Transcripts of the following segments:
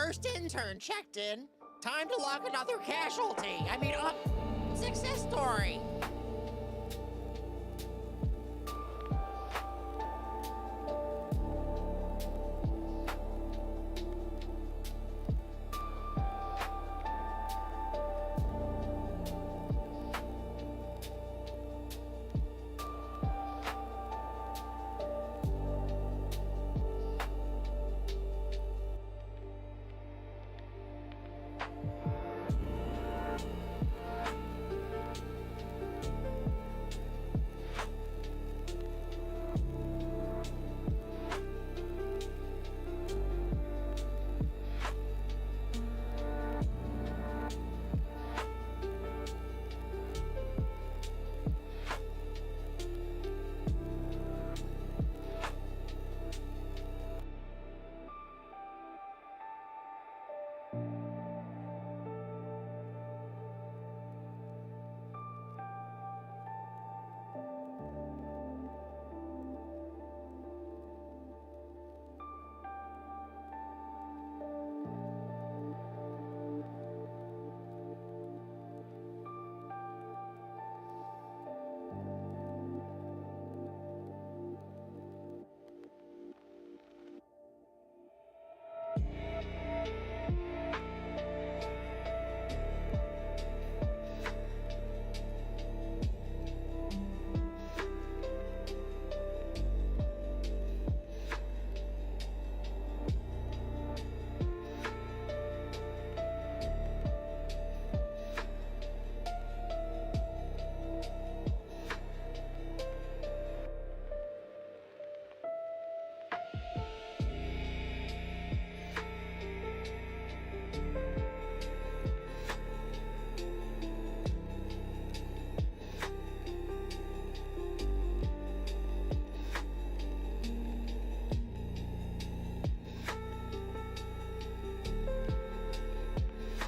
First intern checked in. Time to log another casualty. Success story.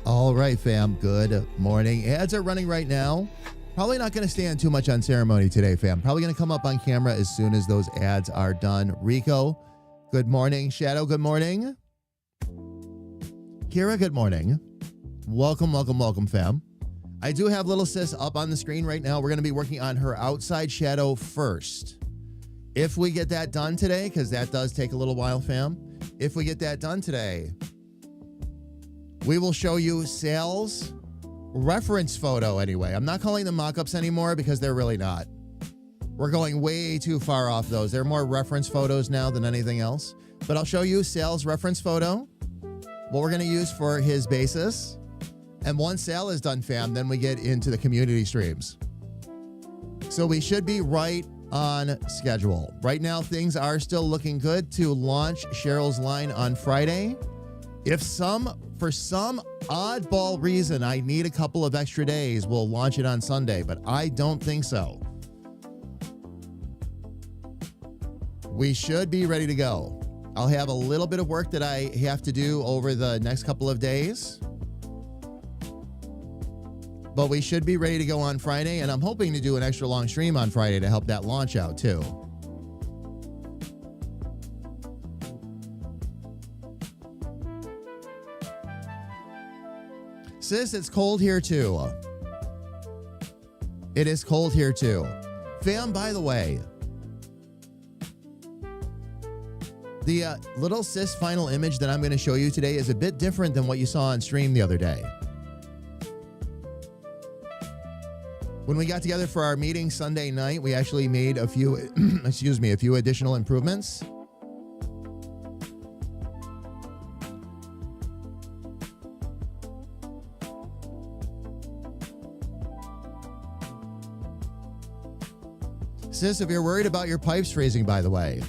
All right, fam. Good morning. Ads are running right now. Probably not going to stand too much on ceremony today, fam. Probably going to come up on camera as soon as those ads are done. Rico, good morning. Shadow, good morning. Kira, good morning. Welcome, welcome, welcome, fam. I do have Little Sis up on the screen right now. We're going to be working on her outside shadow first. If we get that done today, because that does take a little while, fam. If we get that done today, we will show you Sal's reference photo anyway. I'm not calling them mock-ups anymore because they're really not. We're going way too far off those. They're more reference photos now than anything else. But I'll show you Sal's reference photo, what we're going to use for his basis. And once Sal is done, fam, then we get into the community streams. So we should be right on schedule. Right now, things are still looking good to launch Cheryl's line on Friday. If for some oddball reason I need a couple of extra days, we'll launch it on Sunday, but I don't think so. We should be ready to go. I'll have a little bit of work that I have to do over the next couple of days, but we should be ready to go on Friday, and I'm hoping to do an extra long stream on Friday to help that launch out too. Sis, it's cold here too. It is cold here too. Fam, by the way, the Little Sis final image that I'm going to show you today is a bit different than what you saw on stream the other day. When we got together for our meeting Sunday night, we actually made a few, a few additional improvements. Sis, if you're worried about your pipes freezing, by the way,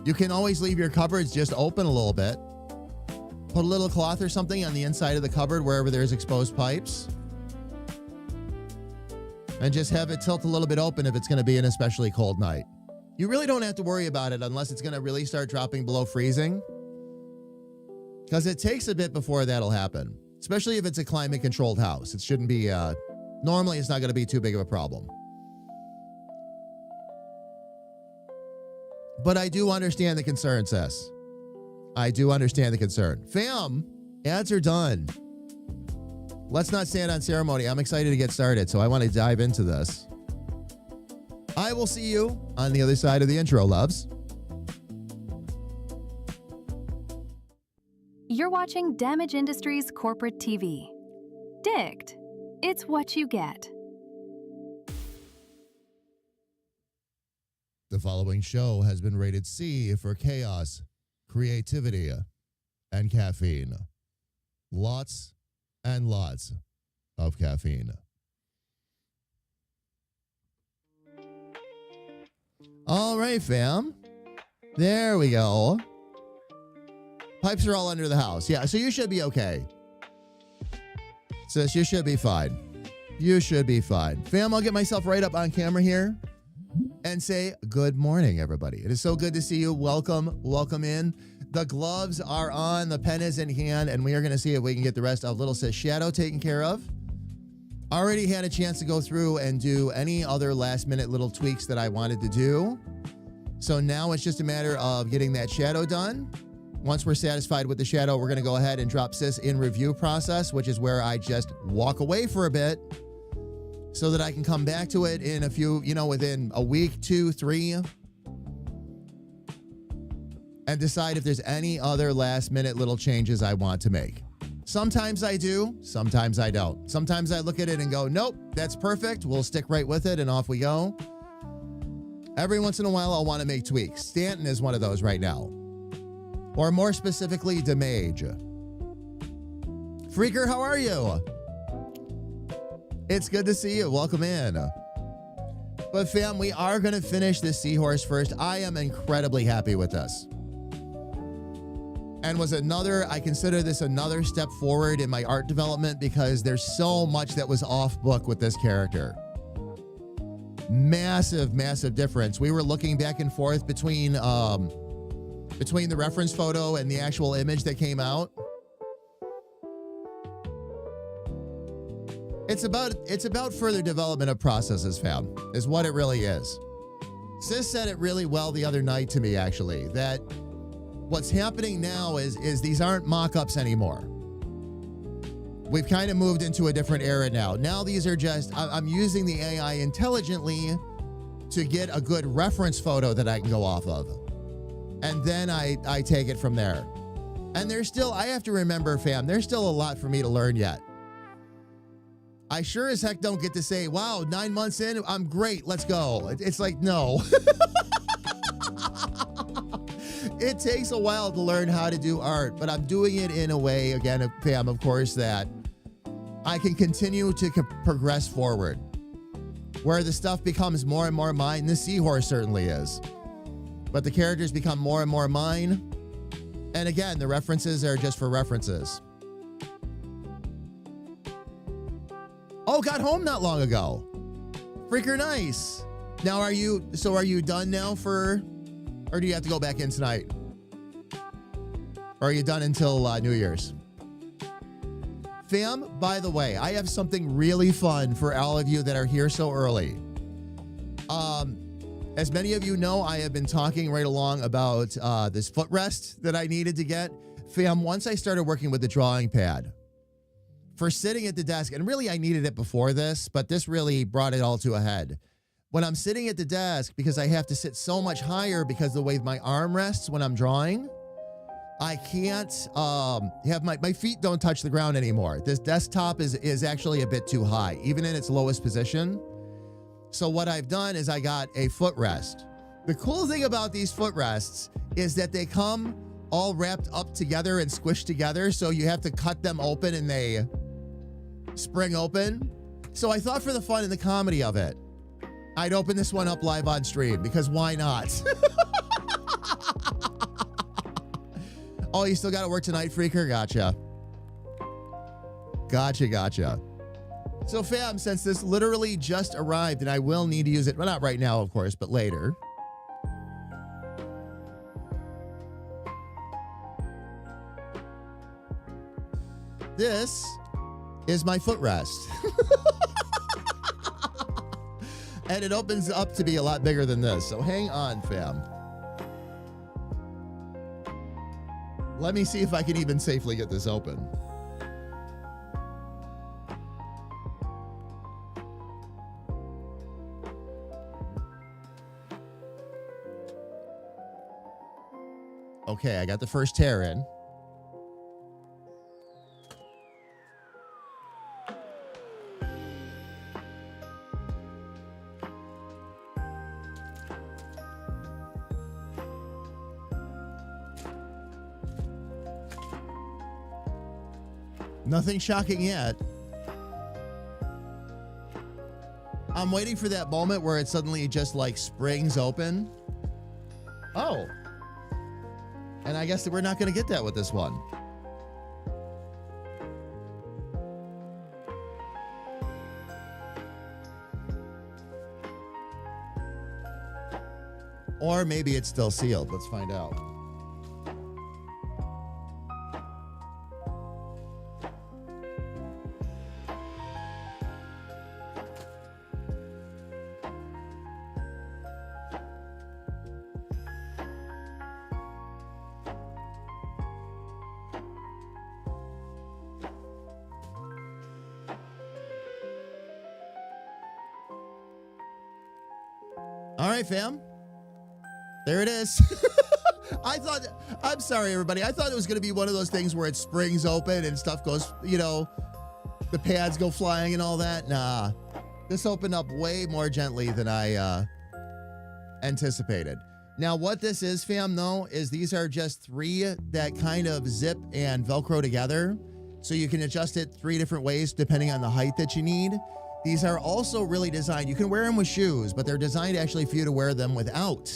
you can always leave your cupboards just open a little bit. Put a little cloth or something on the inside of the cupboard wherever there's exposed pipes. And just have it tilt a little bit open if it's going to be an especially cold night. You really don't have to worry about it unless it's going to really start dropping below freezing, because it takes a bit before that'll happen, especially if it's a climate-controlled house. It shouldn't be, normally it's not going to be too big of a problem. But I do understand the concern, sis. I do understand the concern. Fam, ads are done. Let's not stand on ceremony. I'm excited to get started, so I want to dive into this. I will see you on the other side of the intro, loves. You're watching Damage Industries Corporate TV. Dicked. It's what you get. The following show has been rated C for chaos, creativity, and caffeine. Lots and lots of caffeine. All right, fam. There we go. Pipes are all under the house. Yeah, so you should be okay. Sis, you should be fine. You should be fine. Fam, I'll get myself right up on camera here and say good morning, everybody. It is so good to see you. Welcome, welcome in. The gloves are on, the pen is in hand, and we are going to see if we can get the rest of Lil Sis Shadow taken care of. Already had a chance to go through and do any other last minute little tweaks that I wanted to do. So now it's just a matter of getting that shadow done. Once we're satisfied with the shadow, we're going to go ahead and drop Sis in review process, which is where I just walk away for a bit so that I can come back to it in a few, within a week, 2, 3, and decide if there's any other last minute little changes I want to make. Sometimes I do, sometimes I don't. Sometimes I look at it and go, nope, that's perfect. We'll stick right with it and off we go. Every once in a while, I'll want to make tweaks. Stanton is one of those right now. Or more specifically, Damage. Freaker, how are you? It's good to see you. Welcome in. But fam, we are going to finish this Seahorse first. I am incredibly happy with this. And I consider this another step forward in my art development because there's so much that was off book with this character. Massive, massive difference. We were looking back and forth between the reference photo and the actual image that came out. It's about further development of processes, fam, is what it really is. Sis said it really well the other night to me, actually, that what's happening now is these aren't mock-ups anymore. We've kind of moved into a different era now. Now these are just, I'm using the AI intelligently to get a good reference photo that I can go off of. And then I take it from there. And I have to remember, fam, there's still a lot for me to learn yet. I sure as heck don't get to say, wow, 9 months in, I'm great, let's go. It's like, no. It takes a while to learn how to do art, but I'm doing it in a way, again, fam, of course, that I can continue to progress forward. Where the stuff becomes more and more mine, the Seahorse certainly is. But the characters become more and more mine. And again, the references are just for references. Oh, got home not long ago. Freaker nice. Now are you done now or do you have to go back in tonight? Or are you done until New Year's? Fam, by the way, I have something really fun for all of you that are here so early. As many of you know, I have been talking right along about this footrest that I needed to get. Fam, once I started working with the drawing pad, for sitting at the desk, and really I needed it before this, but this really brought it all to a head. When I'm sitting at the desk, because I have to sit so much higher because of the way my arm rests when I'm drawing, I can't have my feet don't touch the ground anymore. This desktop is actually a bit too high, even in its lowest position. So what I've done is I got a footrest. The cool thing about these footrests is that they come all wrapped up together and squished together, so you have to cut them open and they spring open. So I thought for the fun and the comedy of it, I'd open this one up live on stream, because why not? Oh, you still got to work tonight, Freaker? Gotcha. So fam, since this literally just arrived and I will need to use it, well, not right now, of course, but later. This is my footrest. And it opens up to be a lot bigger than this. So hang on, fam. Let me see if I can even safely get this open. Okay, I got the first tear in. Nothing shocking yet. I'm waiting for that moment where it suddenly just like springs open. Oh. And I guess that we're not going to get that with this one. Or maybe it's still sealed. Let's find out. All right, fam. There it is. I'm sorry, everybody. I thought it was going to be one of those things where it springs open and stuff goes, you know, the pads go flying and all that. Nah, this opened up way more gently than I anticipated. Now, what this is, fam, though, is these are just 3 that kind of zip and Velcro together. So you can adjust it 3 different ways depending on the height that you need. These are also really designed, you can wear them with shoes, but they're designed actually for you to wear them without.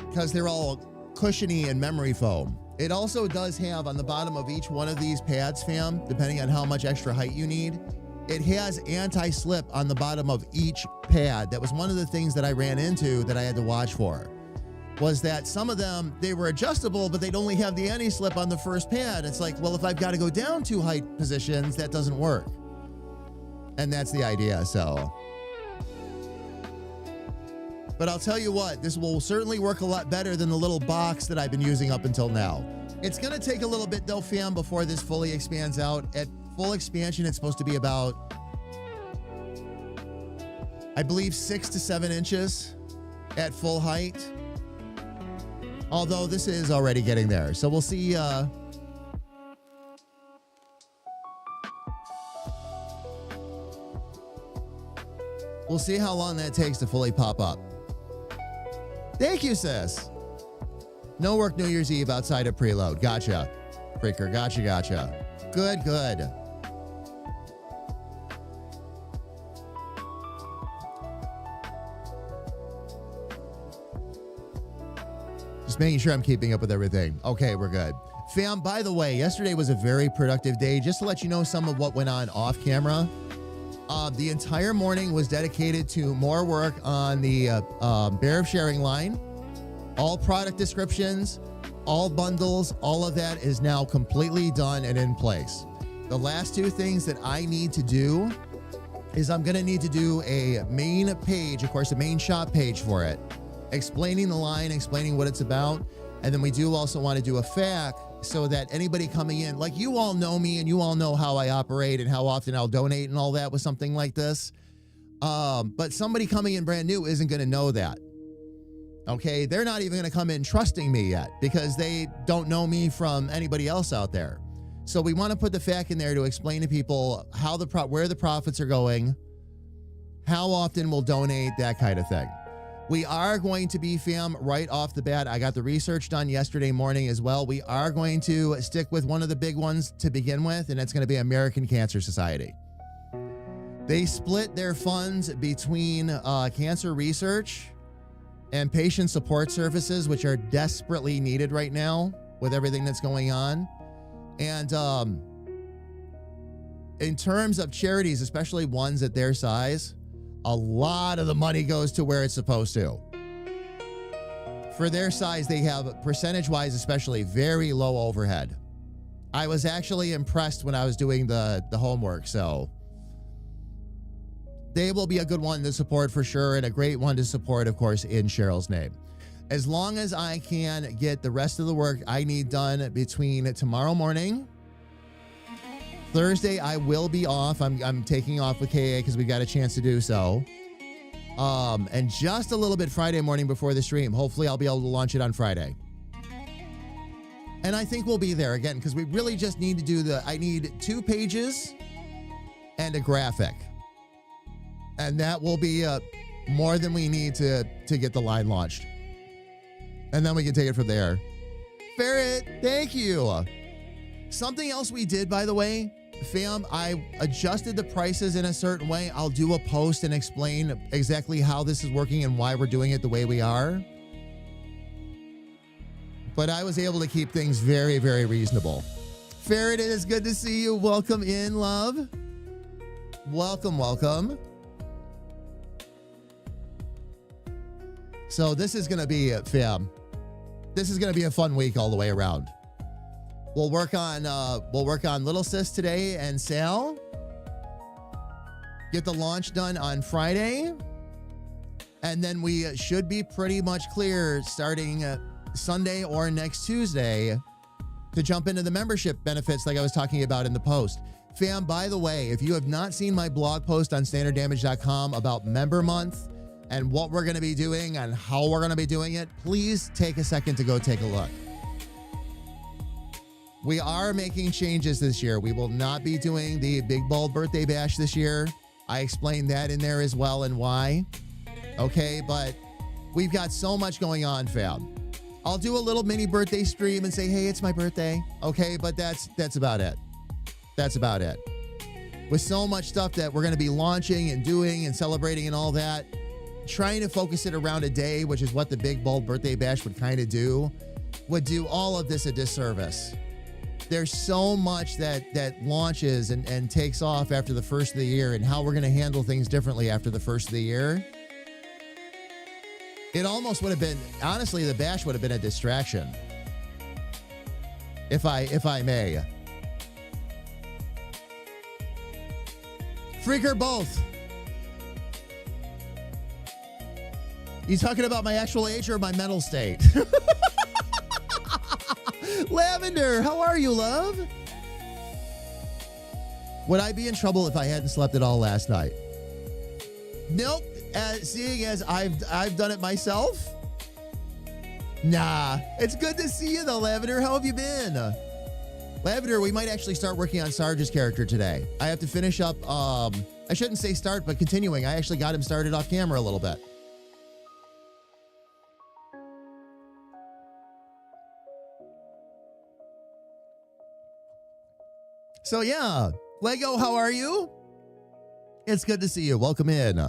Because they're all cushiony and memory foam. It also does have on the bottom of each one of these pads, fam, depending on how much extra height you need, it has anti-slip on the bottom of each pad. That was one of the things that I ran into that I had to watch for. Was that some of them, they were adjustable, but they'd only have the anti-slip on the first pad. It's like, well, if I've got to go down 2 height positions, that doesn't work. And that's the idea, so. But I'll tell you what, this will certainly work a lot better than the little box that I've been using up until now. It's going to take a little bit, though, fam, before this fully expands out. At full expansion, it's supposed to be about, I believe, 6 to 7 inches at full height. Although this is already getting there. So we'll see. We'll see how long that takes to fully pop up. Thank you, sis. No work New Year's Eve outside of preload. Gotcha. Freaker. Gotcha. Good. Just making sure I'm keeping up with everything. Okay, we're good. Fam, by the way, yesterday was a very productive day. Just to let you know some of what went on off camera. The entire morning was dedicated to more work on the Bear of Sharing line. All product descriptions, all bundles, all of that is now completely done and in place. The last 2 things that I need to do is I'm going to need to do a main page, of course, a main shop page for it, explaining the line, explaining what it's about. And then we do also want to do a FAQ so that anybody coming in, like you all know me and you all know how I operate and how often I'll donate and all that with something like this. But somebody coming in brand new isn't going to know that. Okay, they're not even going to come in trusting me yet because they don't know me from anybody else out there. So we want to put the FAQ in there to explain to people how where the profits are going, how often we'll donate, that kind of thing. We are going to be, fam, right off the bat. I got the research done yesterday morning as well. We are going to stick with one of the big ones to begin with, and it's going to be American Cancer Society. They split their funds between cancer research and patient support services, which are desperately needed right now with everything that's going on. And in terms of charities, especially ones at their size, a lot of the money goes to where it's supposed to. For their size, they have, percentage-wise especially, very low overhead. I was actually impressed when I was doing the homework, so they will be a good one to support for sure, and a great one to support, of course, in Cheryl's name. As long as I can get the rest of the work I need done between tomorrow morning, Thursday I will be off. I'm taking off with KA because we got a chance to do so. And just a little bit Friday morning before the stream. Hopefully I'll be able to launch it on Friday. And I think we'll be there again because we really just need to do I need 2 pages and a graphic. And that will be more than we need to get the line launched. And then we can take it from there. Ferret, thank you. Something else we did, by the way, fam, I adjusted the prices in a certain way. I'll do a post and explain exactly how this is working and why we're doing it the way we are. But I was able to keep things very, very reasonable. Ferret, it is good to see you. Welcome in, love. Welcome, welcome. So this is going to be it, fam. This is going to be a fun week all the way around. We'll work on Lil Sis today and Sal. Get the launch done on Friday. And then we should be pretty much clear starting Sunday or next Tuesday to jump into the membership benefits like I was talking about in the post. Fam, by the way, if you have not seen my blog post on standarddamage.com about member month and what we're going to be doing and how we're going to be doing it, please take a second to go take a look. We are making changes this year. We will not be doing the Big Bald Birthday Bash this year. I explained that in there as well and why. Okay, but we've got so much going on, fam. I'll do a little mini birthday stream and say, hey, it's my birthday. Okay, but that's about it. That's about it. With so much stuff that we're going to be launching and doing and celebrating and all that, trying to focus it around a day, which is what the Big Bald Birthday Bash would kind of do, would do all of this a disservice. There's so much that launches and takes off after the first of the year and how we're going to handle things differently after the first of the year. It almost would have been, honestly, the bash would have been a distraction. If I may. Freaker both. You talking about my actual age or my mental state? Lavender, how are you, love? Would I be in trouble if I hadn't slept at all last night? Nope. Seeing as I've done it myself? Nah. It's good to see you, though, Lavender. How have you been? Lavender, we might actually start working on Sarge's character today. I have to finish up, I shouldn't say start, but continuing. I actually got him started off camera a little bit. So yeah, Lego, how are you? It's good to see you. Welcome in.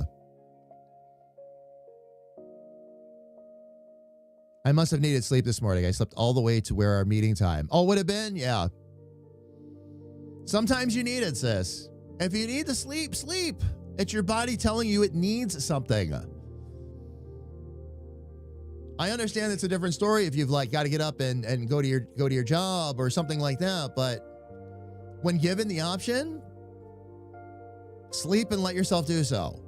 I must have needed sleep this morning. I slept all the way to where our meeting time. Oh, would have been? Yeah. Sometimes you need it, sis. If you need to sleep, sleep. It's your body telling you it needs something. I understand it's a different story if you've got to get up and go to your job or something like that, but when given the option, sleep and let yourself do so.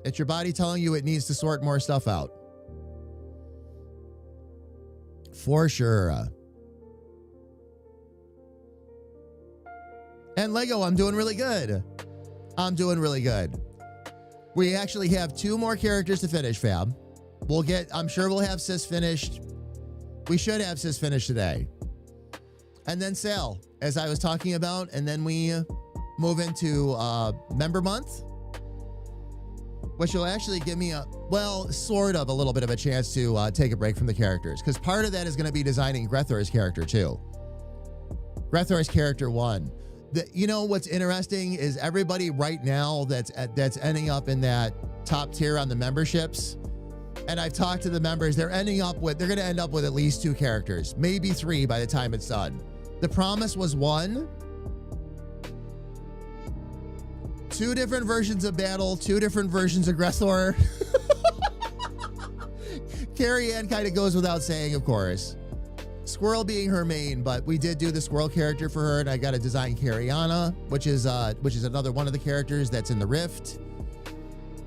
It's your body telling you it needs to sort more stuff out. For sure. And Lego, I'm doing really good. I'm doing really good. We actually have 2 more characters to finish, fam. I'm sure we'll have Sis finished. We should have Sis finished today. And then Sal, as I was talking about, and then we move into member month, which will actually give me sort of a little bit of a chance to take a break from the characters, because part of that is going to be designing Grethor's character too. Grethor's character 1. You know what's interesting is everybody right now that's ending up in that top tier on the memberships, and I've talked to the members, they're going to end up with at least 2 characters, maybe 3 by the time it's done. The promise was 1. 2 different versions of battle, 2 different versions of Grethor. Carrie Ann kind of goes without saying, of course. Squirrel being her main, but we did do the squirrel character for her, and I got to design Carriana, which is another one of the characters that's in the Rift.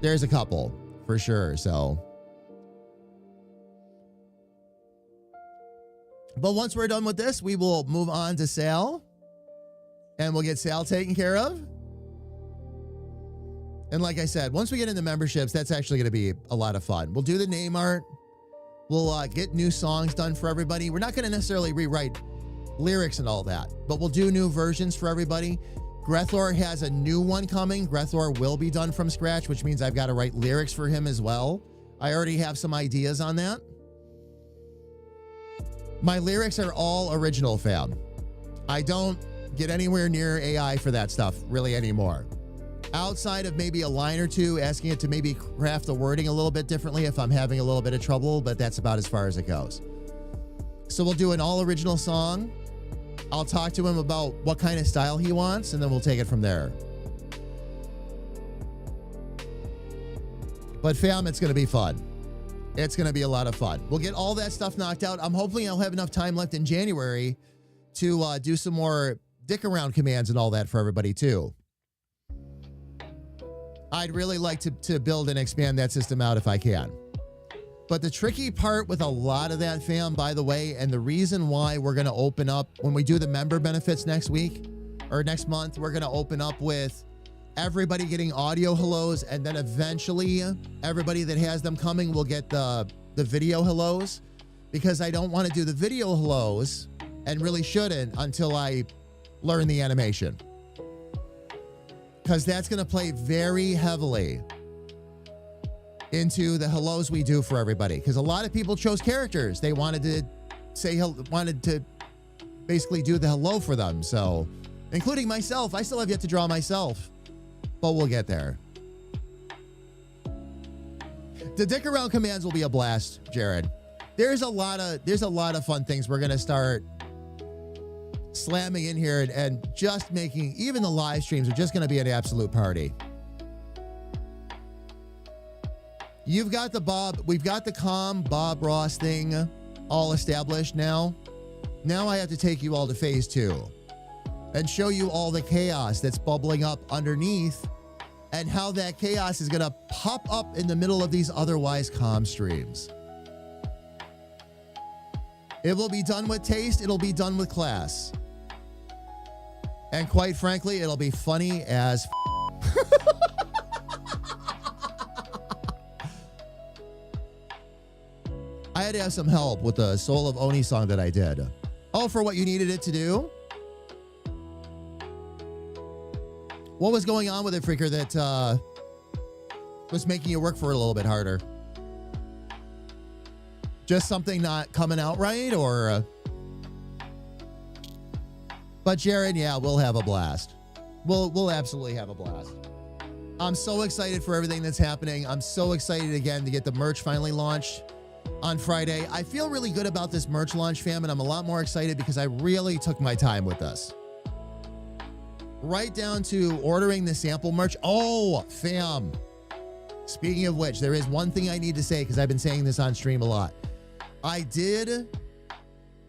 There's a couple for sure, so But once we're done with this, we will move on to Sal. And we'll get Sal taken care of. And like I said, once we get into memberships, that's actually going to be a lot of fun. We'll do the name art. We'll get new songs done for everybody. We're not going to necessarily rewrite lyrics and all that, but we'll do new versions for everybody. Grethor has a new one coming. Grethor will be done from scratch, which means I've got to write lyrics for him as well. I already have some ideas on that. My lyrics are all original, fam. I don't get anywhere near AI for that stuff really anymore. Outside of maybe a line or two, asking it to maybe craft the wording a little bit differently if I'm having a little bit of trouble, but that's about as far as it goes. So we'll do an all original song. I'll talk to him about what kind of style he wants, and then we'll take it from there. But fam, it's going to be fun. It's going to be a lot of fun. We'll get all that stuff knocked out. Hopefully I'll have enough time left in January to do some more dick around commands and all that for everybody too. I'd really like to build and expand that system out if I can. But the tricky part with a lot of that, fam, by the way, and the reason why we're going to open up when we do the member benefits next week or next month, we're going to open up with everybody getting audio hellos, and then eventually everybody that has them coming will get the video hellos, because I don't want to do the video hellos and really shouldn't until I learn the animation, because that's going to play very heavily into the hellos we do for everybody, because a lot of people chose characters. They wanted to basically do the hello for them. So, including myself, I still have yet to draw myself, but we'll get there. The dick around commands will be a blast, Jared. There's a lot of fun things we're going to start slamming in here, and just making, even the live streams are just going to be an absolute party. We've got the Bob Ross thing all established now. Now I have to take you all to phase 2 and show you all the chaos that's bubbling up underneath, and how that chaos is going to pop up in the middle of these otherwise calm streams. It will be done with taste. It'll be done with class. And quite frankly, it'll be funny as I had to have some help with the Soul of Oni song that I did. Oh, for what you needed it to do? What was going on with it, Freaker, that was making you work for it a little bit harder? Just something not coming out right, or? But Jared, yeah, we'll have a blast. We'll absolutely have a blast. I'm so excited for everything that's happening. I'm so excited again to get the merch finally launched on Friday. I feel really good about this merch launch, fam, and I'm a lot more excited because I really took my time with this. Right down to ordering the sample merch. Oh, fam. Speaking of which, there is one thing I need to say, because I've been saying this on stream a lot. I did,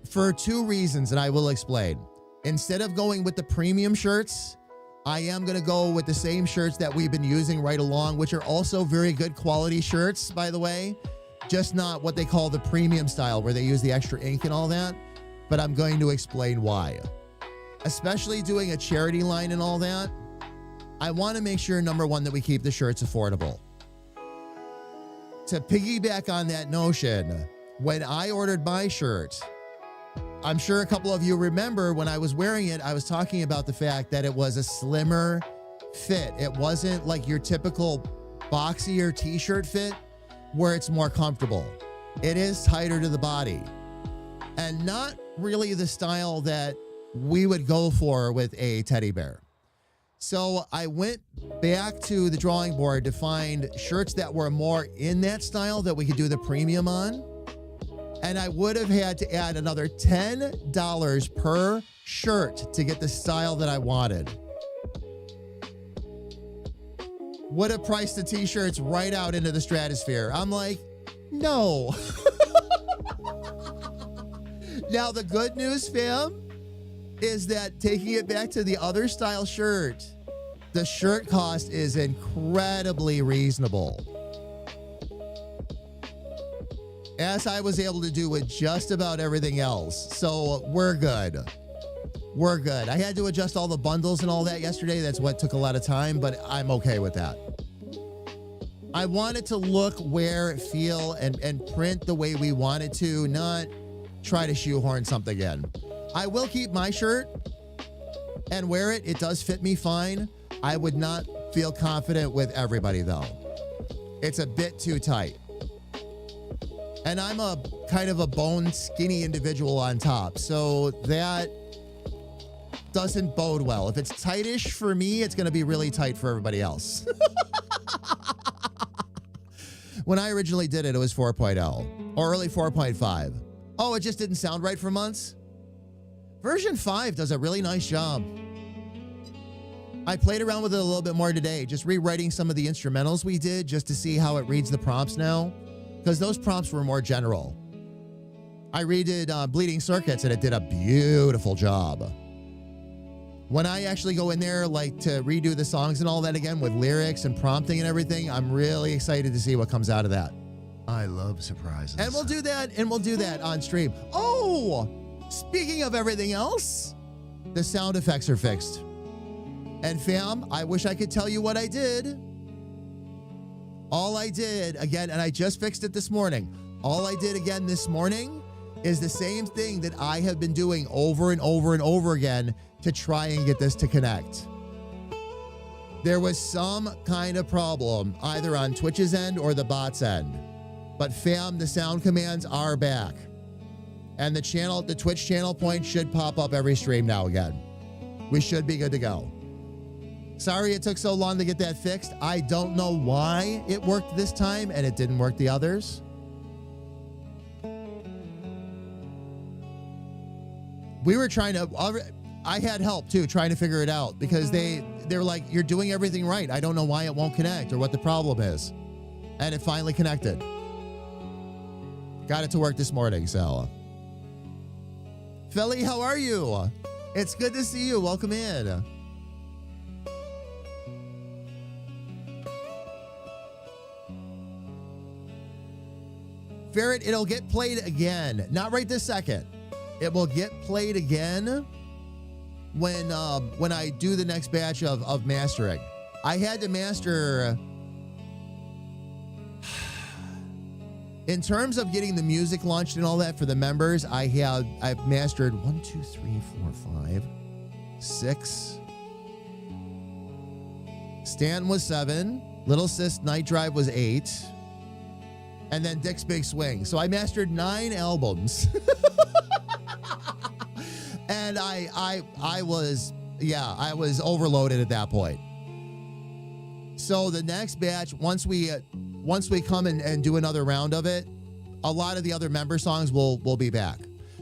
for 2 reasons, and I will explain. Instead of going with the premium shirts, I am going to go with the same shirts that we've been using right along, which are also very good quality shirts, by the way. Just not what they call the premium style, where they use the extra ink and all that. But I'm going to explain why. Especially doing a charity line and all that, I want to make sure, number one, that we keep the shirts affordable. To piggyback on that notion, when I ordered my shirt, I'm sure a couple of you remember when I was wearing it, I was talking about the fact that it was a slimmer fit. It wasn't like your typical boxier t-shirt fit where it's more comfortable. It is tighter to the body, and not really the style that we would go for with a teddy bear. So I went back to the drawing board to find shirts that were more in that style that we could do the premium on. And I would have had to add another $10 per shirt to get the style that I wanted. Would have priced the t-shirts right out into the stratosphere. I'm like, no. Now the good news, fam, is that taking it back to the other style shirt, the shirt cost is incredibly reasonable. as I was able to do with just about everything else. So we're good. We're good. I had to adjust all the bundles and all that yesterday. That's what took a lot of time, but I'm okay with that. I want it to look, wear, feel, and print the way we want it to, not try to shoehorn something in. I will keep my shirt and wear it. It does fit me fine. I would not feel confident with everybody, though. It's a bit too tight. And I'm a kind of a bone skinny individual on top, so that doesn't bode well. If it's tightish for me, it's going to be really tight for everybody else. When I originally did it, it was 4.0 or early 4.5. Oh, it just didn't sound right for months? Version 5 does a really nice job. I played around with it a little bit more today, just rewriting some of the instrumentals we did just to see how it reads the prompts now, because those prompts were more general. I redid Bleeding Circuits, and it did a beautiful job. When I actually go in there, like, to redo the songs and all that again with lyrics and prompting and everything, I'm really excited to see what comes out of that. I love surprises. And we'll do that on stream. Oh, speaking of everything else, the sound effects are fixed. And fam, I wish I could tell you what I did. All I did, again, and I just fixed it this morning. All I did again this morning is the same thing that I have been doing over and over and over again to try and get this to connect. There was some kind of problem either on Twitch's end or the bot's end. But fam, the sound commands are back. And the Twitch channel point should pop up every stream now again. We should be good to go. Sorry it took so long to get that fixed. I don't know why it worked this time and it didn't work the others. We were trying to, I had help too, trying to figure it out because they're like, you're doing everything right. I don't know why it won't connect or what the problem is. And it finally connected. Got it to work this morning, so. Philly, how are you? It's good to see you. Welcome in. Ferret, it'll get played again. Not right this second. It will get played again when I do the next batch of mastering. I had to master. In terms of getting the music launched and all that for the members, I've mastered 1, 2, 3, 4, 5, 6. Stan was 7. Lil Sis Night Drive was 8. And then Dick's Big Swing. So I mastered 9 albums. And I was overloaded at that point. So the next batch, once we come and do another round of it, a lot of the other member songs will be back.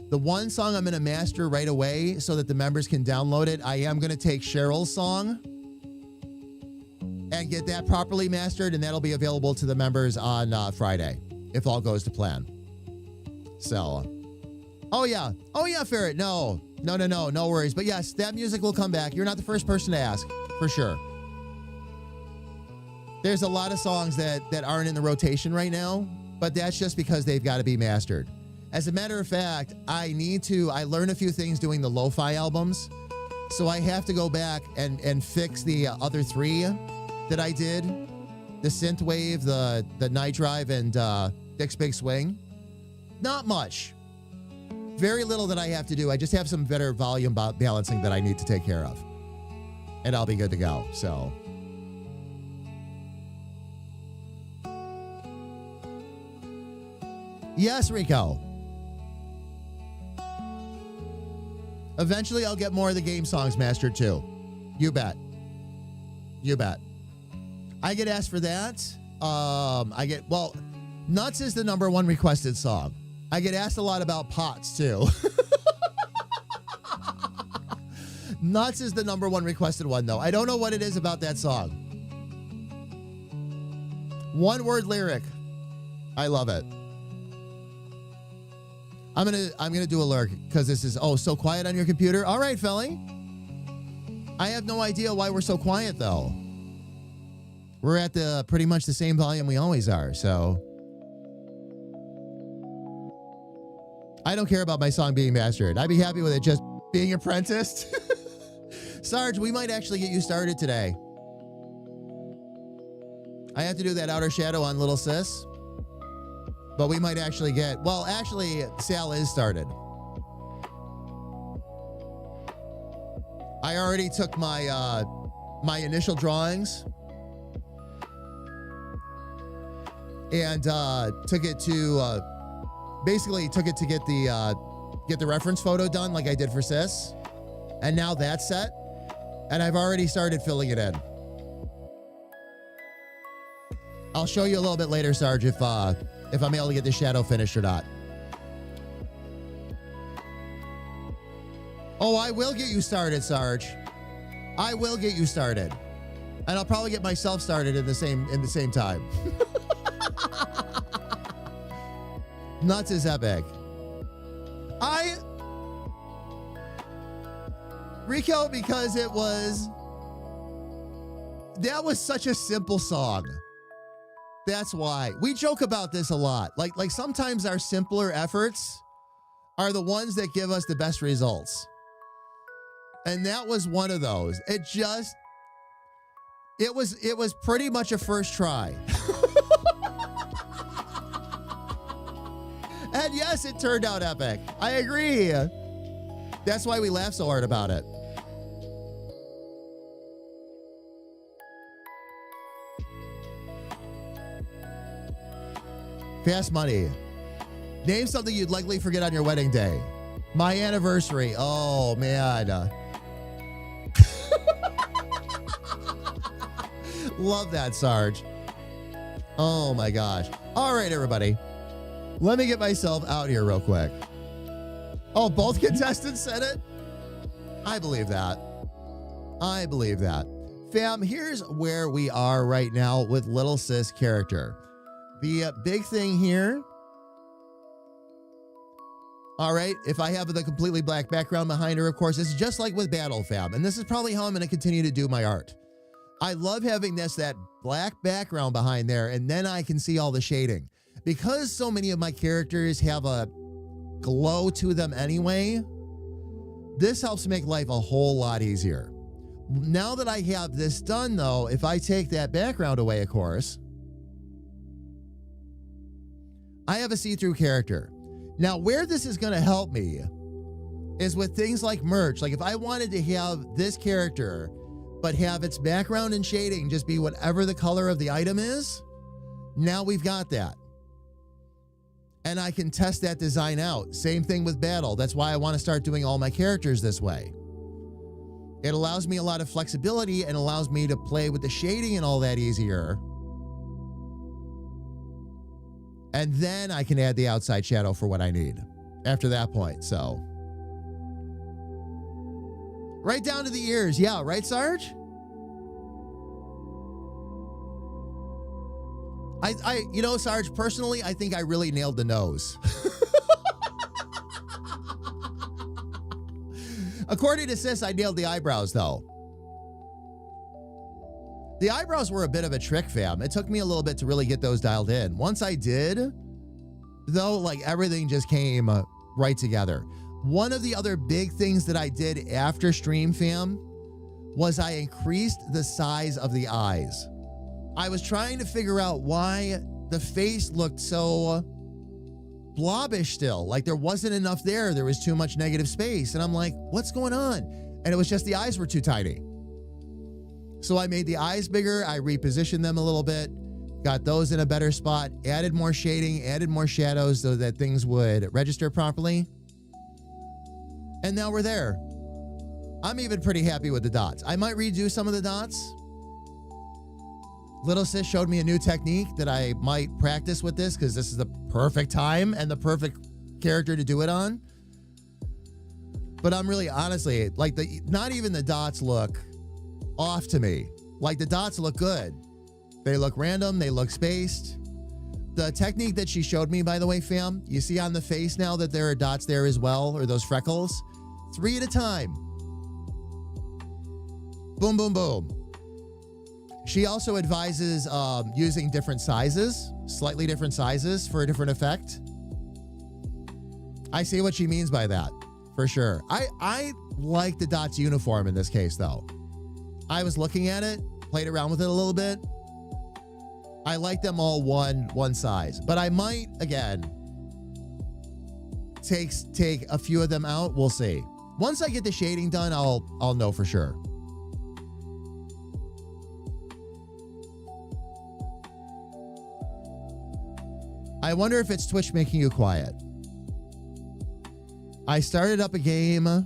The one song I'm going to master right away so that the members can download it, I am going to take Cheryl's song and get that properly mastered, and that'll be available to the members on Friday, if all goes to plan. So, oh yeah, Ferret, no worries. But yes, that music will come back. You're not the first person to ask, for sure. There's a lot of songs that aren't in the rotation right now, but that's just because they've got to be mastered. As a matter of fact, I learned a few things doing the lo-fi albums, so I have to go back and fix the other 3 that I did. The Synthwave, the Night Drive, and Dick's Big Swing. Not much. Very little that I have to do. I just have some better volume balancing that I need to take care of. And I'll be good to go, so. Yes, Rico. Eventually, I'll get more of the game songs mastered, too. You bet. I get asked for that. Nuts is the #1 requested song. I get asked a lot about Pots, too. Nuts is the #1 requested one, though. I don't know what it is about that song. 1-word lyric. I love it. I'm gonna do a lurk because this is so quiet on your computer. All right, Felly. I have no idea why we're so quiet though. We're at pretty much the same volume we always are, so. I don't care about my song being mastered. I'd be happy with it just being apprenticed. Sarge, we might actually get you started today. I have to do that outer shadow on Lil Sis. But we might actually get, well, actually, Sal is started. I already took my my initial drawings and took it to basically took it to get the reference photo done like I did for Sis. And now that's set. And I've already started filling it in. I'll show you a little bit later, Sarge, if I'm able to get the shadow finished or not. Oh, I will get you started, Sarge. I will get you started. And I'll probably get myself started in the same time. Nuts is epic. Rico, because that was such a simple song. That's why. We joke about this a lot. Like sometimes our simpler efforts are the ones that give us the best results. And that was one of those. It was pretty much a first try. And yes, it turned out epic. I agree. That's why we laugh so hard about it. Fast money. Name something you'd likely forget on your wedding day. My anniversary. Oh, man. Love that, Sarge. Oh, my gosh. All right, everybody. Let me get myself out here real quick. Oh, both contestants said it? I believe that. I believe that. Fam, here's where we are right now with Lil Sis character. The big thing here, all right, if I have the completely black background behind her, of course, it's just like with Battle, fam. And this is probably how I'm going to continue to do my art. I love having that black background behind there, and then I can see all the shading. Because so many of my characters have a glow to them anyway, this helps make life a whole lot easier. Now that I have this done, though, if I take that background away, of course, I have a see-through character. Now, where this is going to help me is with things like merch. Like if I wanted to have this character, but have its background and shading just be whatever the color of the item is, now we've got that. And I can test that design out. Same thing with Battle. That's why I want to start doing all my characters this way. It allows me a lot of flexibility and allows me to play with the shading and all that easier. And then I can add the outside shadow for what I need after that point. So right down to the ears. Yeah, right, Sarge? You know, Sarge, personally, I think I really nailed the nose. According to Sis, I nailed the eyebrows, though. The eyebrows were a bit of a trick, fam. It took me a little bit to really get those dialed in. Once I did, though, like everything just came right together. One of the other big things that I did after stream, fam, was I increased the size of the eyes. I was trying to figure out why the face looked so blobbish still. Like there wasn't enough there. There was too much negative space. And I'm like, what's going on? And it was just the eyes were too tiny. So I made the eyes bigger. I repositioned them a little bit, got those in a better spot, added more shading, added more shadows so that things would register properly. And now we're there. I'm even pretty happy with the dots. I might redo some of the dots. Lil Sis showed me a new technique that I might practice with this because this is the perfect time and the perfect character to do it on. But I'm really, honestly, like not even the dots look off to me. Like the dots look good. They look random. They look spaced. The technique that she showed me, by the way, fam, you see on the face now that there are dots there as well, or those freckles. 3 at a time. Boom, boom, boom. She also advises using different sizes, slightly different sizes for a different effect. I see what she means by that, for sure. I like the dots uniform in this case, though. I was looking at it, played around with it a little bit. I like them all one size, but I might, again, take a few of them out. We'll see. Once I get the shading done, I'll know for sure. I wonder if it's Twitch making you quiet. I started up a game at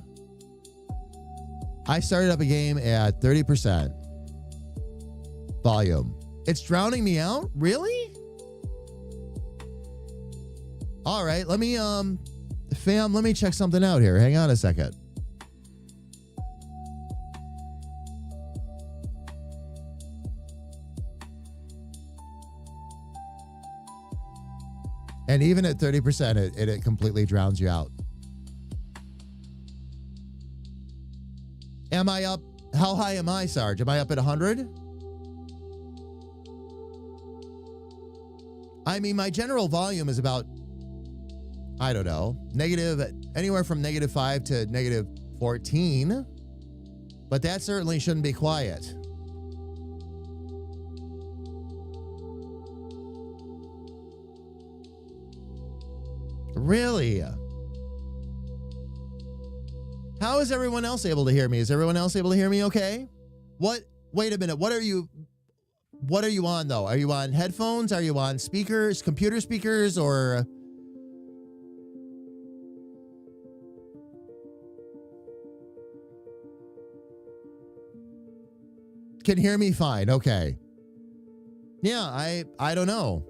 30% volume. It's drowning me out? Really? All right, let me fam, let me check something out here. Hang on a second. And even at 30%, it completely drowns you out. Am I up? How high am I, Sarge? Am I up at 100? I mean, my general volume is about, I don't know, anywhere from -5 to -14. But that certainly shouldn't be quiet. Really? How is everyone else able to hear me? Is everyone else able to hear me okay? What? Wait a minute. What are you on, though? Are you on headphones? Are you on speakers, computer speakers, or... Can hear me fine. Okay. Yeah, I don't know.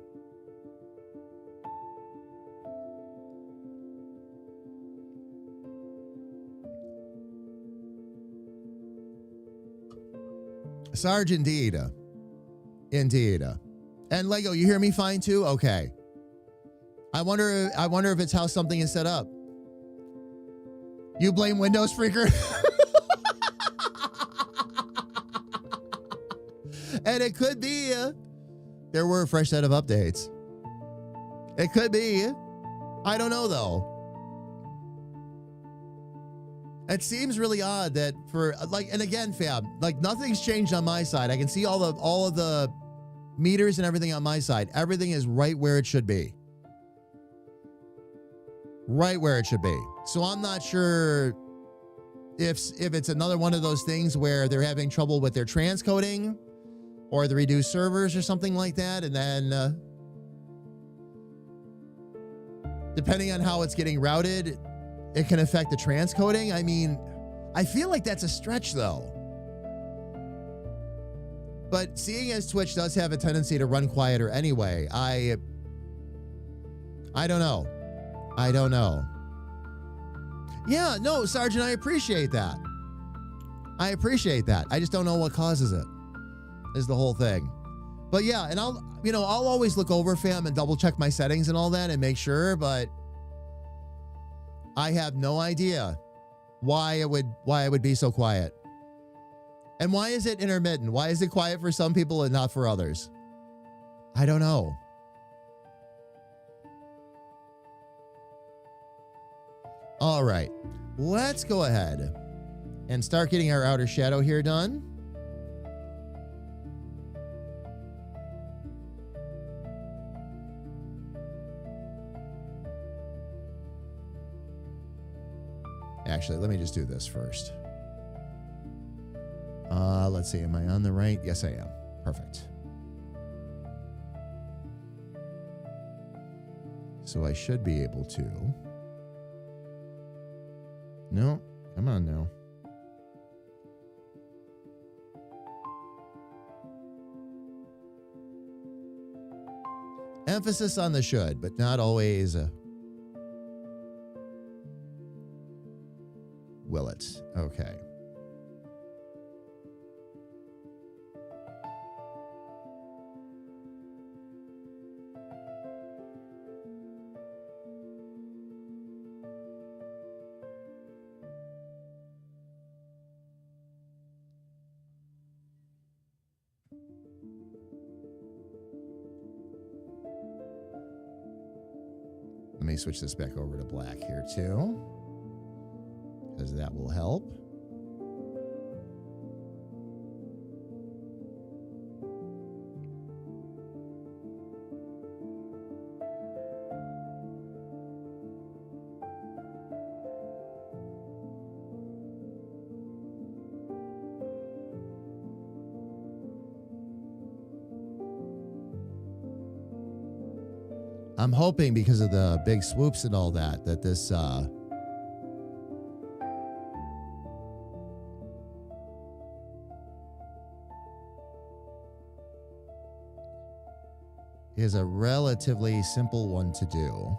Sarge, indeed. Indeed. And Lego, you hear me fine too? Okay. I wonder if it's how something is set up. You blame Windows, freaker? And it could be there were a fresh set of updates. It could be. I don't know, though. It seems really odd that for, like, and again, fam, like, nothing's changed on my side. I can see all of the meters and everything on my side. Everything is right where it should be. Right where it should be. So I'm not sure if it's another one of those things where they're having trouble with their transcoding or the reduced servers or something like that. And then depending on how it's getting routed, it can affect the transcoding. I mean, I feel like that's a stretch, though. But seeing as Twitch does have a tendency to run quieter anyway, I don't know. I don't know. Yeah, no, Sergeant, I appreciate that. I appreciate that. I just don't know what causes it, is the whole thing. But yeah, and I'll always look over, fam, and double check my settings and all that and make sure, but I have no idea why it would be so quiet. And why is it intermittent? Why is it quiet for some people and not for others? I don't know. All right, let's go ahead and start getting our outer shadow here done. Actually, let me just do this first. Let's see. Am I on the right? Yes, I am. Perfect. So I should be able to. No, come on now. Emphasis on the should, but not always will it. Okay. Let me switch this back over to black here too, because that will help. I'm hoping because of the big swoops and all that, that this is a relatively simple one to do.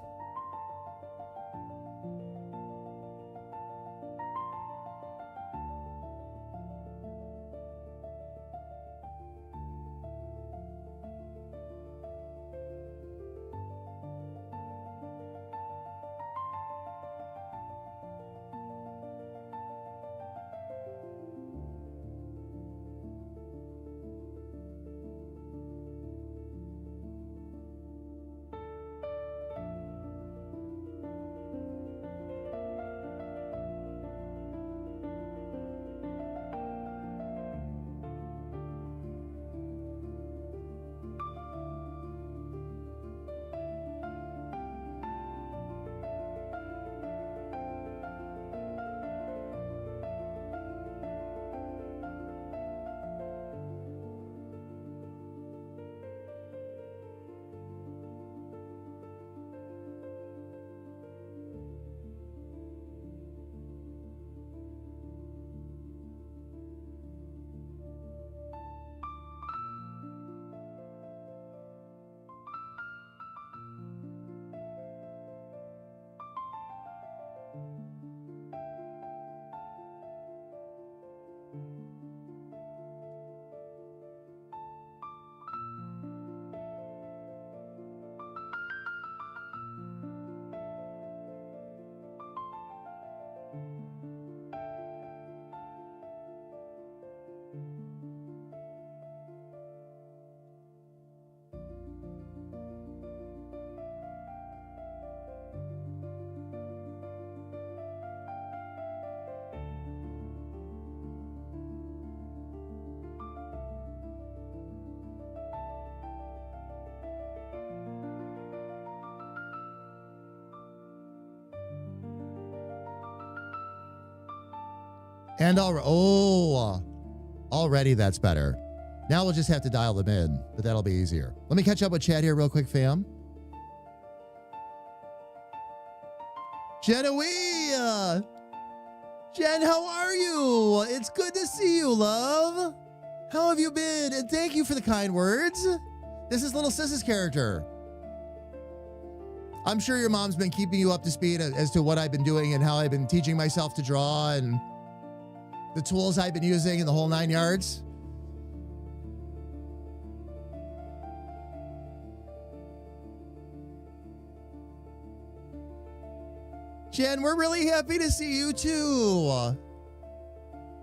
And already that's better. Now we'll just have to dial them in, but that'll be easier. Let me catch up with chat here real quick, fam. Genoa! Jen, how are you? It's good to see you, love. How have you been? And thank you for the kind words. This is Lil Sis's character. I'm sure your mom's been keeping you up to speed as to what I've been doing and how I've been teaching myself to draw and the tools I've been using and the whole 9 yards. Jen, we're really happy to see you too.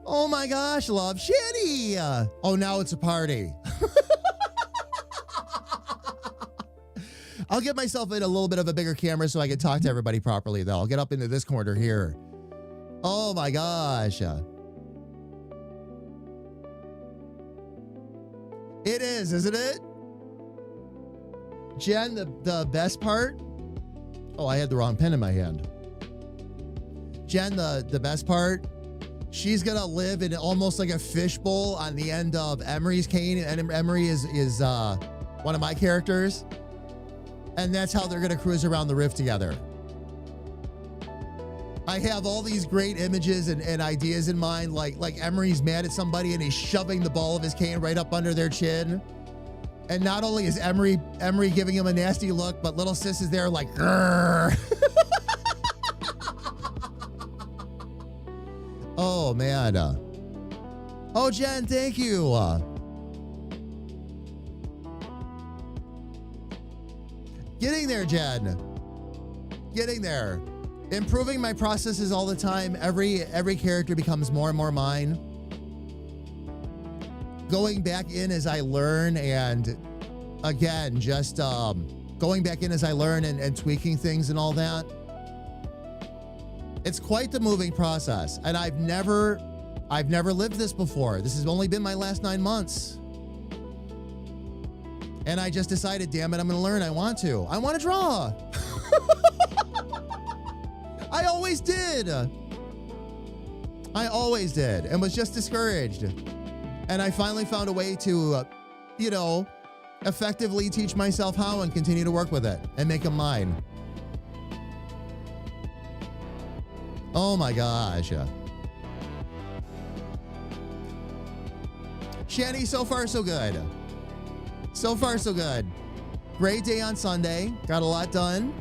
Oh my gosh, love. Shitty. Oh, now it's a party. I'll get myself in a little bit of a bigger camera so I can talk to everybody properly, though. I'll get up into this corner here. Oh my gosh. It is, isn't it? Jen, the best part. Oh, I had the wrong pen in my hand. Jen, the best part. She's gonna live in almost like a fishbowl on the end of Emery's cane, and Emery is one of my characters, and that's how they're gonna cruise around the rift together. I have all these great images and ideas in mind, like Emery's mad at somebody and he's shoving the ball of his cane right up under their chin. And not only is Emery giving him a nasty look, but Lil Sis is there like, grrr. Oh, man. Oh, Jen, thank you. Getting there, Jen. Getting there. Improving my processes all the time. Every character becomes more and more mine. Going back in as I learn and, again, just going back in as I learn and tweaking things and all that. It's quite the moving process, and I've never lived this before. This has only been my last 9 months. And I just decided, damn it, I'm going to learn. I want to draw. I always did. And was just discouraged. And I finally found a way to, effectively teach myself how and continue to work with it and make them mine. Oh my gosh. Shanny, so far so good. So far so good. Great day on Sunday. Got a lot done.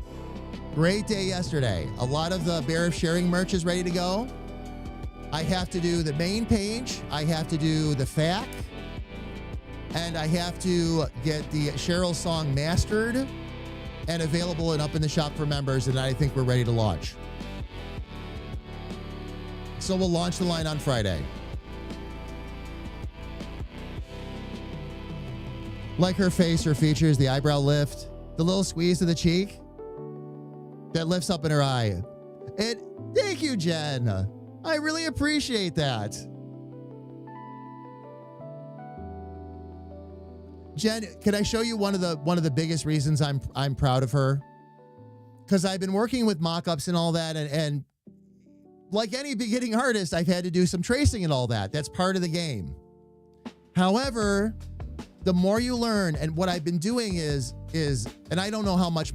Great day yesterday. A lot of the Bear of Sharing merch is ready to go. I have to do the main page. I have to do the FAQ. And I have to get the Cheryl song mastered and available and up in the shop for members. And I think we're ready to launch. So we'll launch the line on Friday. Like her face, her features, the eyebrow lift, the little squeeze of the cheek that lifts up in her eye. Thank you, Jen. I really appreciate that. Jen, can I show you one of the biggest reasons I'm proud of her? Because I've been working with mock-ups and all that, and like any beginning artist, I've had to do some tracing and all that. That's part of the game. However, the more you learn, and what I've been doing is, and I don't know how much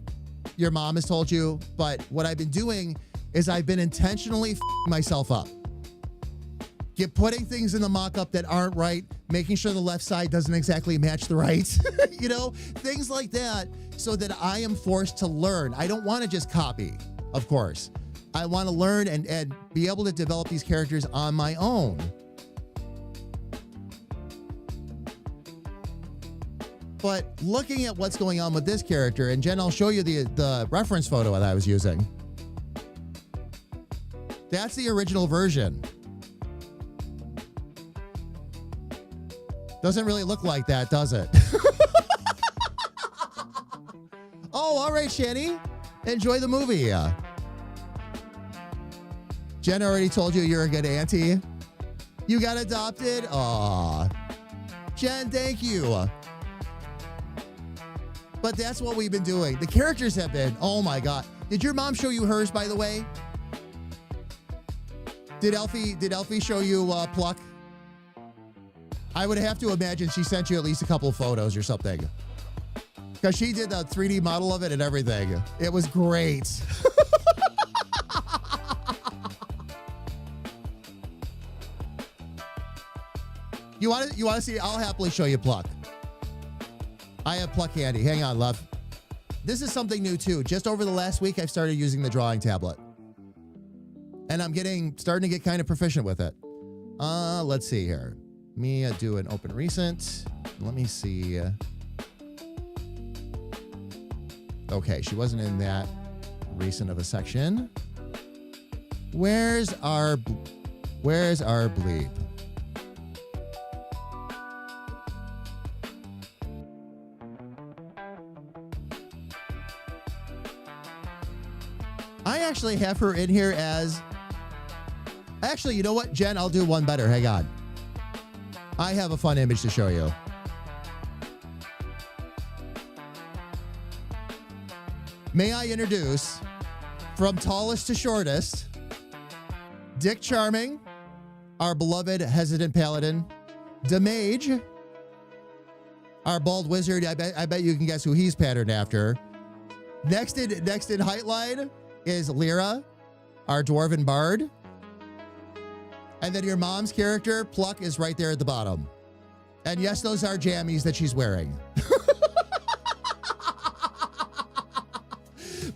your mom has told you, but what I've been doing is I've been intentionally myself up. Putting things in the mock-up that aren't right, making sure the left side doesn't exactly match the right, things like that, so that I am forced to learn. I don't want to just copy, of course. I want to learn and be able to develop these characters on my own. But looking at what's going on with this character, and Jen, I'll show you the reference photo that I was using. That's the original version. Doesn't really look like that, does it? Oh, all right, Shanny. Enjoy the movie. Jen already told you you're a good auntie. You got adopted? Aw. Jen, thank you. But that's what we've been doing. The characters have been, oh my God. Did your mom show you hers, by the way? Did Elfie show you Pluck? I would have to imagine she sent you at least a couple of photos or something. Because she did the 3D model of it and everything. It was great. You want to see? I'll happily show you Pluck. I have Pluck handy. Hang on, love. This is something new too. Just over the last week, I've started using the drawing tablet. And I'm starting to get kind of proficient with it. Let's see here. Me do an open recent. Let me see. Okay, she wasn't in that recent of a section. Where's our bleep? I actually have her in here as... Actually, you know what, Jen? I'll do one better. Hang on. I have a fun image to show you. May I introduce, from tallest to shortest, Dick Charming, our beloved hesitant paladin, Demage, our bald wizard. I bet you can guess who he's patterned after. Next in height line is Lyra, our dwarven bard. And then your mom's character, Pluck, is right there at the bottom. And yes, those are jammies that she's wearing.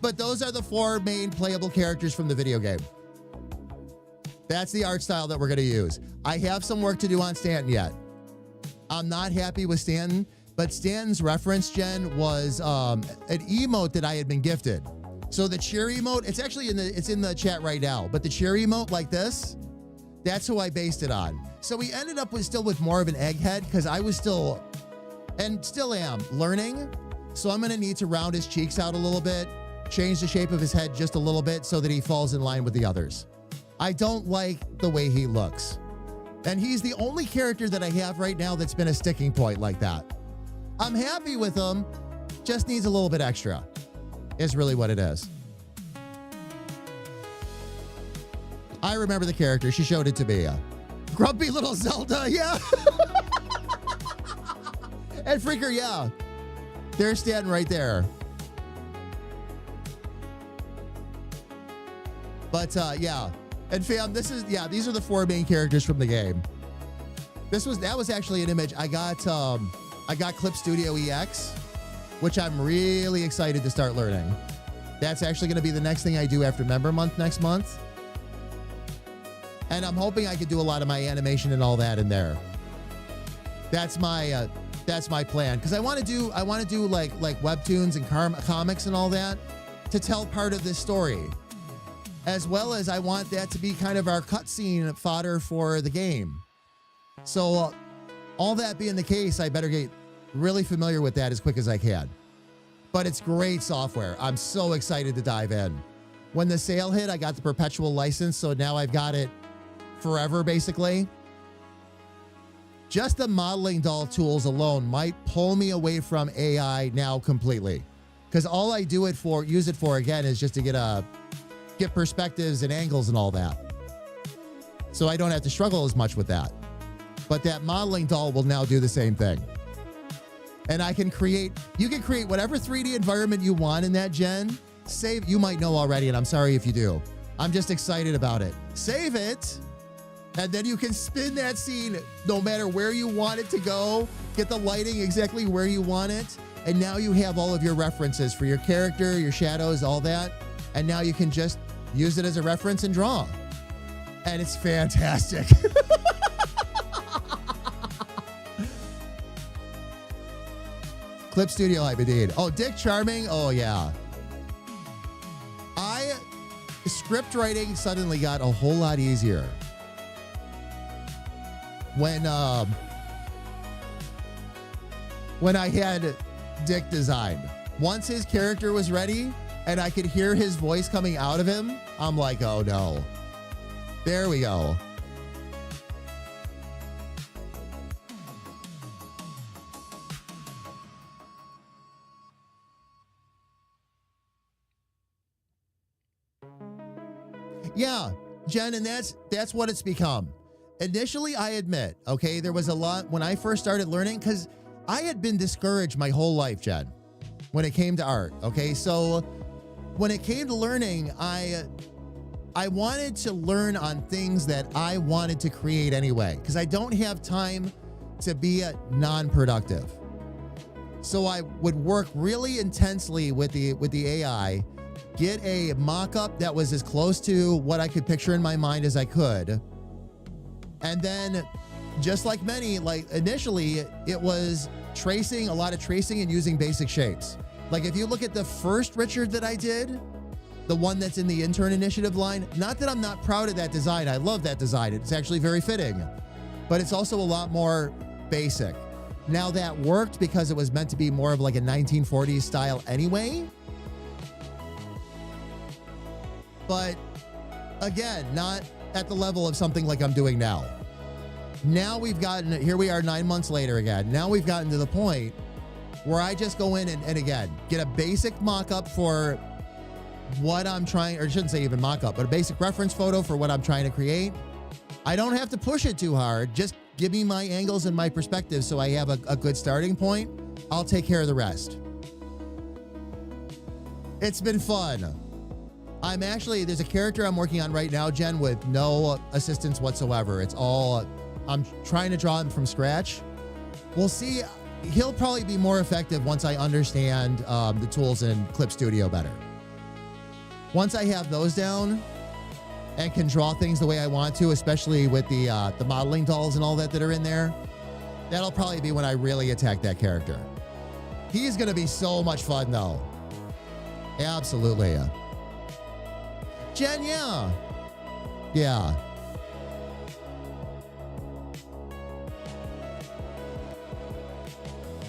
But those are the 4 main playable characters from the video game. That's the art style that we're going to use. I have some work to do on Stanton yet. I'm not happy with Stanton, but Stanton's reference, Jen, was an emote that I had been gifted. So the cheer emote, it's actually in the chat right now, but the cheer emote like this, that's who I based it on. So we ended up still with more of an egghead because I was still, and still am, learning. So I'm going to need to round his cheeks out a little bit, change the shape of his head just a little bit so that he falls in line with the others. I don't like the way he looks. And he's the only character that I have right now that's been a sticking point like that. I'm happy with him, just needs a little bit extra, is really what it is. I remember the character. She showed it to me. Grumpy little Zelda, yeah. And Freaker, yeah. They're standing right there. But yeah. And fam, these are the 4 main characters from the game. That was actually an image. I got Clip Studio EX, which I'm really excited to start learning. That's actually going to be the next thing I do after Member Month next month. And I'm hoping I could do a lot of my animation and all that in there. That's my plan, because I want to do like webtoons and comics and all that to tell part of this story, as well as I want that to be kind of our cutscene fodder for the game. So all that being the case, I better get really familiar with that as quick as I can. But it's great software. I'm so excited to dive in. When the sale hit, I got the perpetual license, so now I've got it forever, basically. Just the modeling doll tools alone might pull me away from AI now completely, because all I use it for again is just to get perspectives and angles and all that, so I don't have to struggle as much with that. But that modeling doll will now do the same thing, and you can create whatever 3D environment you want in that gen. You might know already, and I'm sorry if you do. I'm just excited about it. Save it. And then you can spin that scene no matter where you want it to go, get the lighting exactly where you want it. And now you have all of your references for your character, your shadows, all that. And now you can just use it as a reference and draw. And it's fantastic. Clip Studio hype indeed. Oh, Dick Charming. Oh, yeah. Script writing suddenly got a whole lot easier when I had Dick designed. Once his character was ready and I could hear his voice coming out of him, I'm like, oh no. There we go. Yeah, Jen, and that's what it's become. Initially, I admit, okay, there was a lot when I first started learning, because I had been discouraged my whole life, Jen, when it came to art, okay? So when it came to learning, I wanted to learn on things that I wanted to create anyway, because I don't have time to be non-productive. So I would work really intensely with the AI, get a mock-up that was as close to what I could picture in my mind as I could. And then, just like many, like initially, it was a lot of tracing and using basic shapes. Like if you look at the first Richard that I did, the one that's in the intern initiative line, not that I'm not proud of that design. I love that design. It's actually very fitting, but it's also a lot more basic. Now that worked because it was meant to be more of like a 1940s style anyway. But again, not at the level of something like I'm doing now. Now here we are 9 months later again. Now we've gotten to the point where I just go in and again, get a basic mock-up for what I'm trying, or I shouldn't say even mock-up, but a basic reference photo for what I'm trying to create. I don't have to push it too hard. Just give me my angles and my perspective so I have a good starting point. I'll take care of the rest. It's been fun. There's a character I'm working on right now, Jen, with no assistance whatsoever. I'm trying to draw him from scratch. We'll see. He'll probably be more effective once I understand the tools in Clip Studio better. Once I have those down and can draw things the way I want to, especially with the modeling dolls and all that are in there, that'll probably be when I really attack that character. He's going to be so much fun, though. Absolutely. Jen, yeah. Yeah.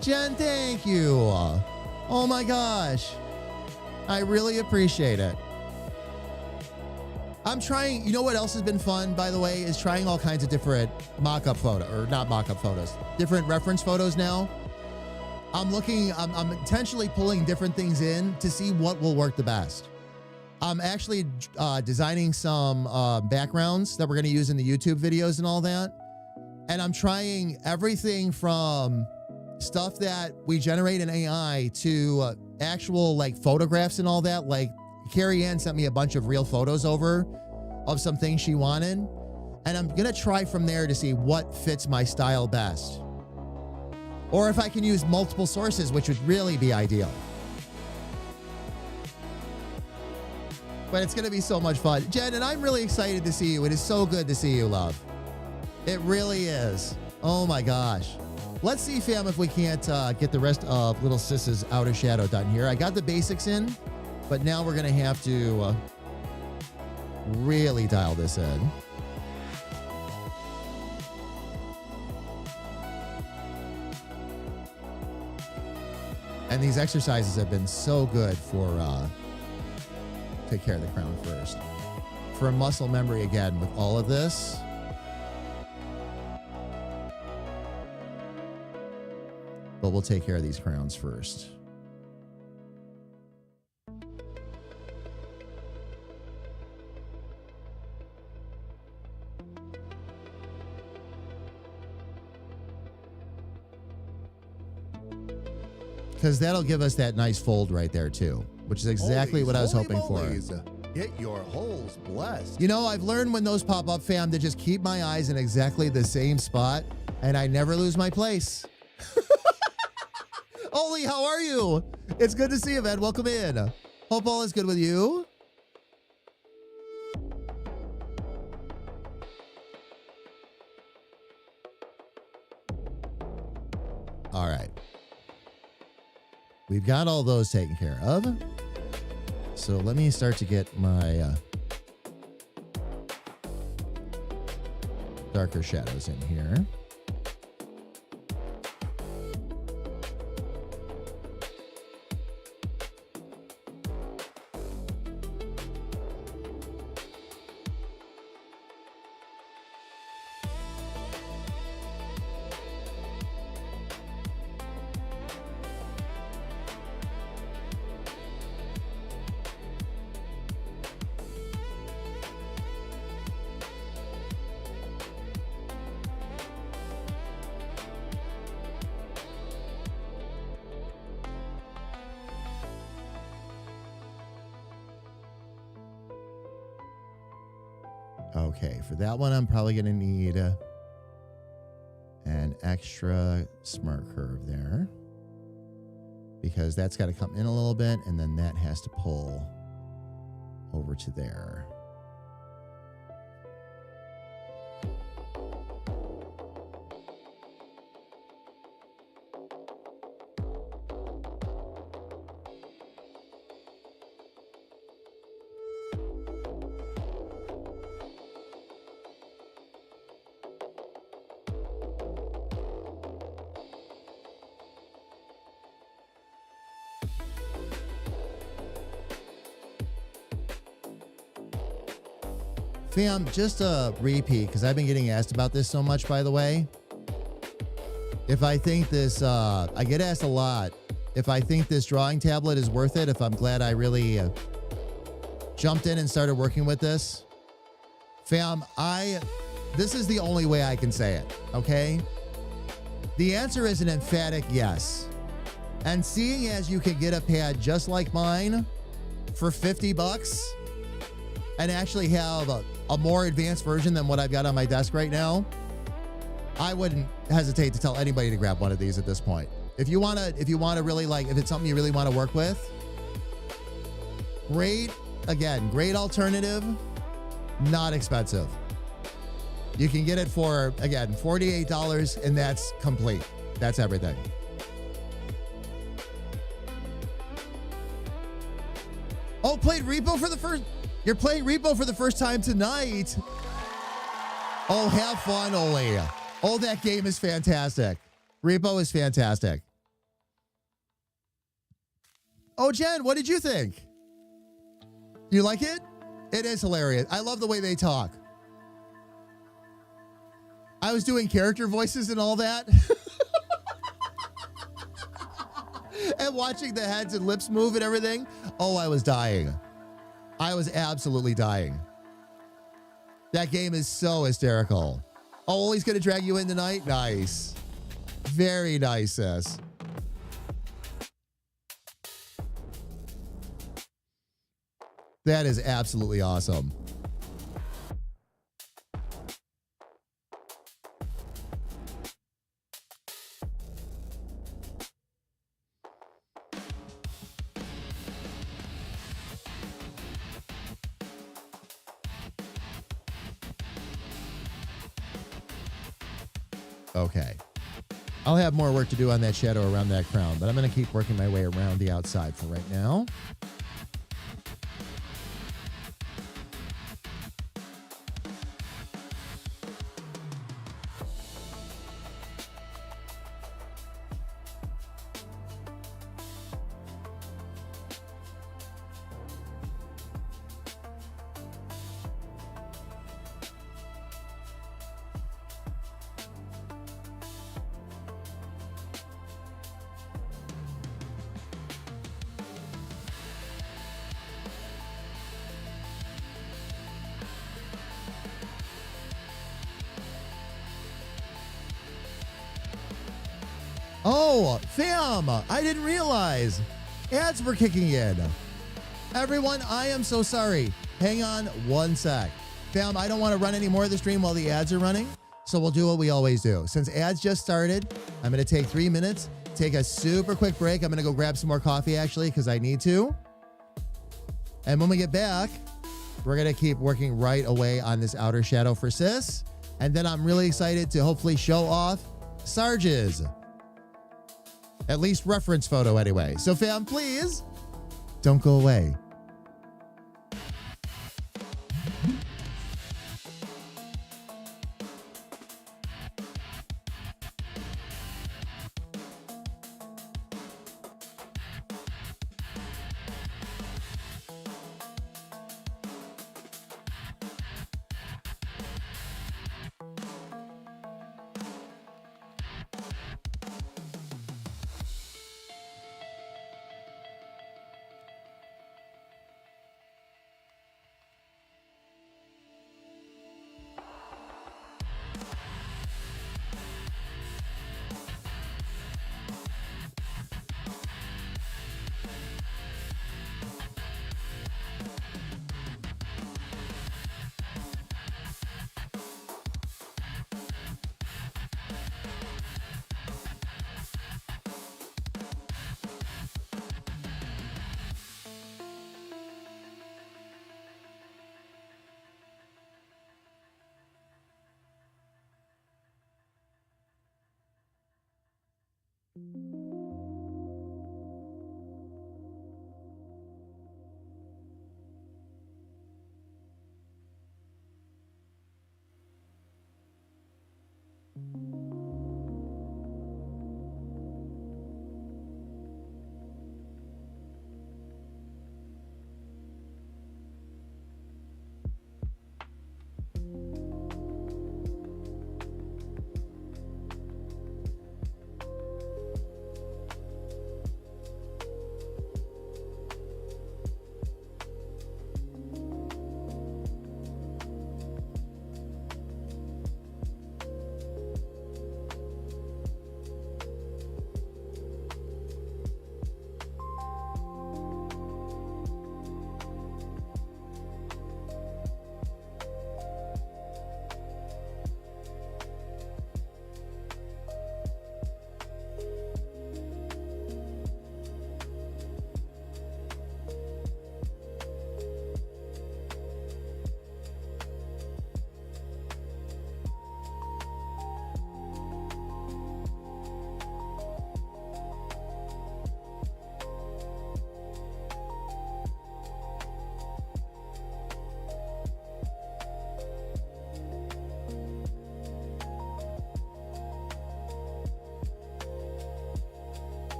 Jen, thank you. Oh my gosh. I really appreciate it. I'm trying, you know what else has been fun, by the way, is trying all kinds of different mock-up photos, different reference photos now. I'm intentionally pulling different things in to see what will work the best. I'm actually designing some backgrounds that we're going to use in the YouTube videos and all that. And I'm trying everything from stuff that we generate in AI to actual like photographs and all that. Like Carrie Ann sent me a bunch of real photos over of some things she wanted. And I'm going to try from there to see what fits my style best. Or if I can use multiple sources, which would really be ideal. But it's going to be so much fun. Jen, and I'm really excited to see you. It is so good to see you, love. It really is. Oh my gosh. Let's see, fam, if we can't get the rest of Little Sis's Outer Shadow done here. I got the basics in, but now we're going to have to really dial this in. And these exercises have been so good for take care of the crown first. For muscle memory again with all of this. But we'll take care of these crowns first. Because that'll give us that nice fold right there too, which is exactly what I was hoping for. Get your holes blessed. You know, I've learned when those pop up, fam, to just keep my eyes in exactly the same spot, and I never lose my place. Oli, how are you? It's good to see you, man. Welcome in. Hope all is good with you. All right. We've got all those taken care of. So let me start to get my darker shadows in here. Okay, for that one, I'm probably going to need an extra smirk curve there because that's got to come in a little bit and then that has to pull over to there. Fam, just a repeat, because I've been getting asked about this so much, by the way. If I think this, I get asked a lot, if I think this drawing tablet is worth it, if I'm glad I really jumped in and started working with this. Fam, this is the only way I can say it, okay? The answer is an emphatic yes. And seeing as you can get a pad just like mine for $50 and actually have a more advanced version than what I've got on my desk right now, I wouldn't hesitate to tell anybody to grab one of these at this point. If you want to really like, if it's something you really want to work with, great alternative, not expensive. You can get it for, again, $48 and that's complete. That's everything. Oh, you're playing Repo for the first time tonight. Oh, have fun, Oli. Oh, that game is fantastic. Repo is fantastic. Oh, Jen, what did you think? You like it? It is hilarious. I love the way they talk. I was doing character voices and all that. And watching the heads and lips move and everything. Oh, I was dying. I was absolutely dying. That game is so hysterical. Oh, he's going to drag you in tonight? Nice. Very nice, sis. That is absolutely awesome. Okay. I'll have more work to do on that shadow around that crown, but I'm going to keep working my way around the outside for right now. Oh, fam, I didn't realize ads were kicking in. Everyone, I am so sorry. Hang on one sec. Fam, I don't want to run any more of the stream while the ads are running, so we'll do what we always do. Since ads just started, I'm going to take 3 minutes, take a super quick break. I'm going to go grab some more coffee, actually, because I need to. And when we get back, we're going to keep working right away on this outer shadow for Sis. And then I'm really excited to hopefully show off Sarge's. At least reference photo anyway. So fam, please don't go away.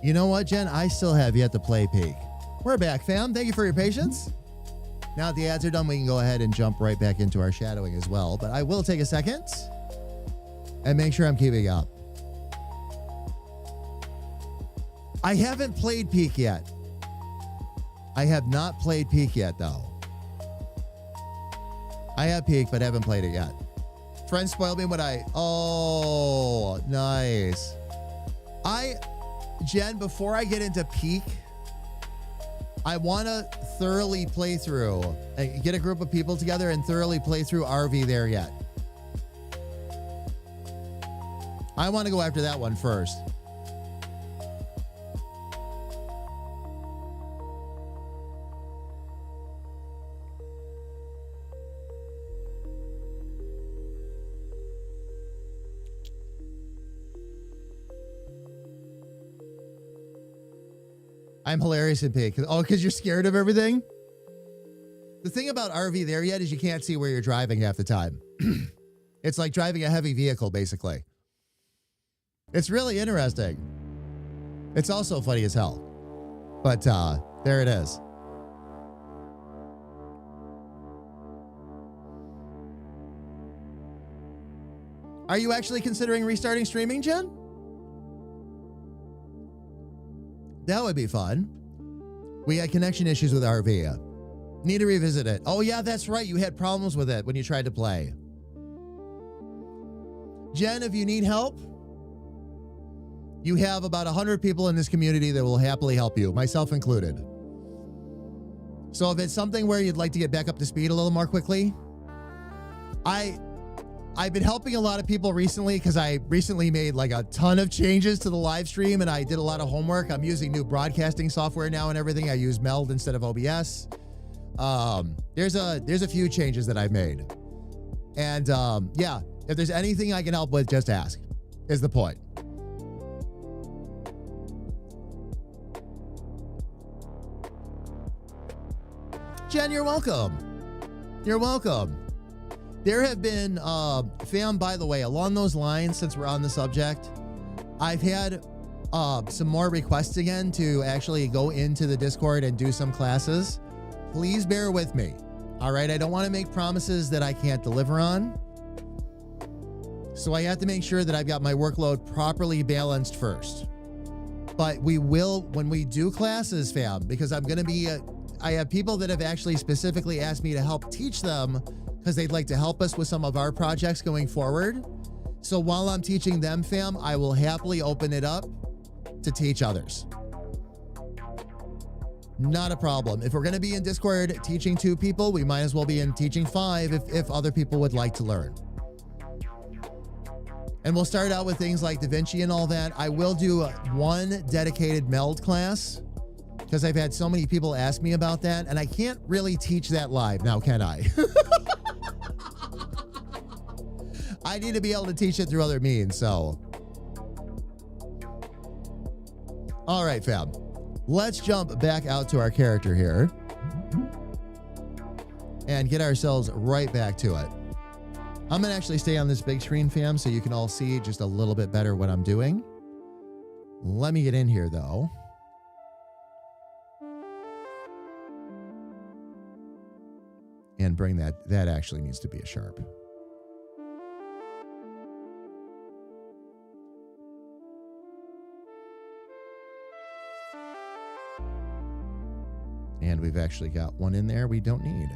You know what, Jen? I still have yet to play Peak. We're back, fam. Thank you for your patience. Now that the ads are done, we can go ahead and jump right back into our shadowing as well. But I will take a second and make sure I'm keeping up. I haven't played Peak yet. I have not played Peak yet, though. I have Peak, but haven't played it yet. Friends spoiled me when Oh, nice. Jen, before I get into Peak, I want to thoroughly play through, get a group of people together and thoroughly play through RV There Yet. I want to go after that one first. I'm hilarious in Peak. Oh, because you're scared of everything? The thing about RV There Yet is you can't see where you're driving half the time. It's like driving a heavy vehicle, basically. It's really interesting. It's also funny as hell. But there it is. Are you actually considering restarting streaming, Jen? That would be fun. We had connection issues with RV. Need to revisit it. Oh, yeah, that's right. You had problems with it when you tried to play. Jen, if you need help, you have about 100 people in this community that will happily help you, myself included. So if it's something where you'd like to get back up to speed a little more quickly, I've been helping a lot of people recently because I recently made like a ton of changes to the live stream and I did a lot of homework. I'm using new broadcasting software now and everything. I use Meld instead of OBS. There's a few changes that I've made. And yeah, if there's anything I can help with, just ask, is the point. Jen, you're welcome. You're welcome. There have been, fam, by the way, along those lines, since we're on the subject, I've had some more requests again to actually go into the Discord and do some classes. Please bear with me. All right, I don't want to make promises that I can't deliver on. So I have to make sure that I've got my workload properly balanced first. But we will, when we do classes, fam, because I'm going to be, I have people that have actually specifically asked me to help teach them because they'd like to help us with some of our projects going forward. So while I'm teaching them, fam, I will happily open it up to teach others. Not a problem. If we're going to be in Discord teaching 2 people, we might as well be in teaching 5 if other people would like to learn. And we'll start out with things like DaVinci and all that. I will do one dedicated Meld class because I've had so many people ask me about that, and I can't really teach that live now, can I? I need to be able to teach it through other means, so. All right, fam. Let's jump back out to our character here and get ourselves right back to it. I'm going to actually stay on this big screen, fam, so you can all see just a little bit better what I'm doing. Let me get in here, though. And bring that actually needs to be a sharp. And we've actually got one in there we don't need.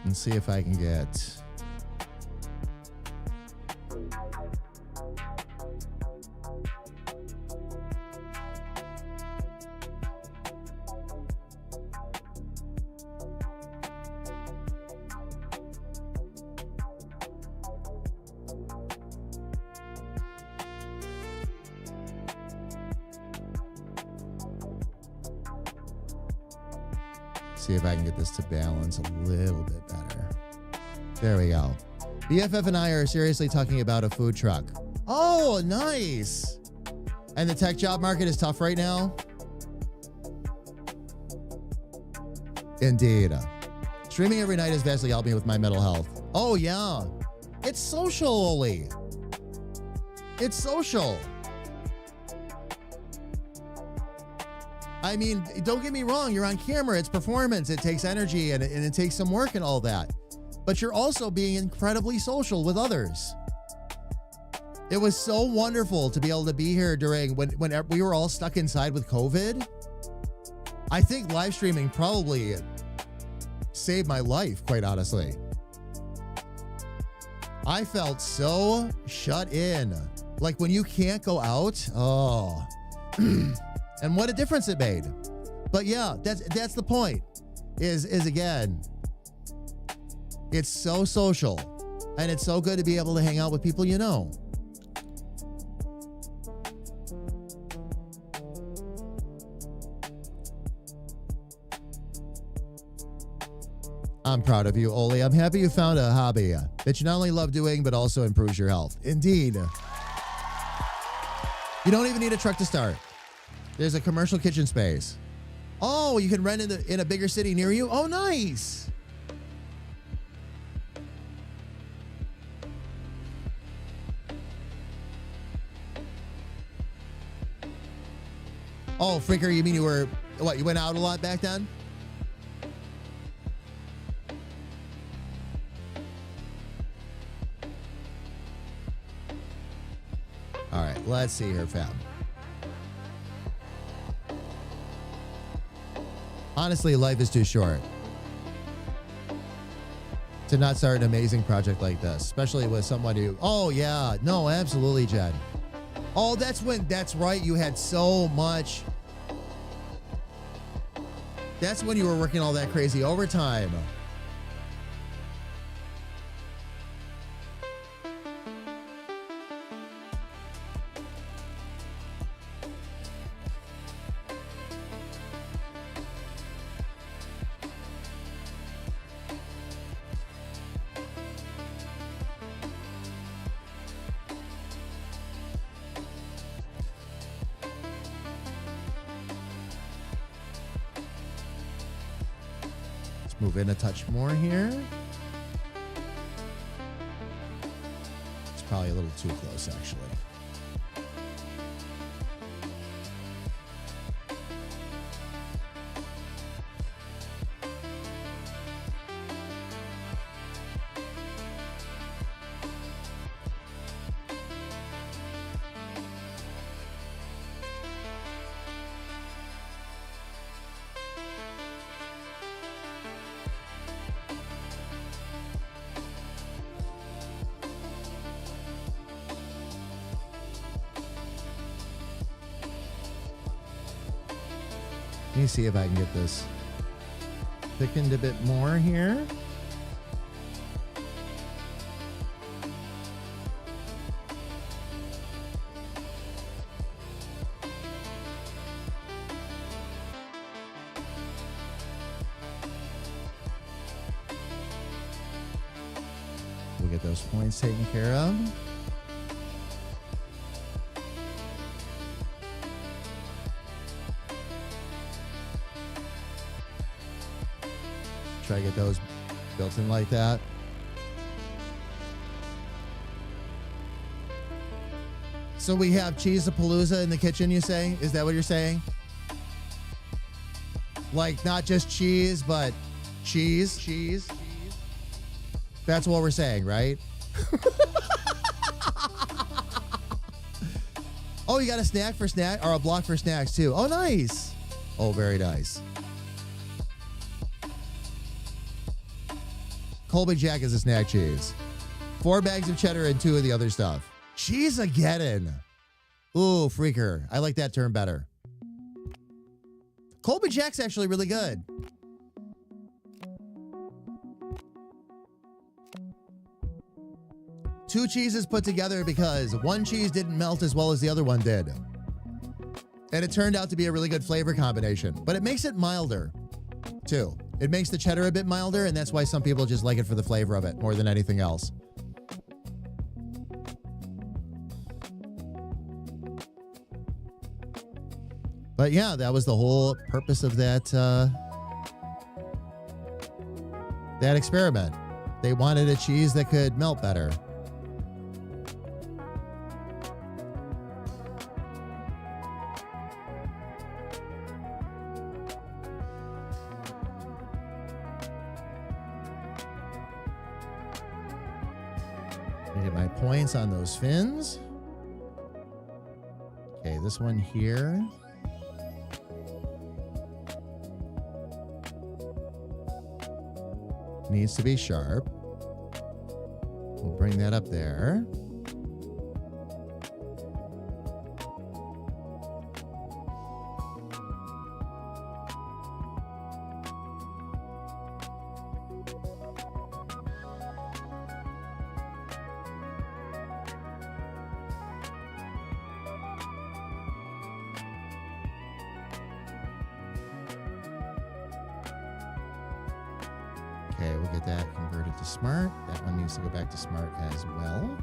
And see if I can get... See if I can get this to balance a little bit better. There we go. BFF and I are seriously talking about a food truck. Oh, nice. And the tech job market is tough right now? Indeed. Streaming every night has vastly helped me with my mental health. Oh, yeah. It's social, Oli. It's social. I mean, don't get me wrong. You're on camera. It's performance. It takes energy and it takes some work and all that. But you're also being incredibly social with others. It was so wonderful to be able to be here during when we were all stuck inside with COVID. I think live streaming probably saved my life, quite honestly. I felt so shut in. Like when you can't go out, oh. And what a difference it made. But yeah, that's the point. Is again, it's so social. And it's so good to be able to hang out with people you know. I'm proud of you, Oli. I'm happy you found a hobby that you not only love doing, but also improves your health. Indeed. You don't even need a truck to start. There's a commercial kitchen space. Oh, you can rent in a bigger city near you? Oh, nice. Oh, Freaker, you mean you went out a lot back then? All right, let's see here, fam. Honestly, life is too short to not start an amazing project like this, especially with someone who, oh yeah, no, absolutely, Jen. Oh, that's right, you had so much. That's when you were working all that crazy overtime. Move in a touch more here. It's probably a little too close, actually. Let me see if I can get this thickened a bit more here. We'll get those points taken care of. Try to get those built in like that. So we have Cheese-a-Palooza in the kitchen, you say? Is that what you're saying? Like not just cheese, but cheese. That's what we're saying, right? Oh, you got a snack or a block for snacks too. Oh, nice. Oh, very nice. Colby Jack is a snack cheese. 4 bags of cheddar and 2 of the other stuff. Cheese-a-geddon. Ooh, freaker. I like that term better. Colby Jack's actually really good. Two cheeses put together because one cheese didn't melt as well as the other one did. And it turned out to be a really good flavor combination, but it makes it milder too. It makes the cheddar a bit milder, and that's why some people just like it for the flavor of it more than anything else. But yeah, that was the whole purpose of that that experiment. They wanted a cheese that could melt better. Get my points on those fins. Okay, this one here. Needs to be sharp. We'll bring that up there. Okay, we'll get that converted to smart. That one needs to go back to smart as well.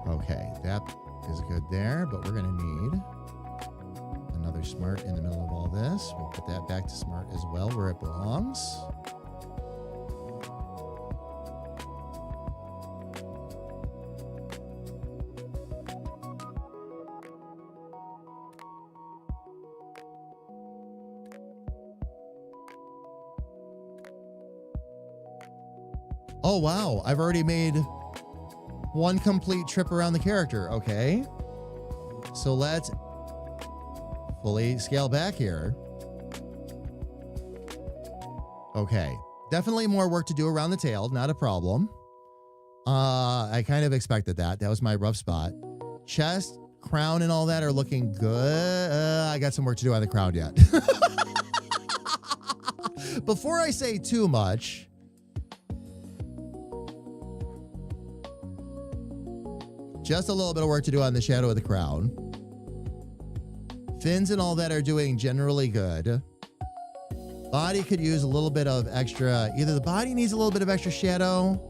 Okay, that is good there, but we're going to need another smart in the middle of all this. We'll put that back to smart as well, where it belongs. Oh, wow. I've already made one complete trip around the character. Okay. So let's fully scale back here. Okay. Definitely more work to do around the tail. Not a problem. I kind of expected that. That was my rough spot. Chest, crown, and all that are looking good. I got some work to do on the crown yet. Before I say too much, just a little bit of work to do on the shadow of the crown. Fins and all that are doing generally good. Body could use a little bit of extra. Either the body needs a little bit of extra shadow,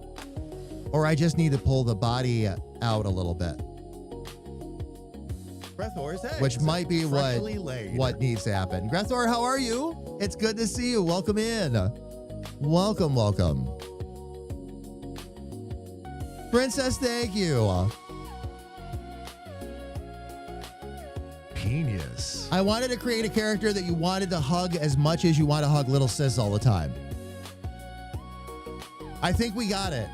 or I just need to pull the body out a little bit. Grethor's eggs, Which might be freshly laid. what needs to happen. Grethor, how are you? It's good to see you. Welcome in. Welcome, welcome. Princess, thank you. Genius. I wanted to create a character that you wanted to hug as much as you want to hug Little Sis all the time. I think we got it.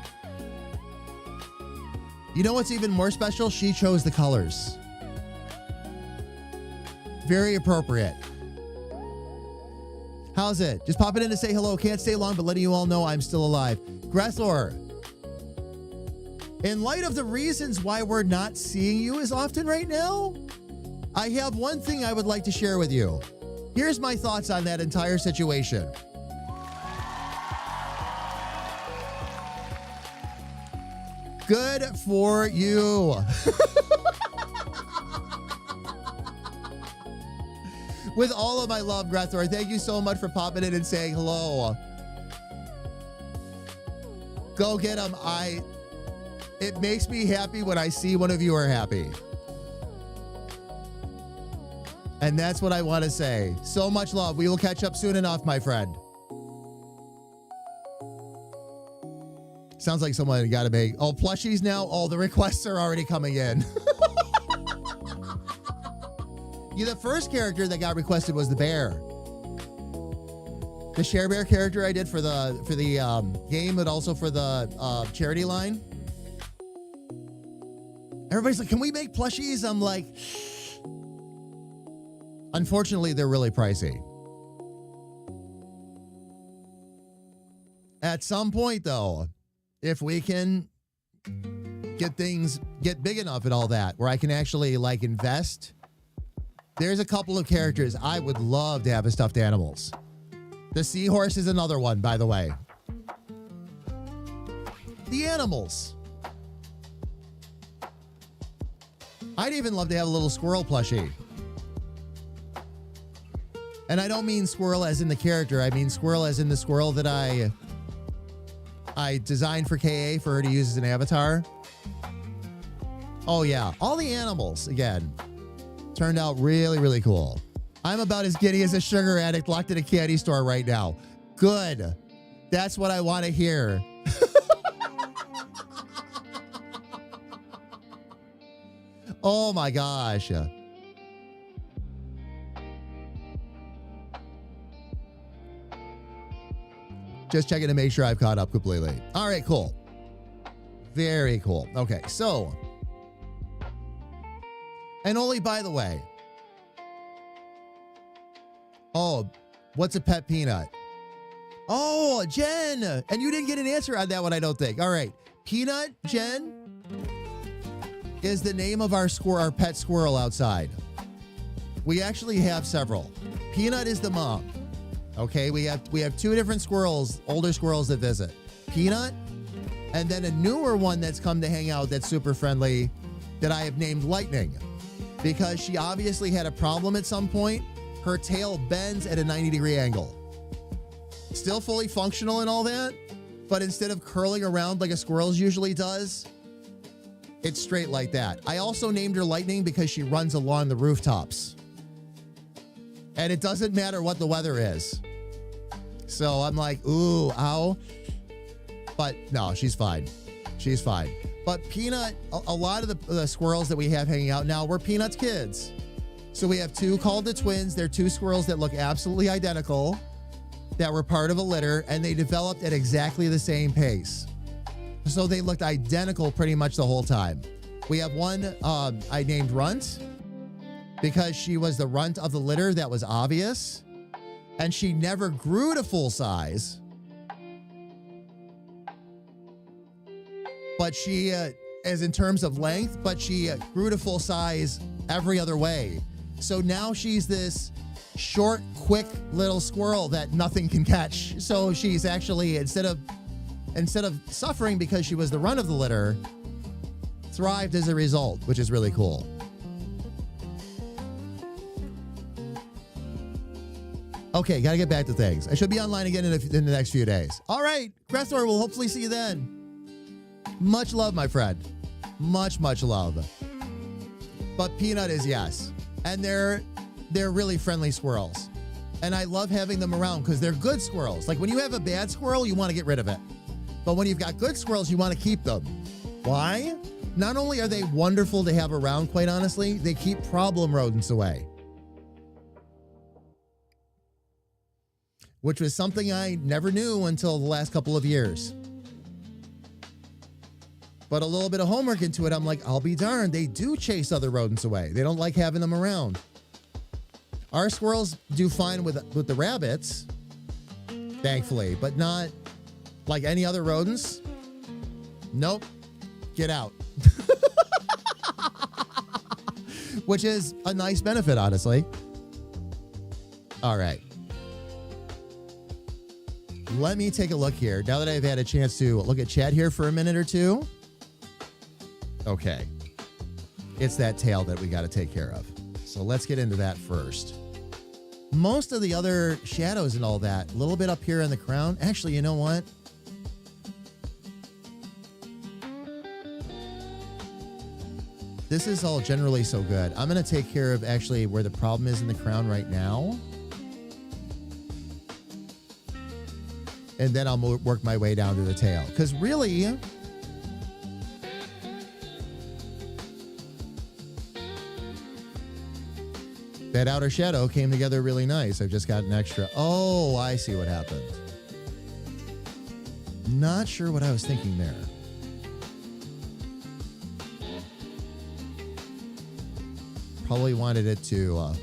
You know what's even more special? She chose the colors. Very appropriate. How's it? Just popping in to say hello. Can't stay long, but letting you all know I'm still alive. Grethor, in light of the reasons why we're not seeing you as often right now, I have one thing I would like to share with you. Here's my thoughts on that entire situation. Good for you. With all of my love, Grethor, thank you so much for popping in and saying hello. Go get them. It makes me happy when I see one of you are happy. And that's what I want to say. So much love. We will catch up soon enough, my friend. Sounds like someone got to make... Oh, plushies now? Oh, the requests are already coming in. Yeah, the first character that got requested was the bear. The Share Bear character I did for the game, but also for the charity line. Everybody's like, can we make plushies? I'm like... Unfortunately, they're really pricey. At some point, though, if we can get big enough and all that, where I can actually like invest, there's a couple of characters I would love to have as stuffed animals. The Seahorse is another one, by the way. the animals. I'd even love to have a little squirrel plushie. And I don't mean squirrel as in the character. I mean squirrel as in the squirrel that I designed for KA for her to use as an avatar. Oh yeah, all the animals, again, turned out really, really cool. I'm about as giddy as a sugar addict locked in a candy store right now. Good. That's what I want to hear. Oh my gosh. Just checking to make sure I've caught up completely. All right, cool. Very cool. Okay, so. And only by the way. Oh, what's a pet peanut? Oh, Jen. And you didn't get an answer on that one, I don't think. All right. Peanut, Jen, is the name of our pet squirrel outside. We actually have several. Peanut is the mom. Okay, we have two different squirrels, older squirrels that visit. Peanut, and then a newer one that's come to hang out that's super friendly that I have named Lightning, because she obviously had a problem at some point. Her tail bends at a 90-degree angle. Still fully functional and all that, but instead of curling around like a squirrel's usually does, it's straight like that. I also named her Lightning because she runs along the rooftops. And it doesn't matter what the weather is. So I'm like, ooh, ow. But no, she's fine. She's fine. But Peanut, a lot of the squirrels that we have hanging out now were Peanut's kids. So we have two called the twins. They're two squirrels that look absolutely identical, that were part of a litter, and they developed at exactly the same pace. So they looked identical pretty much the whole time. We have one I named Runt, because she was the runt of the litter that was obvious, and she never grew to full size. But she, as in terms of length, but she grew to full size every other way. So now she's this short, quick little squirrel that nothing can catch. So she's actually, instead of suffering because she was the runt of the litter, thrived as a result, which is really cool. Okay, gotta get back to things. I should be online again in the next few days. All right, Cressor, we'll hopefully see you then. Much love, my friend. Much, much love. But Peanut is yes. And they're really friendly squirrels. And I love having them around because they're good squirrels. Like when you have a bad squirrel, you want to get rid of it. But when you've got good squirrels, you want to keep them. Why? Not only are they wonderful to have around, quite honestly, they keep problem rodents away. Which was something I never knew until the last couple of years. But a little bit of homework into it, I'm like, I'll be darned, they do chase other rodents away. They don't like having them around. Our squirrels do fine with the rabbits, thankfully, but not like any other rodents. Nope. Get out. Which is a nice benefit, honestly. All right. Let me take a look here. Now that I've had a chance to look at chat here for a minute or two. Okay. It's that tail that we got to take care of. So let's get into that first. Most of the other shadows and all that, a little bit up here in the crown. Actually, you know what? This is all generally so good. I'm going to take care of actually where the problem is in the crown right now. And then I'll work my way down to the tail. Because really, that outer shadow came together really nice. I've just got an extra. Oh, I see what happened. Not sure what I was thinking there. Probably wanted it to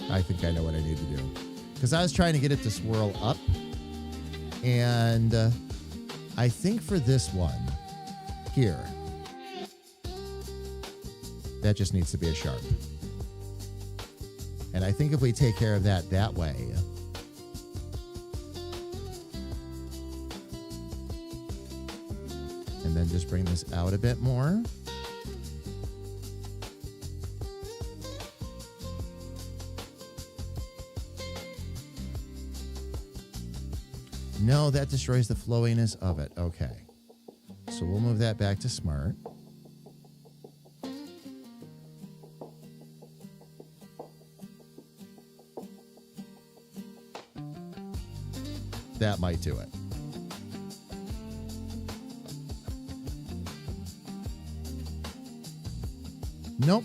I think I know what I need to do. Because I was trying to get it to swirl up. And I think for this one here, that just needs to be a sharp. And I think if we take care of that way, then just bring this out a bit more. No, that destroys the flowiness of it. Okay. So we'll move that back to smart. That might do it. Nope.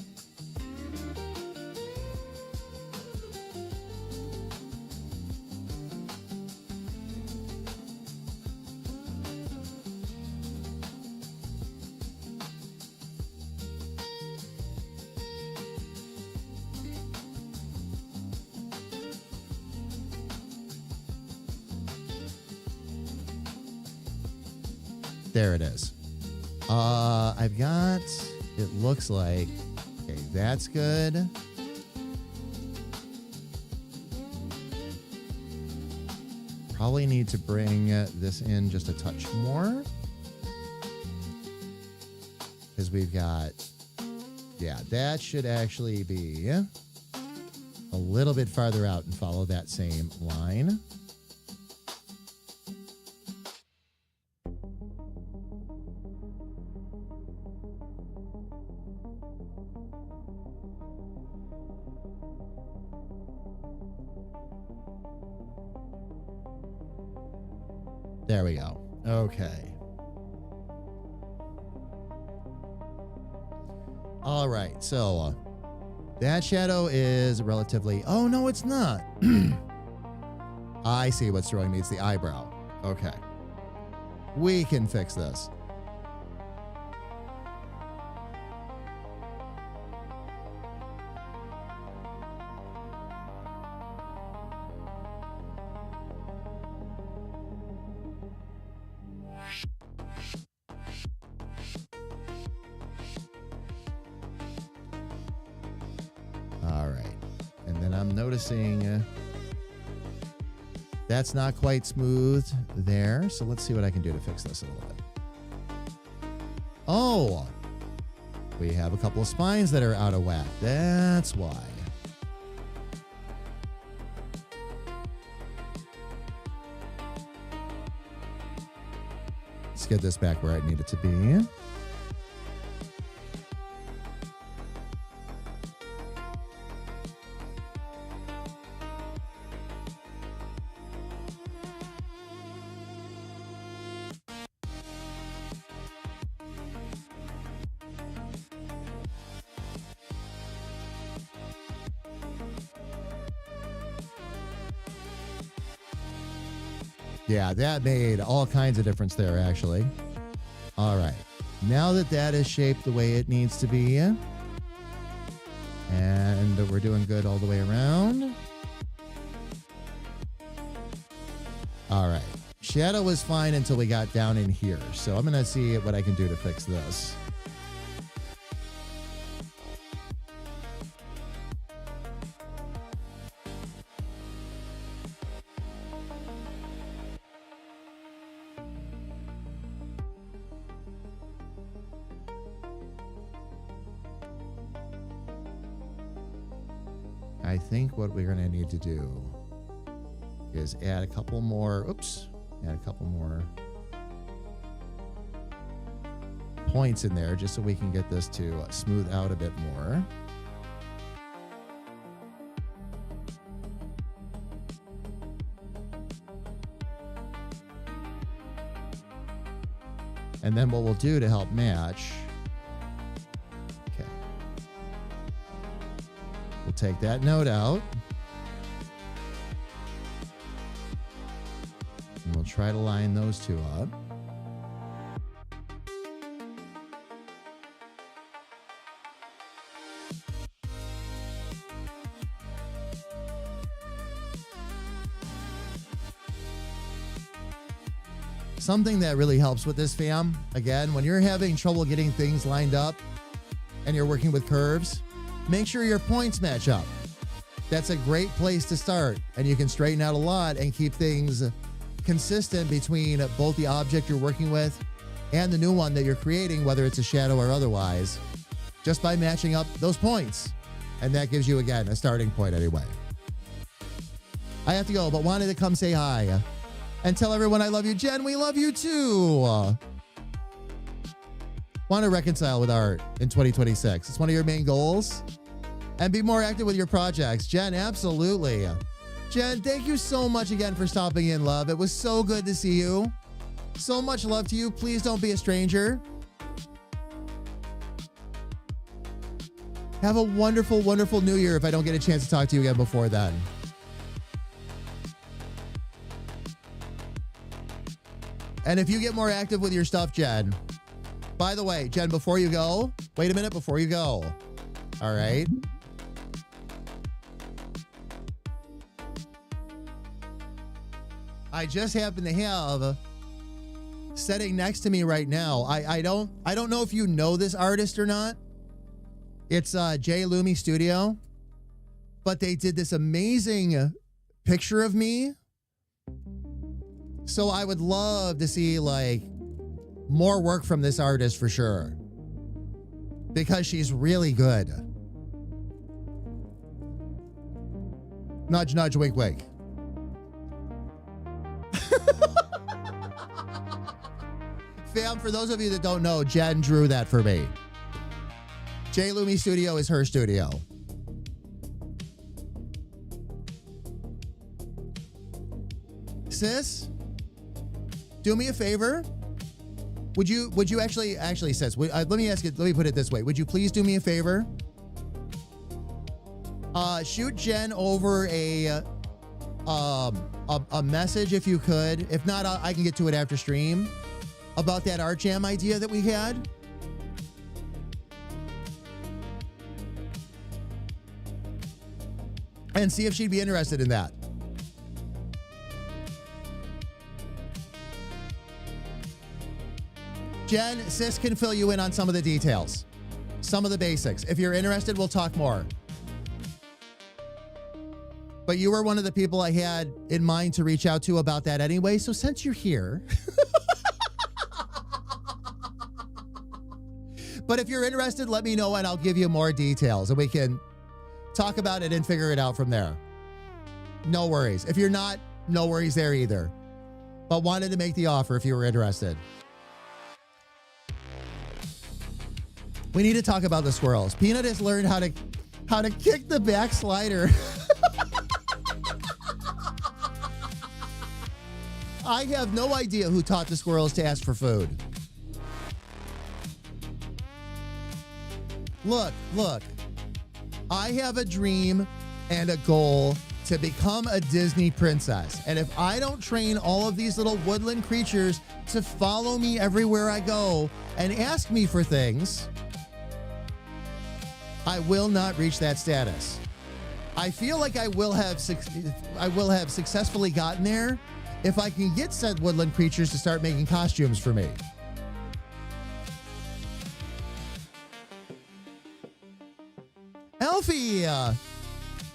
There it is. I've got, it looks like, okay, that's good. Probably need to bring this in just a touch more. Because we've got, yeah, that should actually be a little bit farther out and follow that same line. There we go. Okay. All right. So that shadow is relatively... Oh, no, it's not. I see what's throwing me. It's the eyebrow. Okay. We can fix this. All right. And then I'm noticing that's not quite smooth there. So let's see what I can do to fix this a little bit. Oh, we have a couple of spines that are out of whack. That's why. Let's get this back where I need it to be. Yeah, that made all kinds of difference there, actually. All right. Now that that is shaped the way it needs to be, and we're doing good all the way around. All right. Shadow was fine until we got down in here. So I'm going to see what I can do to fix this. I think what we're going to need to do is add a couple more, add a couple more points in there just so we can get this to smooth out a bit more. And then what we'll do to help match, okay, we'll take that node out. And we'll try to line those two up. Something that really helps with this, fam, again, when you're having trouble getting things lined up and you're working with curves, make sure your points match up. That's a great place to start, and you can straighten out a lot and keep things consistent between both the object you're working with and the new one that you're creating, whether it's a shadow or otherwise, just by matching up those points. And that gives you, again, a starting point anyway. I have to go, but wanted to come say hi and tell everyone I love you. Jen, we love you too. Want to reconcile with art in 2026. It's one of your main goals. And be more active with your projects. Jen, absolutely. Jen, thank you so much again for stopping in, love. It was so good to see you. So much love to you. Please don't be a stranger. Have a wonderful, wonderful new year if I don't get a chance to talk to you again before then. And if you get more active with your stuff, Jen, by the way, Jen, before you go, wait a minute before you go. All right. I just happen to have sitting next to me right now. I don't know if you know this artist or not. It's J Lumi Studio, but they did this amazing picture of me. So I would love to see like more work from this artist for sure, because she's really good. Nudge, nudge, wink, wink. Fam, for those of you that don't know, Jen drew that for me. J Lumi Studio is her studio. Sis, do me a favor. Would you actually sis, let me ask it, let me put it this way. Would you please do me a favor? Shoot Jen over a message if you could. If not, I can get to it after stream, about that art jam idea that we had. And see if she'd be interested in that. Jen, sis can fill you in on some of the details, some of the basics. If you're interested, we'll talk more. But you were one of the people I had in mind to reach out to about that anyway. So since you're here, but if you're interested, let me know and I'll give you more details and we can talk about it and figure it out from there. No worries. If you're not, no worries there either. But wanted to make the offer if you were interested. We need to talk about the squirrels. Peanut has learned how to kick the back slider. I have no idea who taught the squirrels to ask for food. Look. I have a dream and a goal to become a Disney princess. And if I don't train all of these little woodland creatures to follow me everywhere I go and ask me for things, I will not reach that status. I feel like I will have successfully gotten there if I can get said woodland creatures to start making costumes for me. Elfie,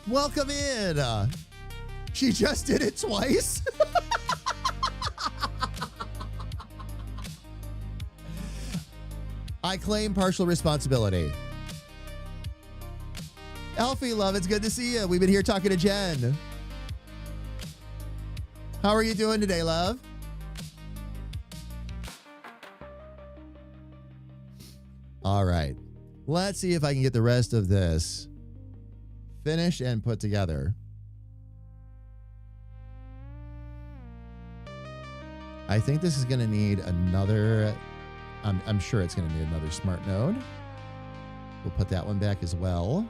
welcome in. She just did it twice. I claim partial responsibility. Elfie, love, it's good to see you. We've been here talking to Jen. How are you doing today, love? All right. Let's see if I can get the rest of this finished and put together. I think this is going to need another, I'm sure it's going to need another smart node. We'll put that one back as well.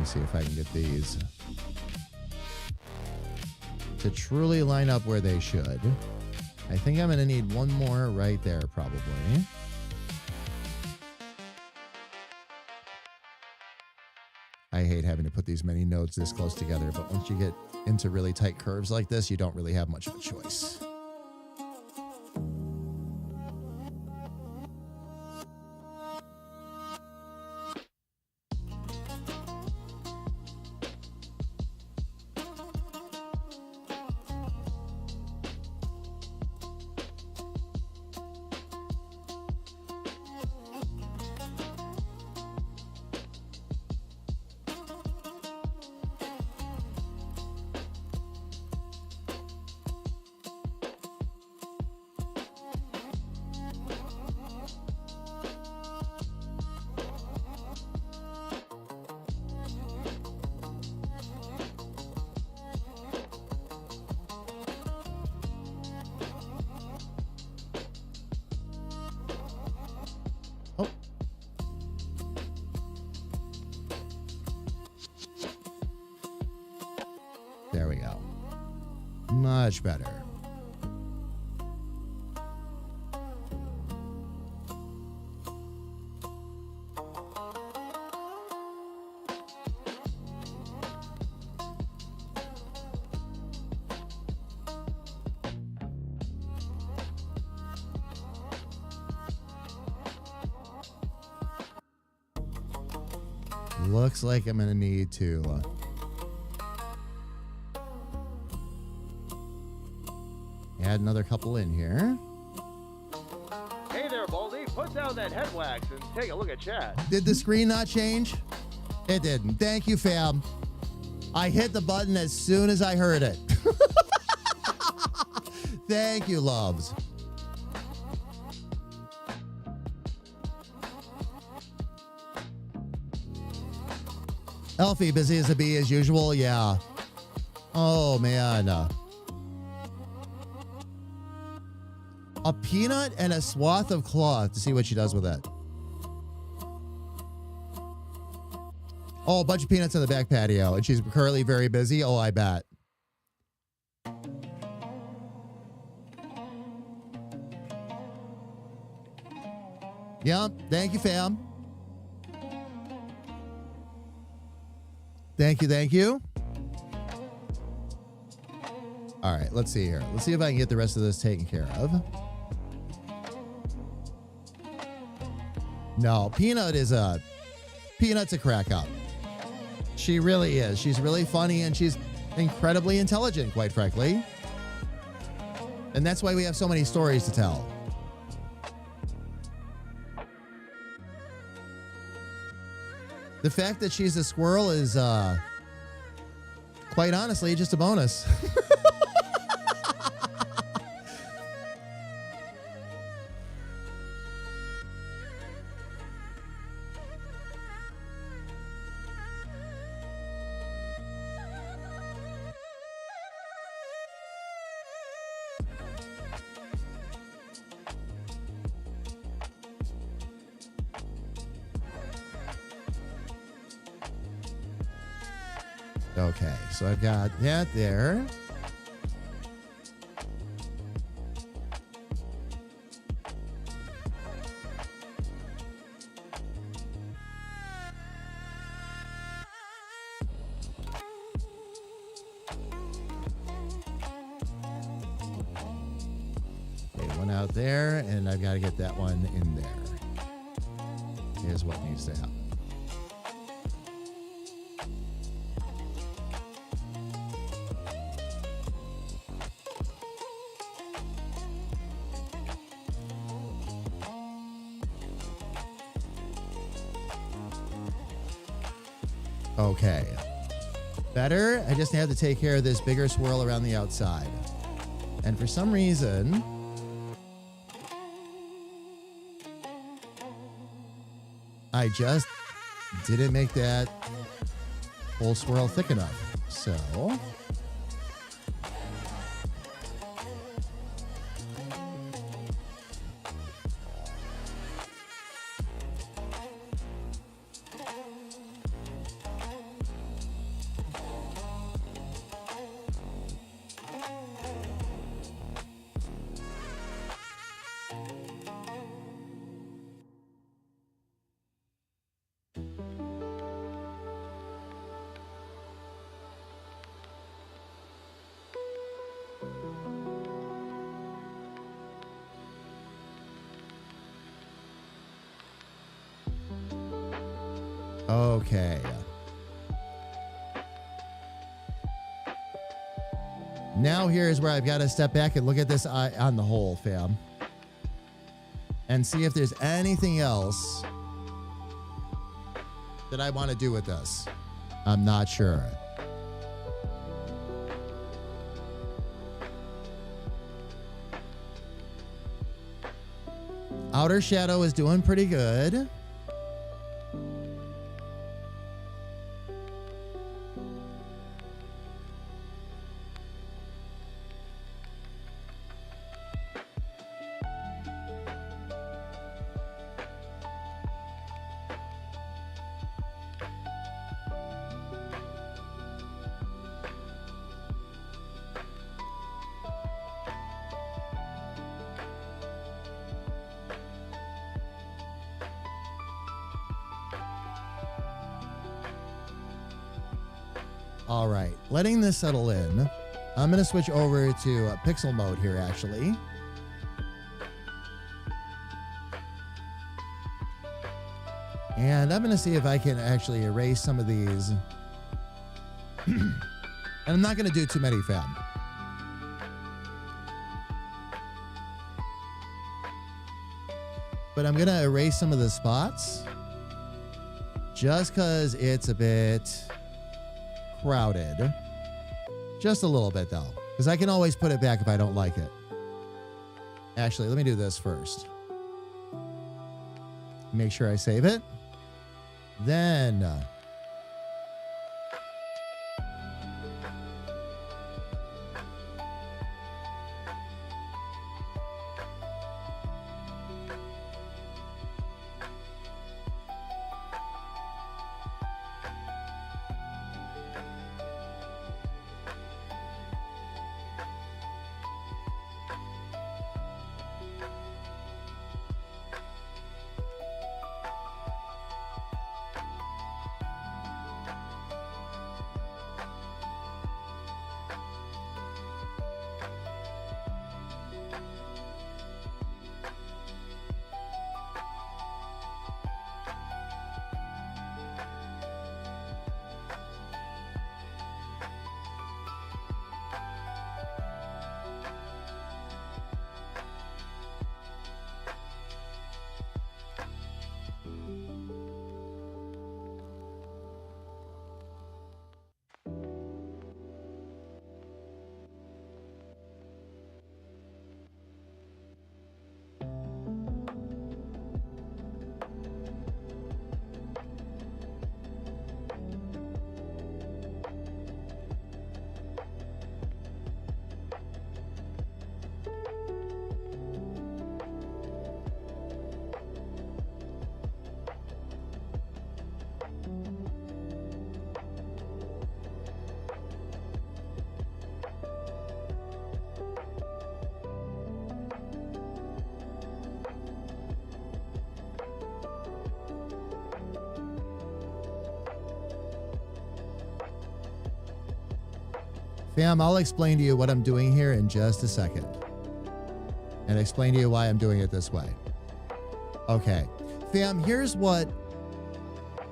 me see if I can get these to truly line up where they should. I think I'm going to need one more right there, probably. I hate having to put these many nodes this close together, but once you get into really tight curves like this, you don't really have much of a choice. There we go. Much better. Looks like I'm going to need to add another couple in here. Hey there, Baldy. Put down that head wax and take a look at chat. Did the screen not change? It didn't. Thank you, fam. I hit the button as soon as I heard it. Thank you, loves. Elfie, busy as a bee as usual? Yeah. Oh, man. A peanut and a swath of cloth to see what she does with it. Oh, a bunch of peanuts on the back patio, and she's currently very busy. Oh, I bet. Yep. Thank you, fam. Thank you. Thank you. All right, let's see here. Let's see if I can get the rest of this taken care of. No, Peanut's a crack up. She really is. She's really funny and she's incredibly intelligent, quite frankly. And that's why we have so many stories to tell. The fact that she's a squirrel is, quite honestly, just a bonus. Okay, so I've got that there. Okay, one out there, and I've got to get that one in there. Here's what needs to happen. Okay. Better. I just have to take care of this bigger swirl around the outside. And for some reason, I just didn't make that whole swirl thick enough. So Okay. Now here's where I've got to step back and look at this eye on the whole, fam. And see if there's anything else that I want to do with this. I'm not sure. Outer shadow is doing pretty good. All right, letting this settle in, I'm going to switch over to pixel mode here, actually. And I'm going to see if I can actually erase some of these. And I'm not going to do too many, fam. But I'm going to erase some of the spots just because it's a bit crowded. Just a little bit, though, because I can always put it back if I don't like it. Actually, let me do this first. Make sure I save it. Then fam, I'll explain to you what I'm doing here in just a second. And explain to you why I'm doing it this way. Okay. Fam, here's what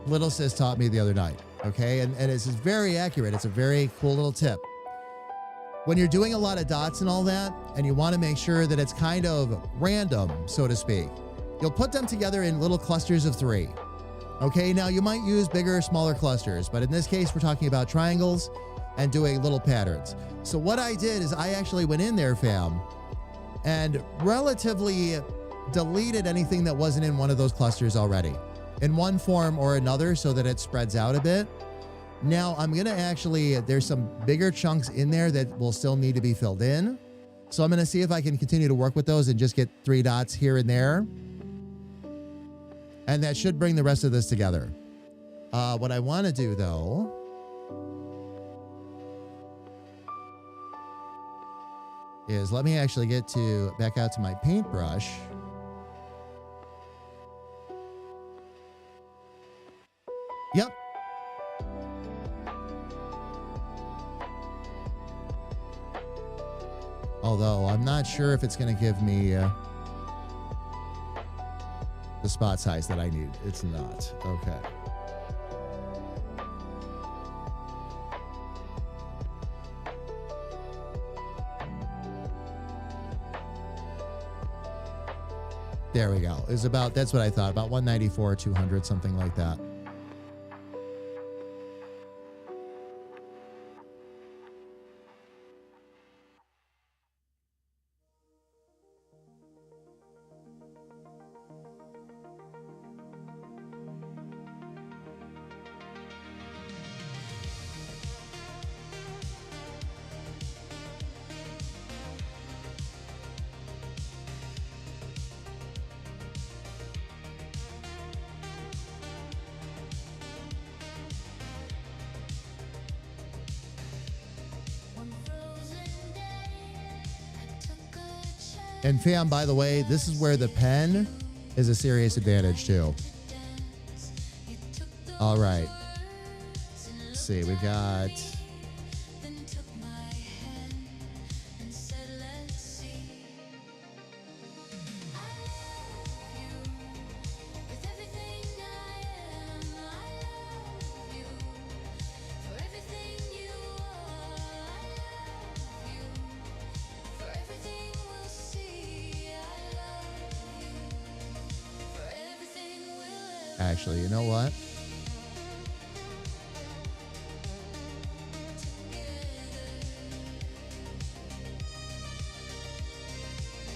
Little Sis taught me the other night. Okay. And it's very accurate. It's a very cool little tip. When you're doing a lot of dots and all that, and you want to make sure that it's kind of random, so to speak, you'll put them together in little clusters of 3. Okay. Now you might use bigger or smaller clusters, but in this case, we're talking about triangles and doing little patterns. So what I did is I actually went in there, fam, and relatively deleted anything that wasn't in one of those clusters already in one form or another so that it spreads out a bit. Now I'm going to actually, there's some bigger chunks in there that will still need to be filled in. So I'm going to see if I can continue to work with those and just get 3 dots here and there. And that should bring the rest of this together. What I want to do though is let me actually get back out to my paintbrush. Yep. Although I'm not sure if it's going to give me the spot size that I need. It's not. Okay. There we go. Is about, that's what I thought, about 194, 200, something like that. And fam, by the way, this is where the pen is a serious advantage too. All right. Let's see, we've got... Actually, you know what?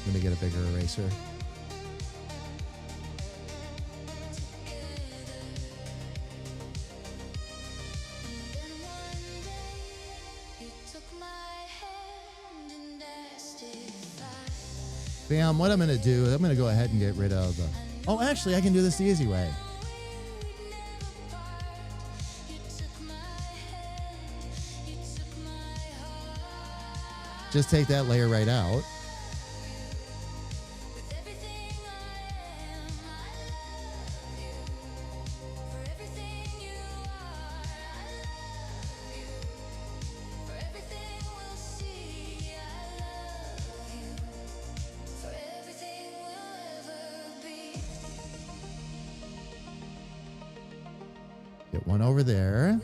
Let me get a bigger eraser. Bam, what I'm going to do is I'm going to go ahead and get rid of the... Oh, actually, I can do this the easy way. Just take that layer right out. Get one over there.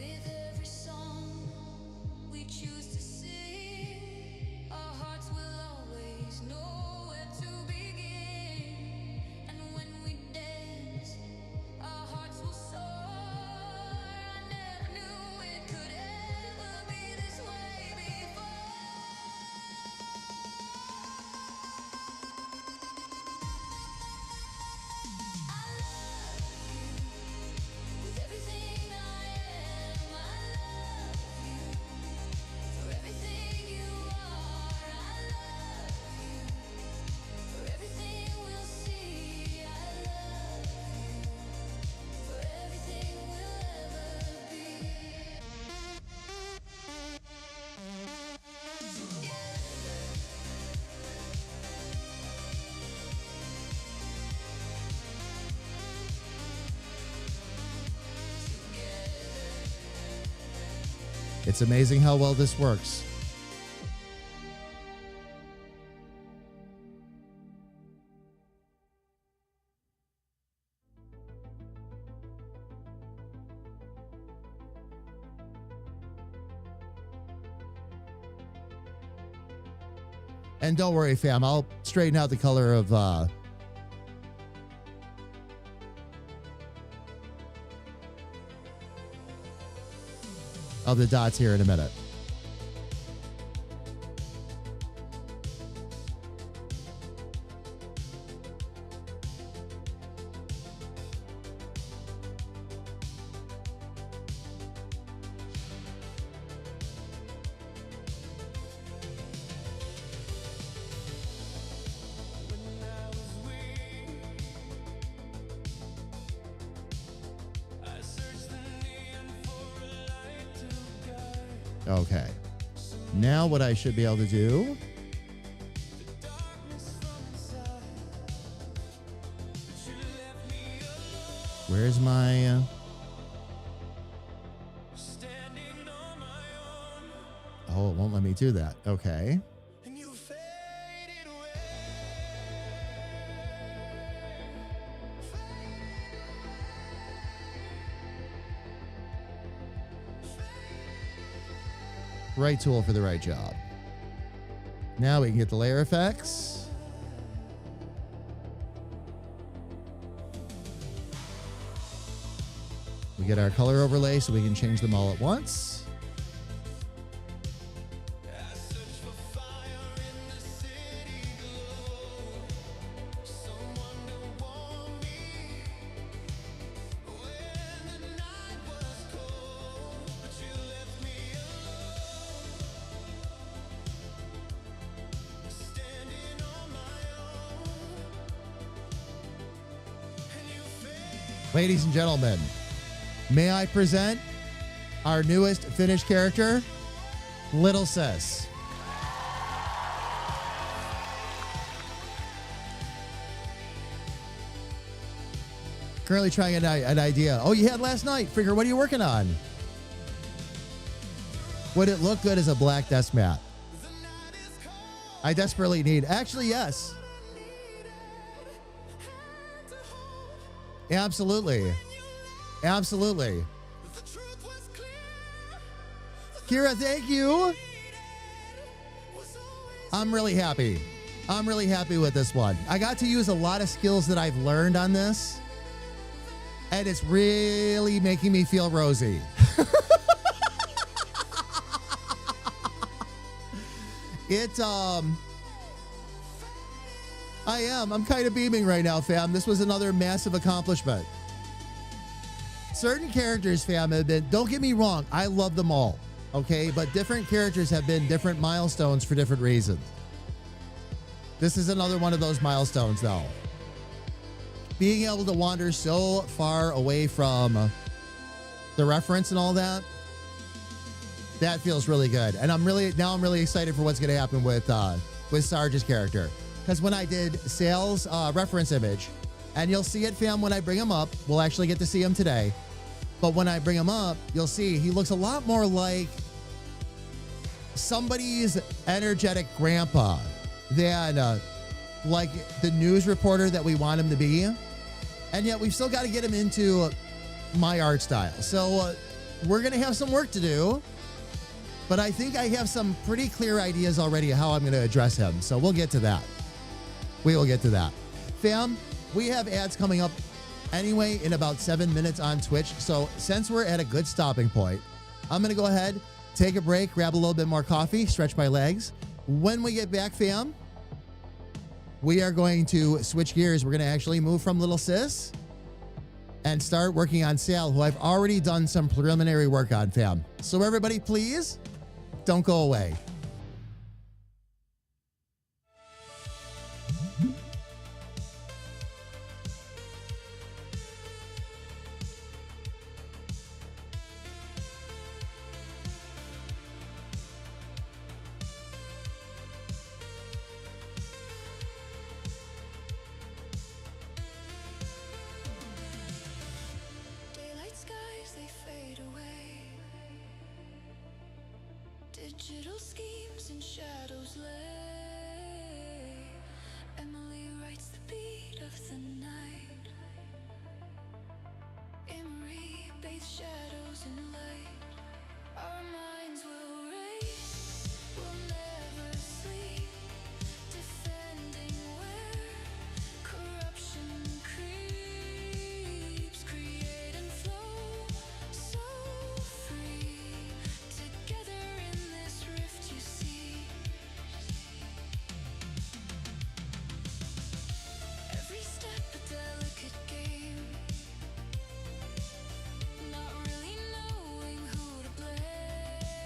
It's amazing how well this works. And don't worry, fam, I'll straighten out the color of the dots here in a minute. Okay. Now what I should be able to do where's my oh, it won't let me do that. Okay. Right tool for the right job. Now we can get the layer effects. get our color overlay so we can change them all at once. Ladies and gentlemen, may I present our newest finished character, Lil Sis. Currently trying an idea. Oh, you had last night. Figure, what are you working on? Would it look good as a black desk mat? I desperately need. Actually, yes. Absolutely. Absolutely. Kira, thank you. I'm really happy. I'm really happy with this one. I got to use a lot of skills that I've learned on this, and it's really making me feel rosy. I'm kind of beaming right now, fam. This was another massive accomplishment. Certain characters, fam, have been, don't get me wrong, I love them all, okay? But different characters have been different milestones for different reasons. This is another one of those milestones, though. Being able to wander so far away from the reference and all that, that feels really good. And I'm really excited for what's going to happen with Sarge's character. Because when I did Sale's reference image, and you'll see it, fam, when I bring him up, we'll actually get to see him today. But when I bring him up, you'll see he looks a lot more like somebody's energetic grandpa than like the news reporter that we want him to be. And yet we've still got to get him into my art style. So we're going to have some work to do. But I think I have some pretty clear ideas already of how I'm going to address him. So we'll get to that. We will get to that. Fam, we have ads coming up anyway in about 7 minutes on Twitch. So since we're at a good stopping point, I'm going to go ahead, take a break, grab a little bit more coffee, stretch my legs. When we get back, fam, we are going to switch gears. We're going to actually move from Lil Sis and start working on Sal, who I've already done some preliminary work on, fam. So everybody, please don't go away. Digital schemes and shadows lay. Emily writes the beat of the night. Emery bathes shadows in light. Our minds will race, we'll never sleep. Defending where corruption creeps. Create and flow, so free. Together in this rift you see. Every step a delicate game. Not really knowing who to blame.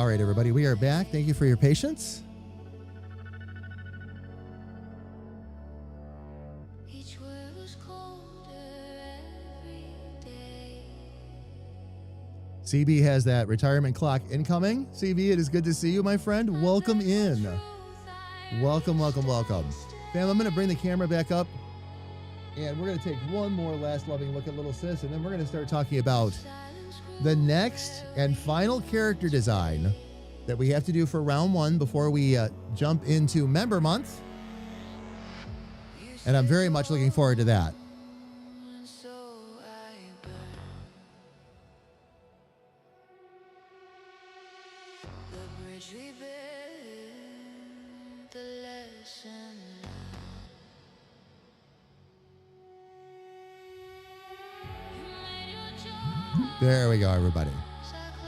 All right, everybody, we are back. Thank you for your patience. Each word was colder every day. CB has that retirement clock incoming. CB, it is good to see you, my friend. Welcome in. Welcome, welcome, welcome. Fam, I'm going to bring the camera back up, and we're going to take one more last loving look at Little Sis, and then we're going to start talking about the next and final character design that we have to do for round one before we jump into member month. And I'm very much looking forward to that. And so I burn. The bridge we built, the lesson learned. There we go, everybody.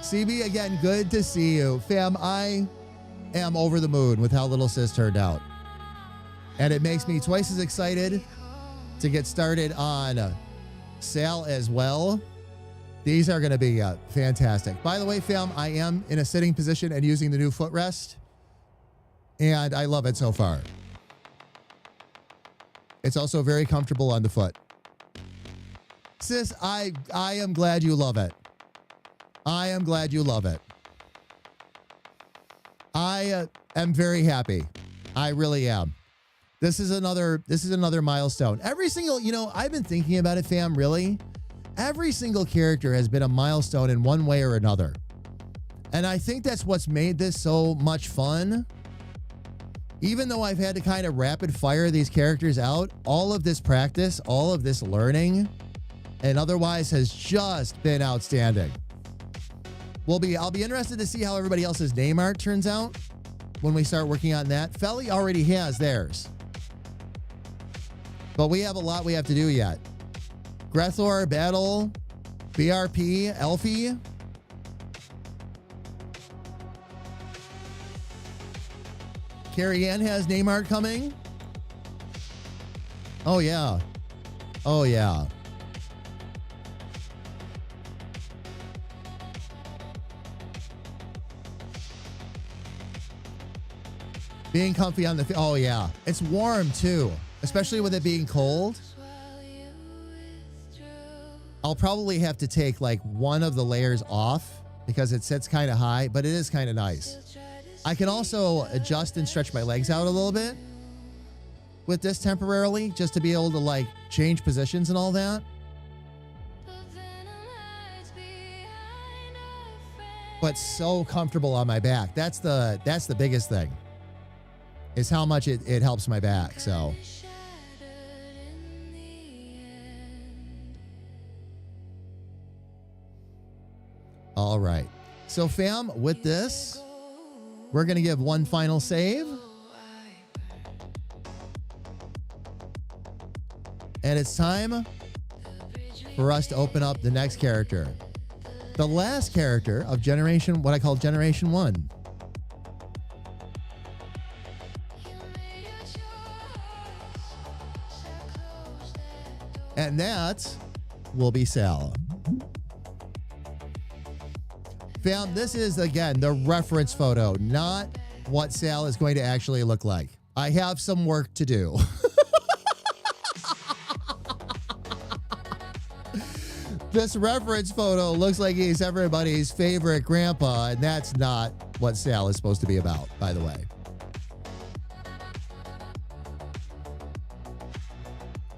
CB, again, good to see you. Fam, I am over the moon with how Little Sis turned out. And it makes me twice as excited to get started on Sal as well. These are going to be fantastic. By the way, fam, I am in a sitting position and using the new footrest, and I love it so far. It's also very comfortable on the foot. Sis, I am glad you love it. I am glad you love it. I am very happy. I really am. This is another milestone. Every single, I've been thinking about it, fam, really. Every single character has been a milestone in one way or another. And I think that's what's made this so much fun. Even though I've had to kind of rapid fire these characters out, all of this practice, all of this learning, and otherwise has just been outstanding. I'll be interested to see how everybody else's name art turns out when we start working on that. Felly already has theirs. But we have a lot we have to do yet. Grethor, Battle, BRP, Elfie. Carrie Ann has name art coming. Oh, yeah. Oh, yeah. Being comfy on the... Oh, yeah. It's warm, too. Especially with it being cold. I'll probably have to take, like, one of the layers off because it sits kind of high, but it is kind of nice. I can also adjust and stretch my legs out a little bit with this temporarily just to be able to, like, change positions and all that. But so comfortable on my back. That's the biggest thing. Is how much it helps my back, so. All right. So, fam, with this, we're going to give one final save. And it's time for us to open up the next character. The last character of what I call Generation 1. And that will be Sal. Fam, this is, again, the reference photo, not what Sal is going to actually look like. I have some work to do. This reference photo looks like he's everybody's favorite grandpa, and that's not what Sal is supposed to be about, by the way.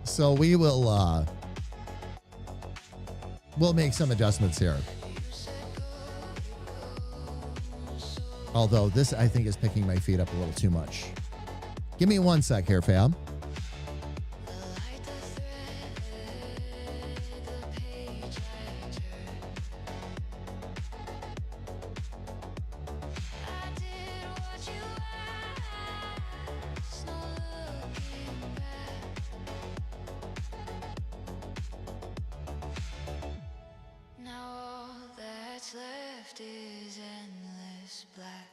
So we will, we'll make some adjustments here. Although this, I think, is picking my feet up a little too much. Give me one sec here, fam. Left is endless black.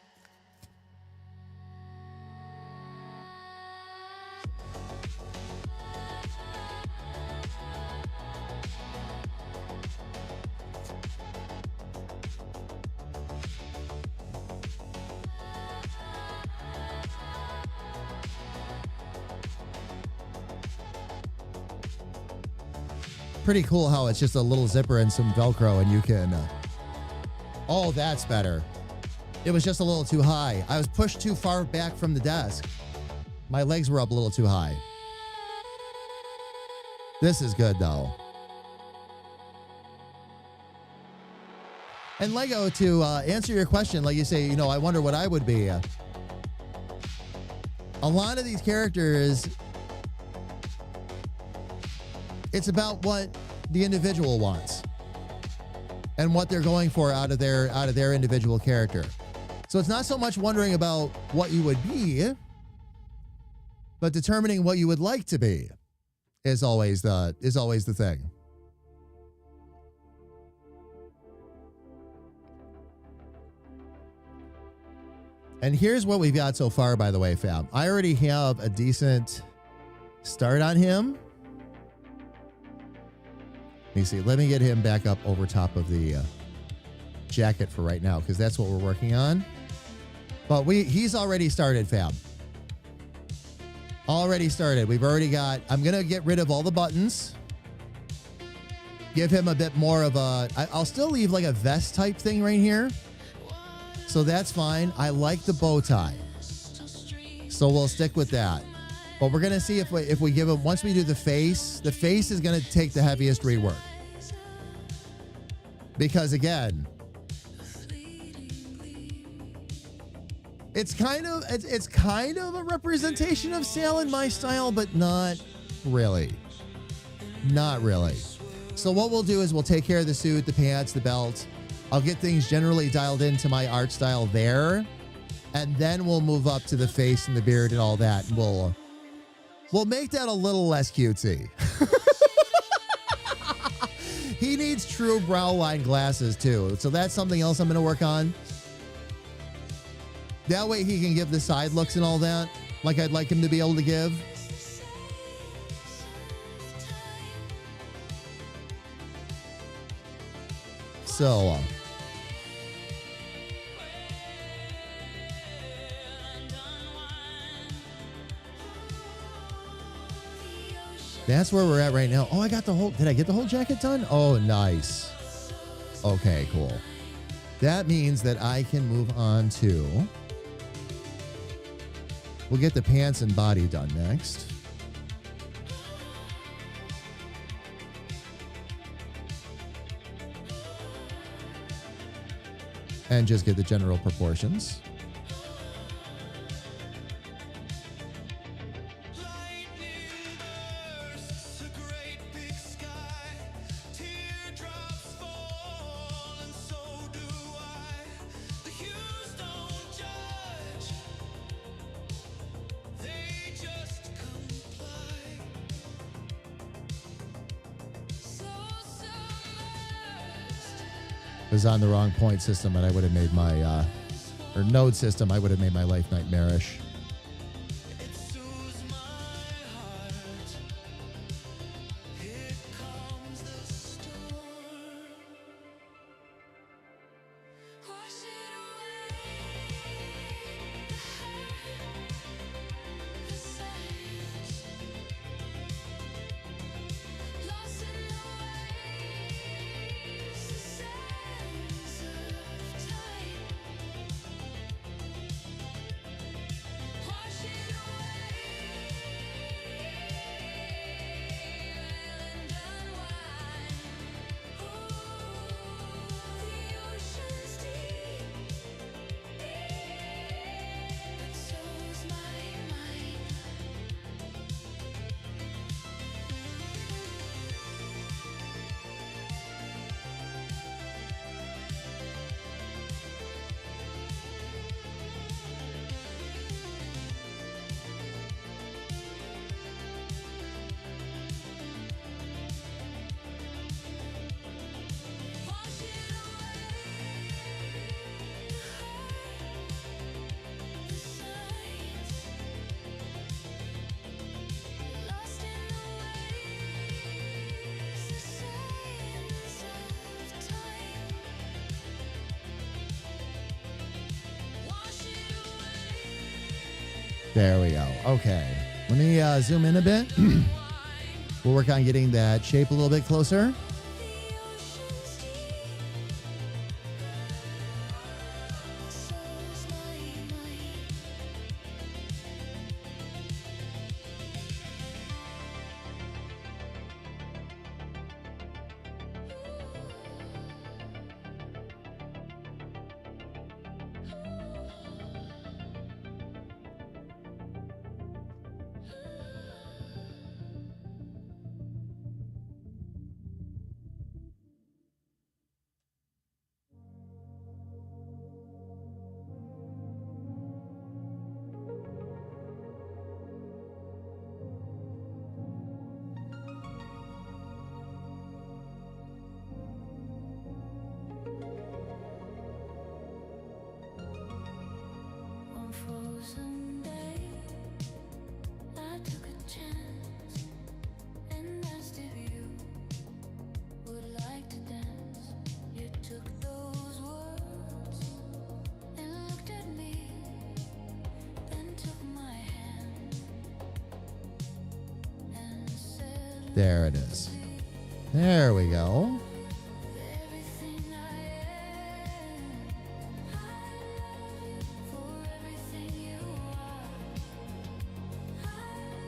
Pretty cool how it's just a little zipper and some Velcro and you can... oh, that's better. It was just a little too high. I was pushed too far back from the desk. My legs were up a little too high. This is good, though. And Lego, to answer your question, like you say, you know, I wonder what I would be. A lot of these characters, it's about what the individual wants and what they're going for out of their individual character. So it's not so much wondering about what you would be, but determining what you would like to be is always the thing. And here's what we've got so far, by the way, fam. I already have a decent start on him. Let me see. Let me get him back up over top of the jacket for right now, because that's what we're working on. But he's already started, fam. Already started. We've already got... I'm going to get rid of all the buttons. Give him a bit more of a... I'll still leave like a vest type thing right here. So that's fine. I like the bow tie. So we'll stick with that. But we're going to see if we give him... Once we do the face is going to take the heaviest rework. Because again... It's kind of a representation of Sal in my style, but not really. Not really. So what we'll do is we'll take care of the suit, the pants, the belt. I'll get things generally dialed into my art style there. And then we'll move up to the face and the beard and all that. And we'll make that a little less cutesy. He needs true brow line glasses too. So that's something else I'm going to work on. That way he can give the side looks and all that, like I'd like him to be able to give. So, that's where we're at right now. Oh, I got the whole... Did I get the whole jacket done? Oh, nice. Okay, cool. That means that I can move on to... We'll get the pants and body done next. And just get the general proportions. Was on the wrong point system and I would have made my or node system, I would have made my life nightmarish. There we go. Okay. Let me zoom in a bit. We'll work on getting that shape a little bit closer. The ocean's deep. So's my mind. One frozen day, I took a chance and asked if you would like to dance. You took those words and looked at me, then took my hand and said, There it is. There we go. everything I am, I love you for everything you are. I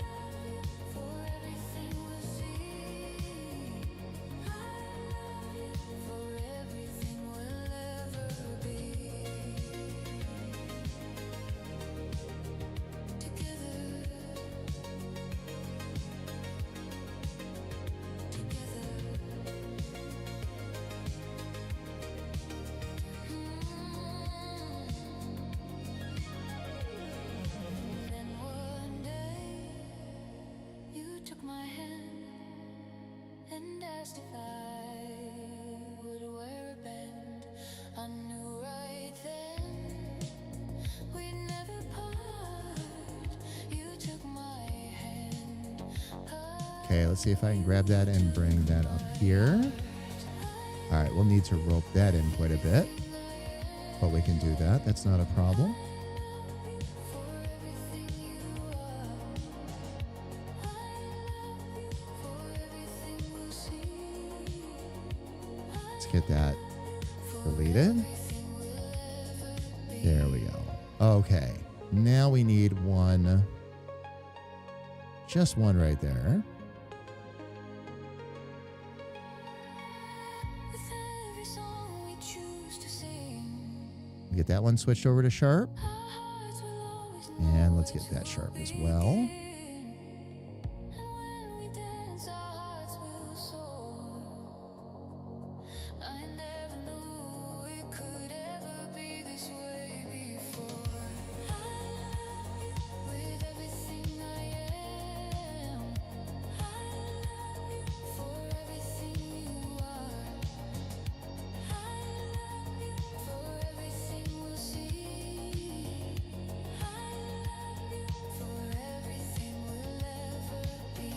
love you for everything we'll see. I love you for everything we'll ever be. Together. Then one day you took my hand and asked if I would wear a band. I knew right then we'd never part. You took my hand. Okay, let's see if I can grab that and bring that up here. All right, we'll need to rope that in quite a bit, but we can do that. That's not a problem. Let's get that deleted. There we go. Okay, now we need one, just one right there. With every song we choose to sing, Get that one switched over to sharp. our hearts will always And let's get that sharp as well. And when we dance, our hearts will soar. I never knew it could ever be this way before. I love you with everything I am. I love you for everything you are. I love you for everything we'll see. I love you for everything we'll ever be.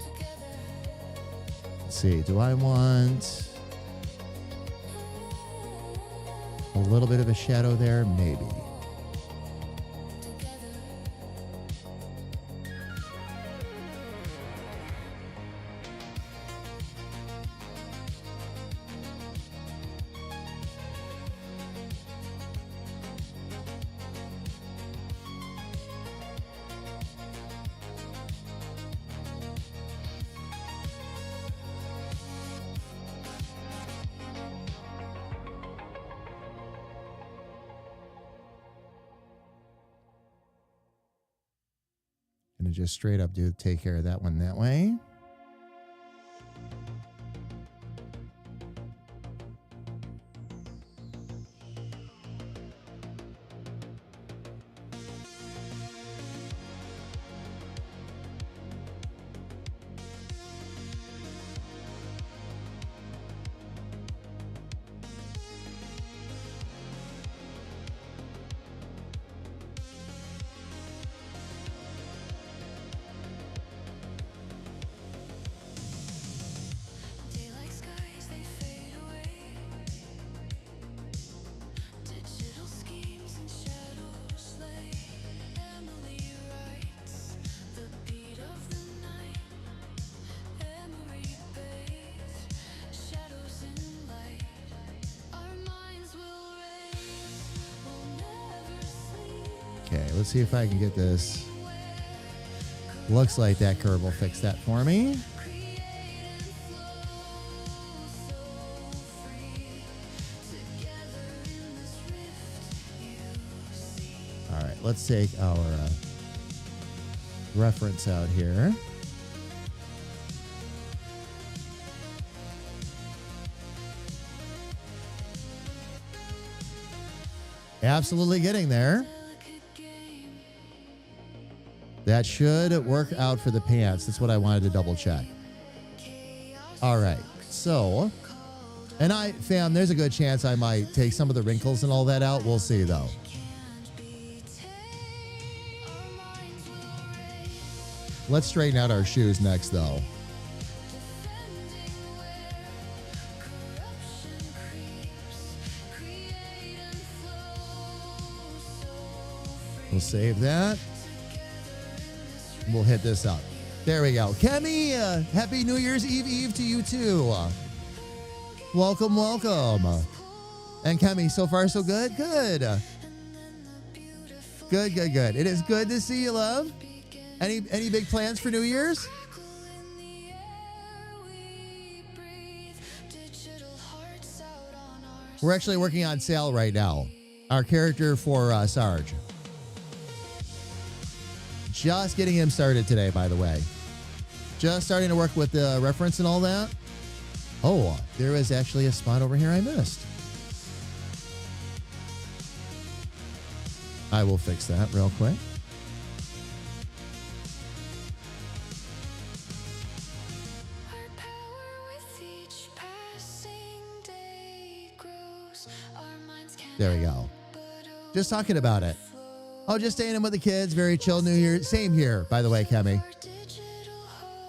Together. Let's see, do I want a little bit of a shadow there? Maybe. Gonna just straight up take care of that one that way. Okay, let's see if I can get this. Looks like that curve will fix that for me. All right, let's take our reference out here. Absolutely getting there. That should work out for the pants. That's what I wanted to double check. All right. So, and fam, there's a good chance I might take some of the wrinkles and all that out. We'll see though. Let's straighten out our shoes next though. We'll save that. We'll hit this up. There we go. Kemi, happy New Year's Eve to you too. Welcome, welcome. And Kemi, so far so good? Good. Good. It is good to see you, love. Any big plans for New Year's? We're actually working on Sal right now. Our character for Sarge. Just getting him started today, by the way. Just starting to work with the reference and all that. Oh, there is actually a spot over here I missed. I will fix that real quick. There we go. Just talking about it. Oh, just staying in with the kids. Very chill New Year. Same here, by the way, Kemi.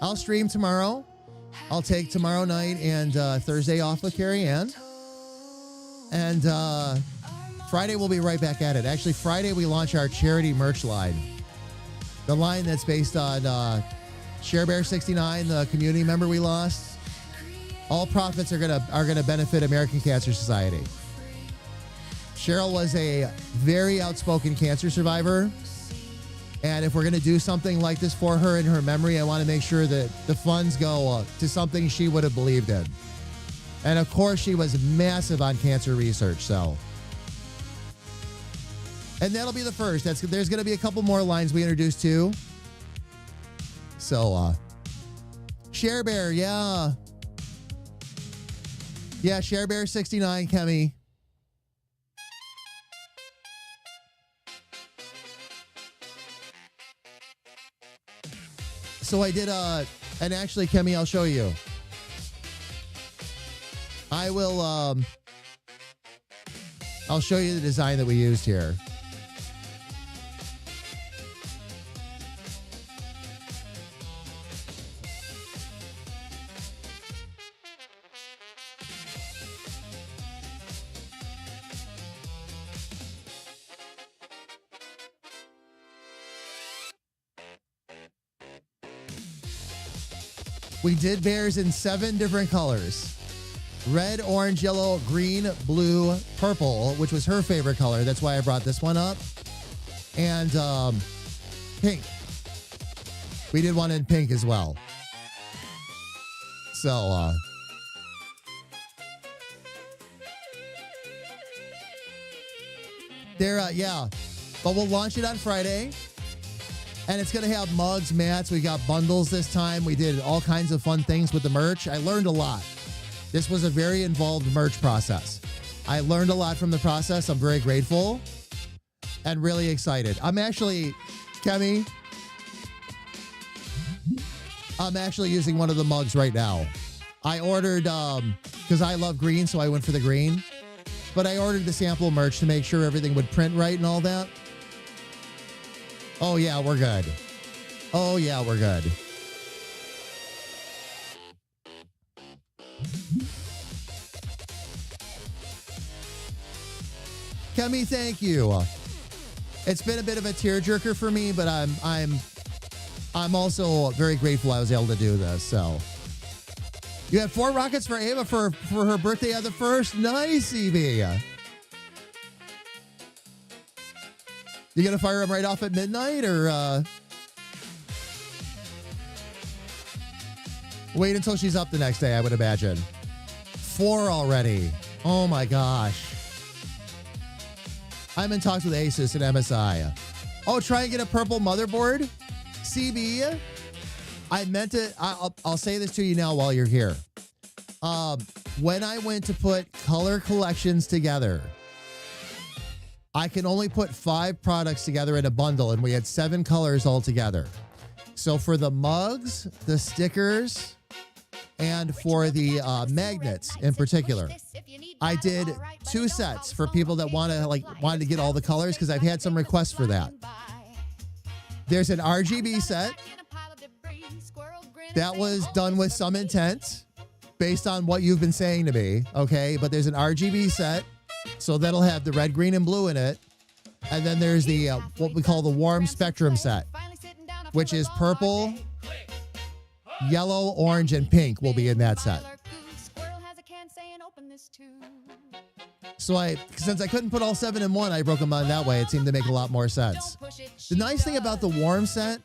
I'll stream tomorrow. I'll take tomorrow night and Thursday off with Carrie Ann. And Friday, we'll be right back at it. Actually, Friday, we launch our charity merch line. The line that's based on ShareBear69, the community member we lost. All profits are gonna benefit American Cancer Society. Cheryl was a very outspoken cancer survivor. And if we're going to do something like this for her in her memory, I want to make sure that the funds go to something she would have believed in. And of course, she was massive on cancer research. So, and that'll be the first. There's going to be a couple more lines we introduce too. So, ShareBear, yeah. Yeah, ShareBear69, Kemi. So I did, and actually, Kemi, I'll show you. I will, I'll show you the design that we used here. We did bears in 7 different colors. Red, orange, yellow, green, blue, purple, which was her favorite color. That's why I brought this one up. And pink. We did one in pink as well. So, yeah. But we'll launch it on Friday. And it's going to have mugs, mats. We got bundles this time. We did all kinds of fun things with the merch. I learned a lot. This was a very involved merch process. I learned a lot from the process. I'm very grateful and really excited. I'm actually, Kemi, I'm actually using one of the mugs right now. I ordered, because I love green, so I went for the green. But I ordered the sample merch to make sure everything would print right and all that. Oh, yeah, we're good. Oh, yeah, we're good. Kemi, thank you. It's been a bit of a tearjerker for me, but I'm also very grateful I was able to do this. So you had 4 rockets for Ava for her birthday on the 1st. Nice, Evie. You gonna fire them right off at midnight, or wait until she's up the next day? I would imagine. 4 already. Oh my gosh. I'm in talks with Asus and MSI. Oh, try and get a purple motherboard, CB. I meant it. I'll say this to you now while you're here. When I went to put color collections together, I can only put 5 products together in a bundle, and we had 7 colors all together. So for the mugs, the stickers, and for the magnets in particular, I did 2 sets for people that wanted to get all the colors, because I've had some requests for that. There's an RGB set that was done with some intent based on what you've been saying to me, okay? But there's an RGB set, so that'll have the red, green, and blue in it. And then there's the what we call the warm spectrum set, which is purple, yellow, orange, and pink will be in that set. So since I couldn't put all 7 in one, I broke them down that way. It seemed to make a lot more sense. The nice thing about the warm set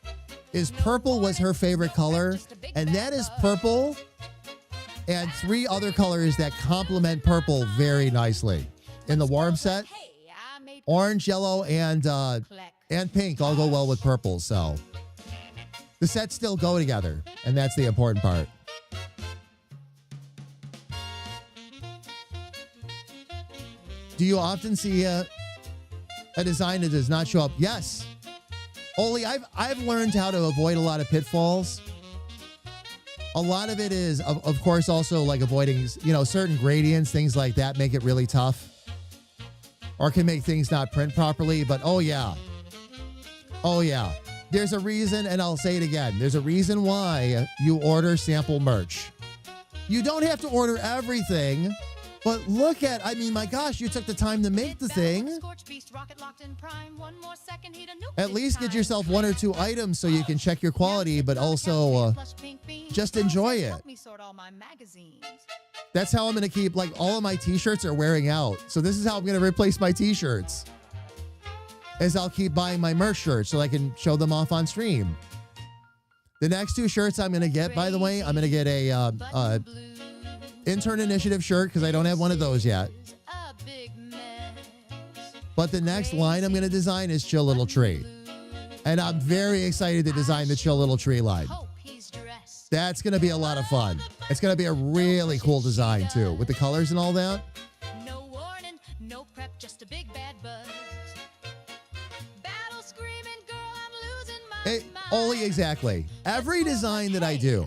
is purple was her favorite color, and that is purple and 3 other colors that complement purple very nicely. In the warm set, orange, yellow, and pink all go well with purple, so the sets still go together, and that's the important part. Do you often see a design that does not show up? Yes. Oli, I've learned how to avoid a lot of pitfalls. A lot of it is, of course, also like avoiding, certain gradients, things like that make it really tough. Or can make things not print properly. But oh yeah. There's a reason, and I'll say it again. There's a reason why you order sample merch. You don't have to order everything. But look at, my gosh, you took the time to make the thing. At least get yourself 1 or 2 items so you can check your quality, but also just enjoy it. That's how I'm going to keep, all of my t-shirts are wearing out. So this is how I'm going to replace my t-shirts. Is I'll keep buying my merch shirts so I can show them off on stream. The next 2 shirts I'm going to get, by the way, I'm going to get a Intern Initiative shirt, because I don't have one of those yet. But the next line I'm going to design is Chill Little Tree. And I'm very excited to design the Chill Little Tree line. That's going to be a lot of fun. It's going to be a really cool design, too, with the colors and all that. No warning, no prep, just a big bad buzz. Battle screaming, girl, I'm losing my mind. Oli, exactly. Every design that I do,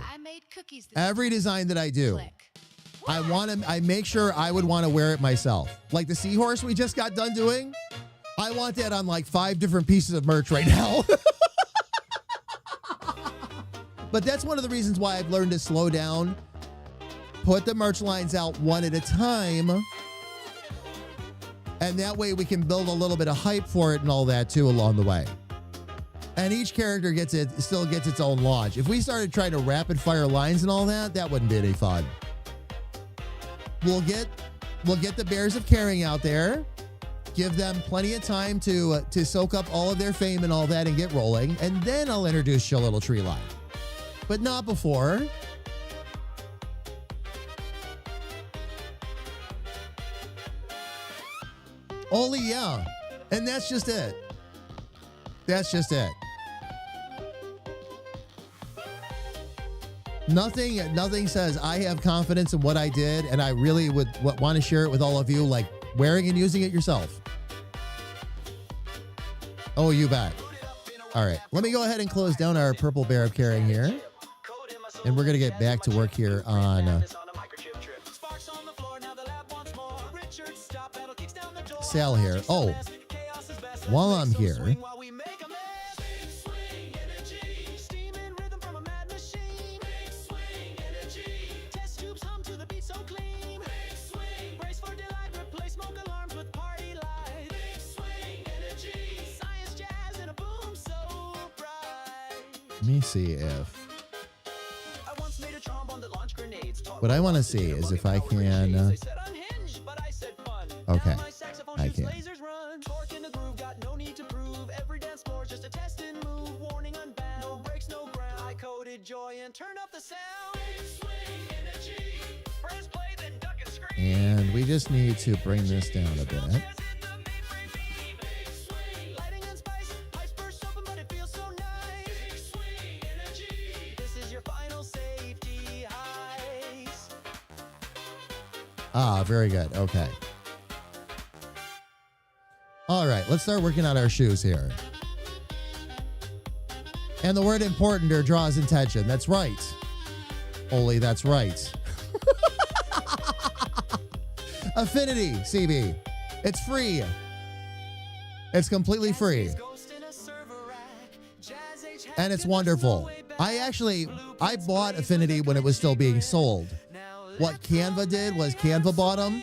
I make sure I would want to wear it myself. Like the Seahorse we just got done doing, I want that on 5 different pieces of merch right now. But that's one of the reasons why I've learned to slow down, put the merch lines out 1 at a time, and that way we can build a little bit of hype for it and all that too along the way. And each character still gets its own launch. If we started trying to rapid fire lines and all that, that wouldn't be any fun. We'll get the Bears of Caring out there, give them plenty of time to soak up all of their fame and all that and get rolling, and then I'll introduce Chill Little Tree line. But not before. Only, yeah. And that's just it. Nothing says I have confidence in what I did, and I really would want to share it with all of you, like wearing and using it yourself. Oh, you bet. All right, let me go ahead and close down our purple Bear of Caring here, and we're going to get back to work here on Sal here. Oh, while I'm here, let me see if what I want to see is if I can. Okay, I can. joy and turn up the sound. Press play, then duck and scream. And we just need to bring this down a bit. Lighting and spice, ice bursts open, but it feels so nice. This is your final safety heist. Ah, very good. Okay. All right, let's start working on our shoes here. And the word important draws attention. That's right. Oli, that's right. Affinity, CB. It's free. It's completely free. And it's wonderful. I bought Affinity when it was still being sold. What Canva did was Canva bought them,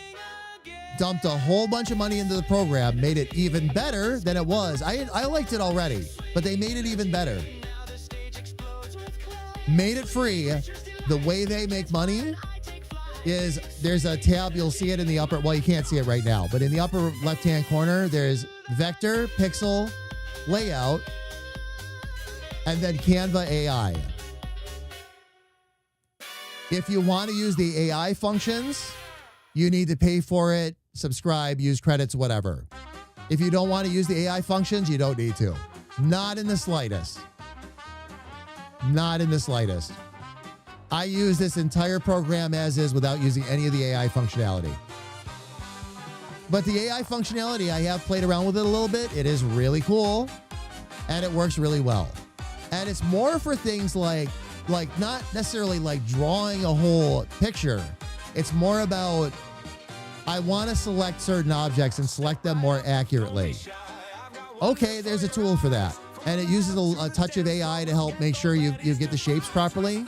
dumped a whole bunch of money into the program, made it even better than it was. I liked it already, but they made it even better. Made it free. The way they make money is there's a tab, you'll see it in the upper, well, you can't see it right now, but in the upper left-hand corner, there's vector, pixel, layout, and then Canva AI. If you want to use the AI functions, you need to pay for it, subscribe, use credits, whatever. If you don't want to use the AI functions, you don't need to. Not in the slightest. Not in the slightest. I use this entire program as is without using any of the AI functionality. But the AI functionality, I have played around with it a little bit. It is really cool, and it works really well. And it's more for things like not necessarily like drawing a whole picture. It's more about, I want to select certain objects and select them more accurately. Okay, there's a tool for that. And it uses a touch of AI to help make sure you get the shapes properly.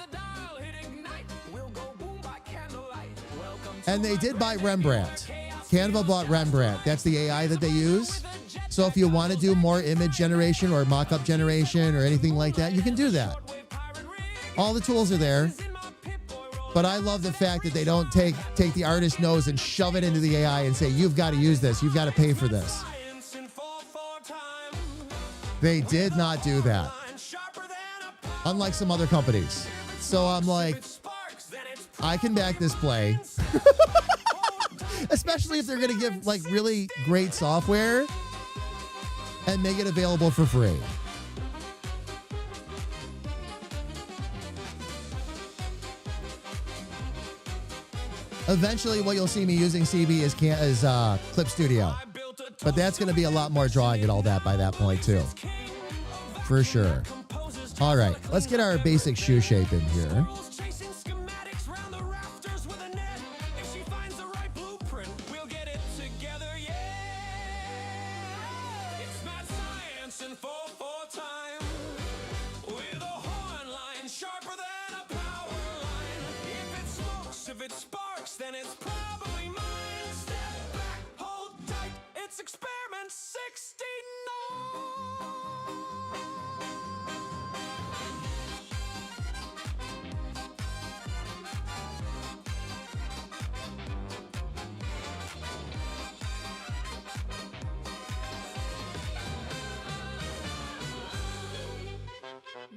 And they did buy Rembrandt. Canva bought Rembrandt. That's the AI that they use. So if you want to do more image generation or mock-up generation or anything like that, you can do that. All the tools are there. But I love the fact that they don't take the artist's nose and shove it into the AI and say, you've got to use this. You've got to pay for this. They did not do that. Unlike some other companies. So I'm like, I can back this play. Especially if they're going to give like really great software and make it available for free. Eventually, what you'll see me using CB is Clip Studio. But that's going to be a lot more drawing and all that by that point, too. For sure. All right, let's get our basic shoe shape in here. If it sparks, then it's probably mine. Step back, hold tight. It's experiment 69.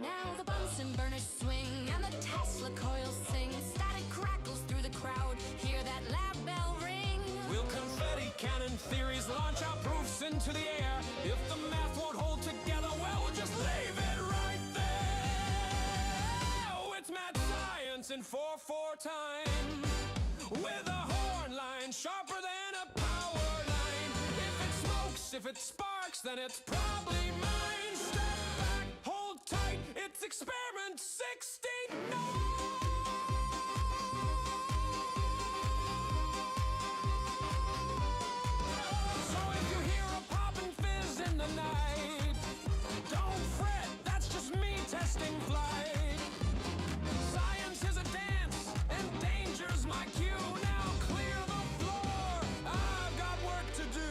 Now the Bunsen burners swing and the Tesla coils sing. Static crackles through the crowd. Hear that lab bell ring. Will confetti cannon theories launch our proofs into the air? If the math won't hold together, well, we'll just leave it right there. Oh, it's mad science in 4/4 time. With a horn line sharper than a power line. If it smokes, if it sparks, then it's probably mine. Step back, hold tight, it's experiment 69. So if you hear a pop and fizz in the night, don't fret, that's just me testing flight. Science is a dance, and danger's my cue. Now clear the floor, I've got work to do.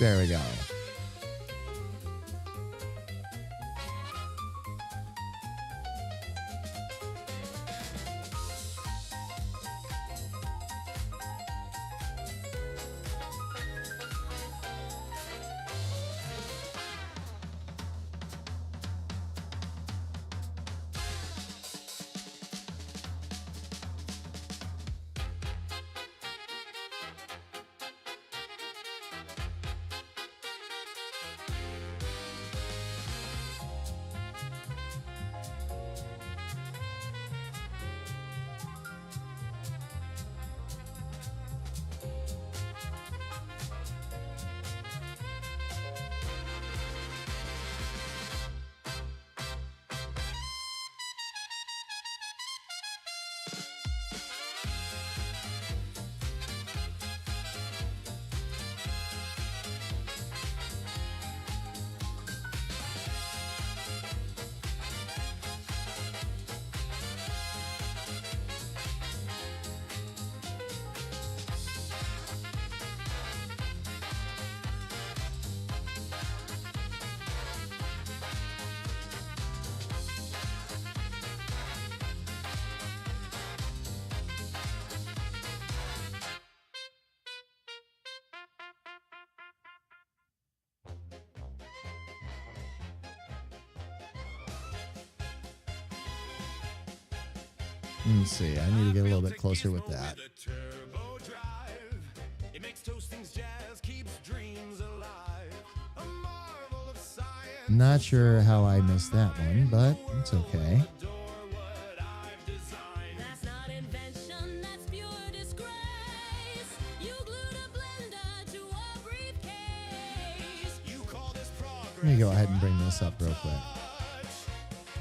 There we go. Let's see. I need to get a little bit closer with that. Not sure how I missed that one, but it's okay. That's not invention, that's pure disgrace. You glued a blender to a briefcase. You call this progress. Let me go ahead and bring this up real quick.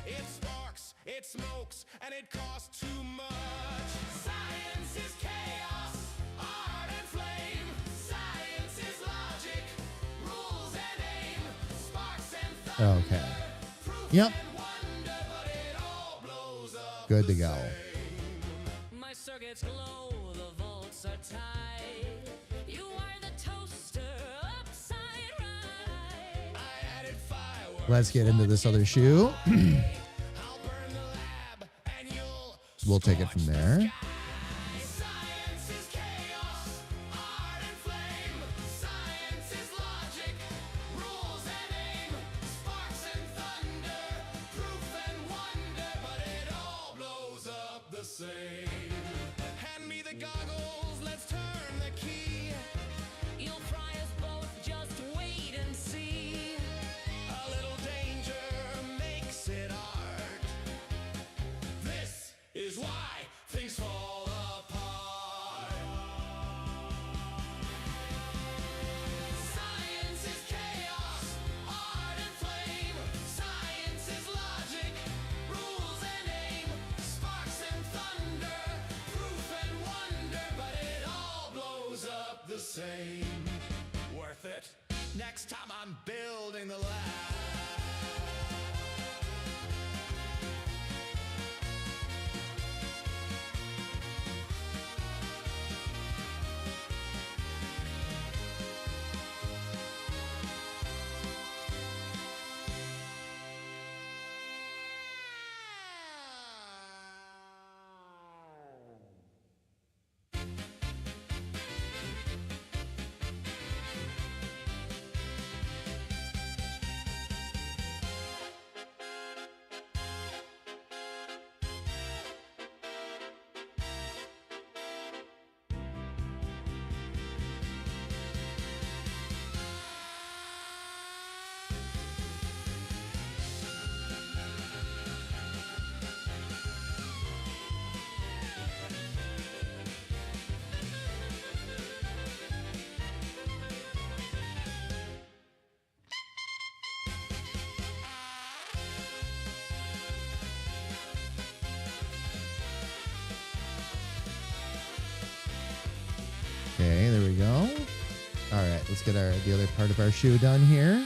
It sparks, it smokes, and it costs too much. Science is chaos, art and flame. Science is logic, rules and aim. Sparks and thunder. Okay. Yep. Good to go. My circuits glow, the volts are tight. You are the toaster upside right. I added fireworks. Let's get into this other shoe. I'll burn the lab, and you'll We'll take it from there. Science is chaos, art and flame. Science is logic, rules and aim. Sparks and thunder, proof and wonder, but it all blows up the same. Hand me the goggles, let's turn the key. You'll fry us both, just wait and see. A little danger makes it art. This is why things fall apart. Science is chaos, art and flame. Science is logic, rules and aim. Sparks and thunder, proof and wonder, but it all blows up the same. Worth it. Next time I'm building the lab. Okay, there we go. All right, let's get the other part of our shoe done here.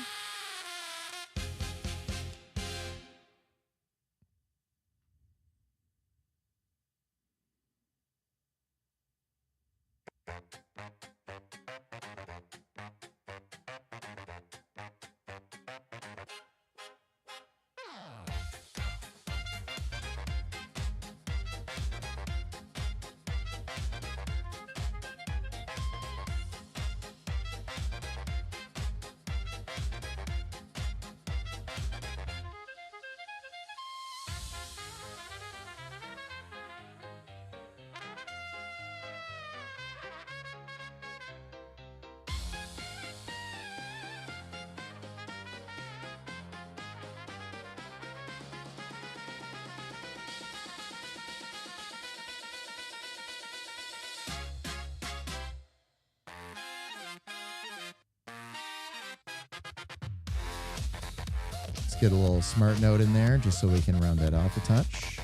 get a little smart note in there just so we can round that off a touch.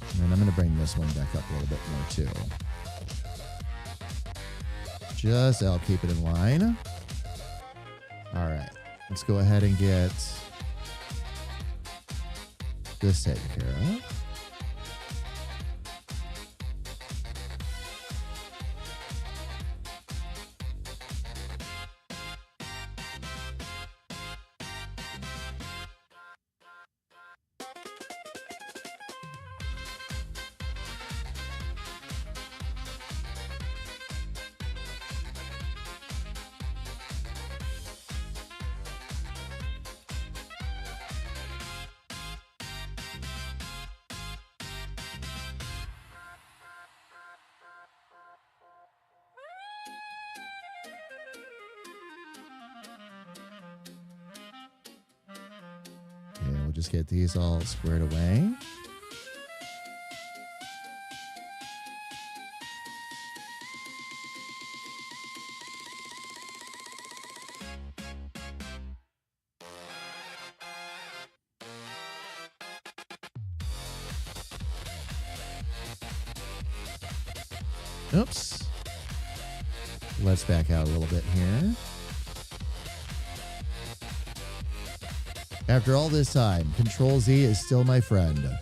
And then I'm going to bring this one back up a little bit more too. Just, I'll keep it in line. All right. Let's go ahead and get this taken care of. Okay, we'll just get these all squared away. Oops. Let's back out a little bit here. After all this time, Control Z is still my friend. Okay,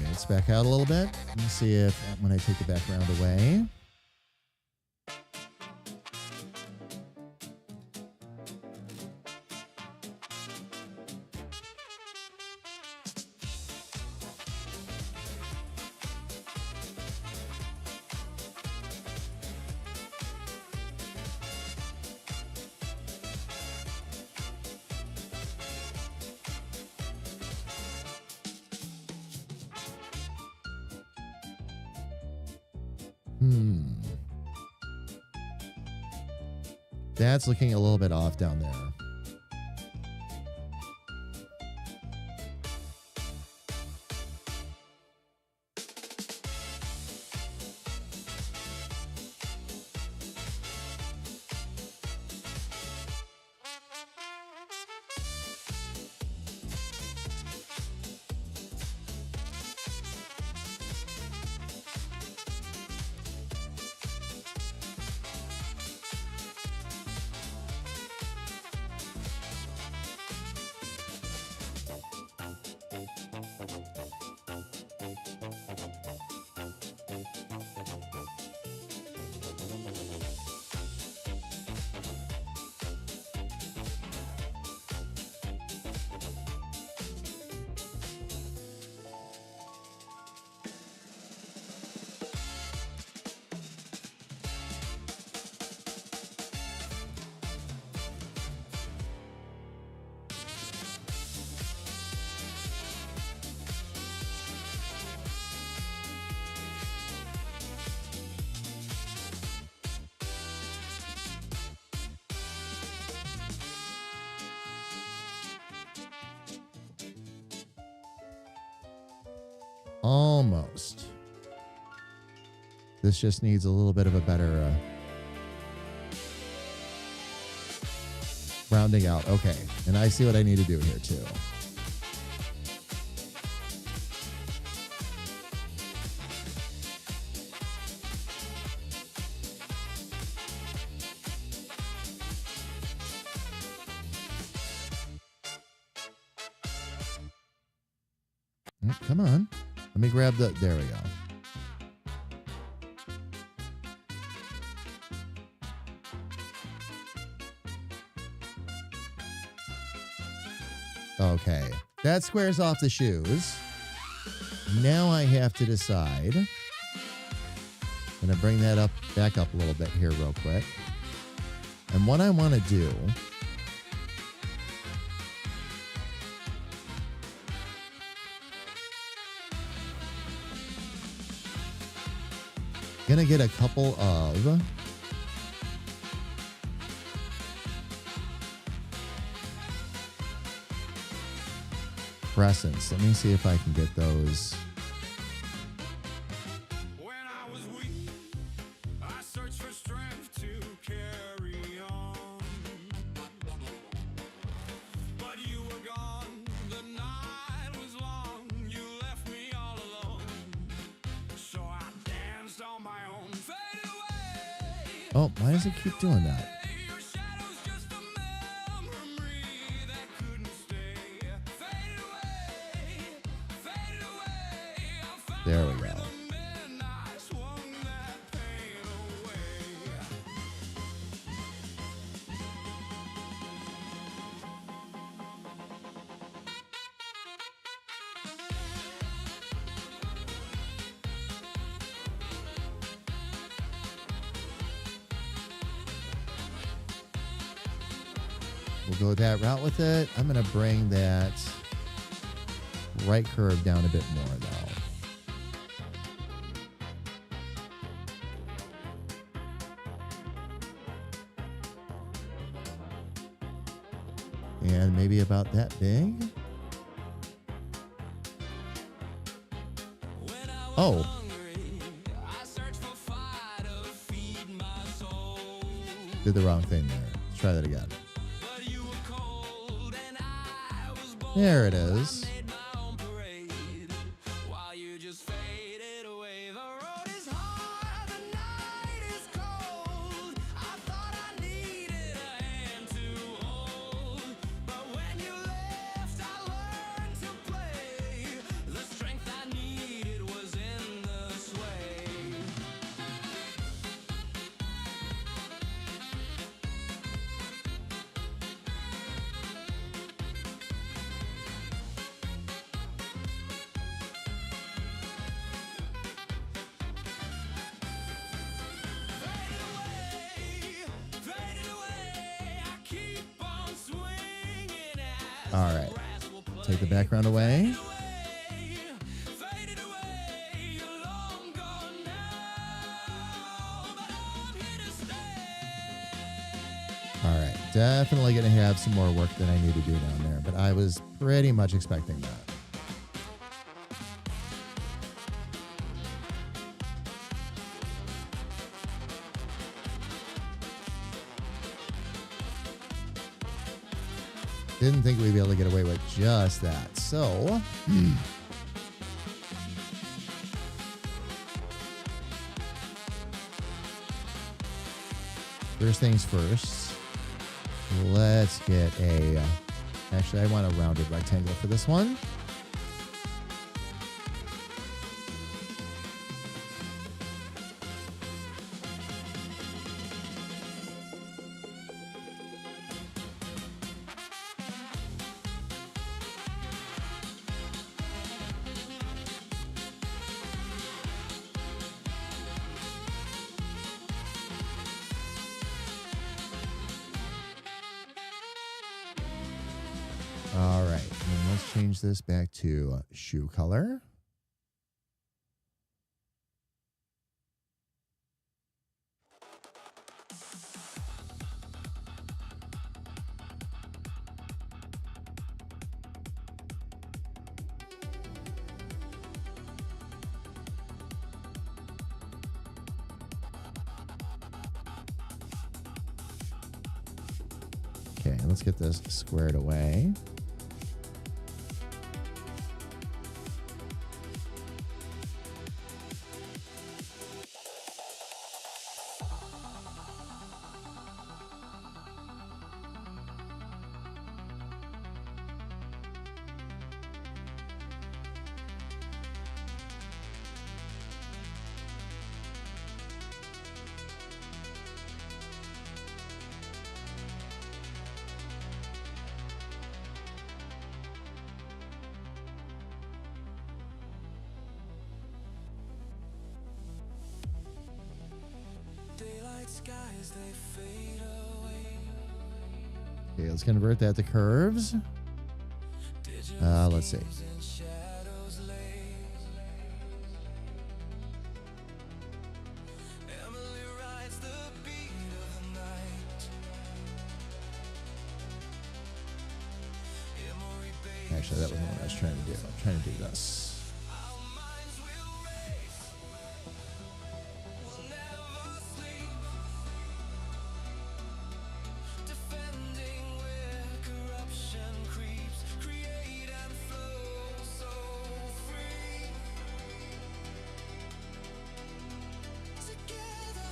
let's back out a little bit. Let me see if when I take the background away. That's looking a little bit off down there. Almost. This just needs a little bit of a better rounding out. Okay. And I see what I need to do here too. Come on. Let me grab the, there we go. Okay. That squares off the shoes. Now I have to decide. I'm going to bring that up, back up a little bit here real quick. And what I want to do gonna get a couple of crescents. Let me see if I can get those Oh, why does it keep doing that? Your shadow's just a memory that couldn't stay. Faded away. I found There we go. the midnight swung that pain away. We'll go that route with it. I'm going to bring that right curve down a bit more, though. And maybe about that big. Oh. I search for fire to feed my soul. Did the wrong thing there. Let's try that again. But you were cold and I was born. There it is. Made my own parade while you just faded away. The road is hard, the night is cold. I thought I needed a hand to hold, but when you left, I learned to play. The strength I needed was in the sway. Faded away, I keep on swinging as All right. grass will play. Take the background away. Faded away, you're long gone now, but I'm here to stay. All right. Definitely going to have some more work that I need to do down there, but I was pretty much expecting that. Didn't think we'd be able to get away with just that. So, first things first, let's get a, actually I want a rounded rectangle for this one. All right, and let's change this back to shoe color. Okay, let's get this squared away. Daylight skies, they fade away. Okay, let's convert that to curves. Let's see. And shadows lay. Emily rides the beat of the night. Emory Bay. Actually, that wasn't what I was trying to do. I'm trying to do this. Our minds will race. We'll never sleep. Defending where corruption creeps. Create and flow so free. Together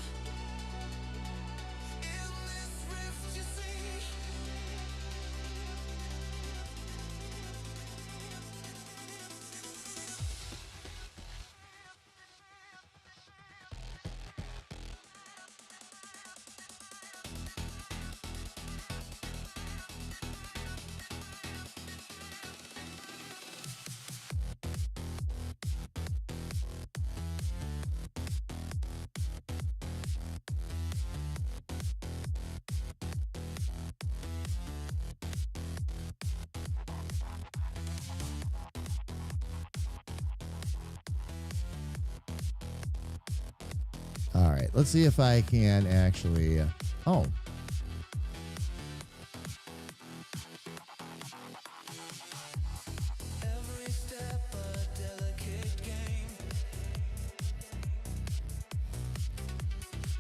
right, let's see if I can actually. Oh. Every step a delicate game.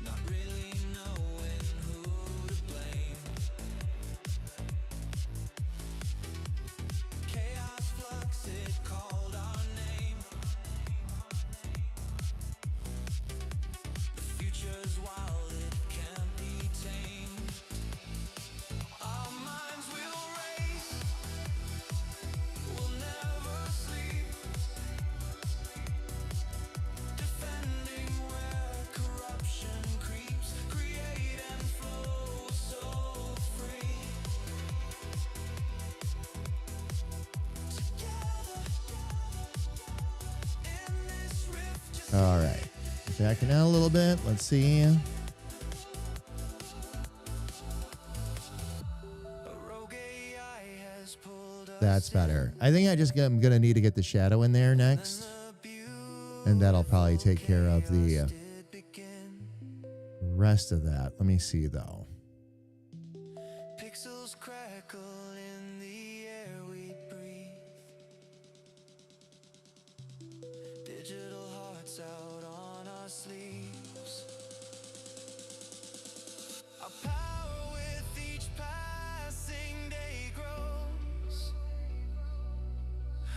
Not really knowing who to blame. Chaos flux, it called our name. The future's wild, it can't be tamed. Our minds will race, we'll never sleep. Defending where corruption creeps, create and flow so free. Together in this rift, just All right. Backing out a little bit. Let's see. a rogue AI has pulled us That's better. I think I'm going to need to get the shadow in there next. And that'll probably take care of the rest of that. Let me see, though. Pixels crackle in the air we breathe. Digital hearts out on our sleeves. Our power with each passing day grows.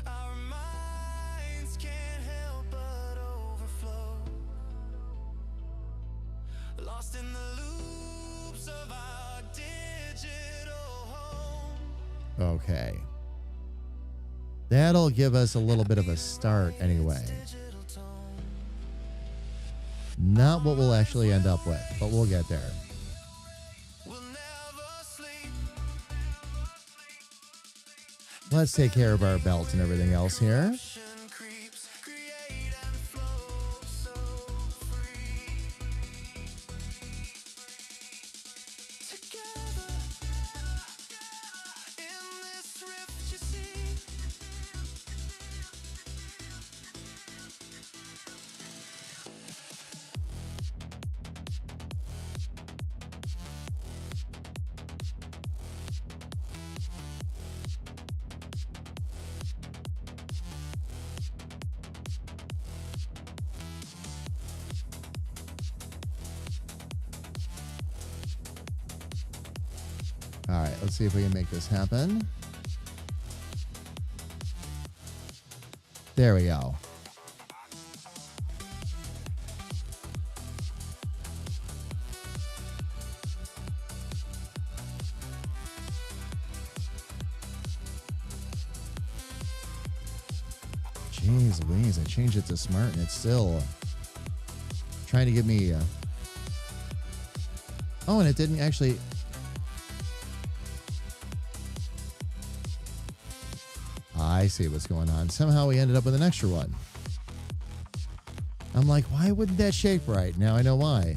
Our minds can't help but overflow. Lost in the loops of our digital home. Okay. That'll give us a little bit of a start anyway. Digital tone. Not what we'll actually end up with, but we'll get there. We'll never sleep. Let's take care of our belt and everything else here. Ocean creeps, create and flow so free. Together in this rift, you see. All right, let's see if we can make this happen. There we go. Jeez Louise, I changed it to smart and it's still trying to give me... Oh, and it didn't actually... I see what's going on. Somehow we ended up with an extra one. I'm like, why wouldn't that shape right? Now I know why.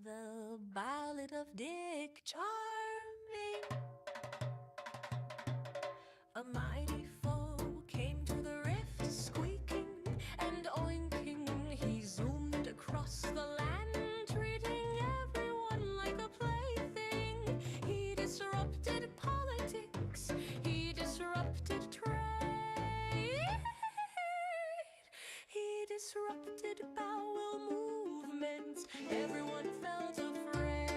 The Ballad of Dick Charming. A mighty foe came to the rift, squeaking and oinking. He zoomed across the land, treating everyone like a plaything. He disrupted politics, he disrupted trade, he disrupted bowel movements. Everyone felt afraid.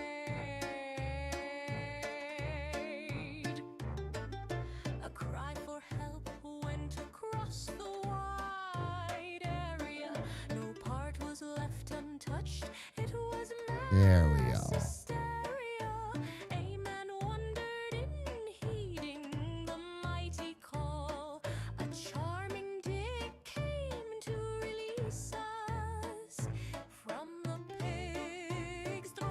A cry for help went across the wide area. No part was left untouched. It was There we mass go. hysteria. A man wondered in heeding the mighty call. A charming dick came to release us from the pig's thrall.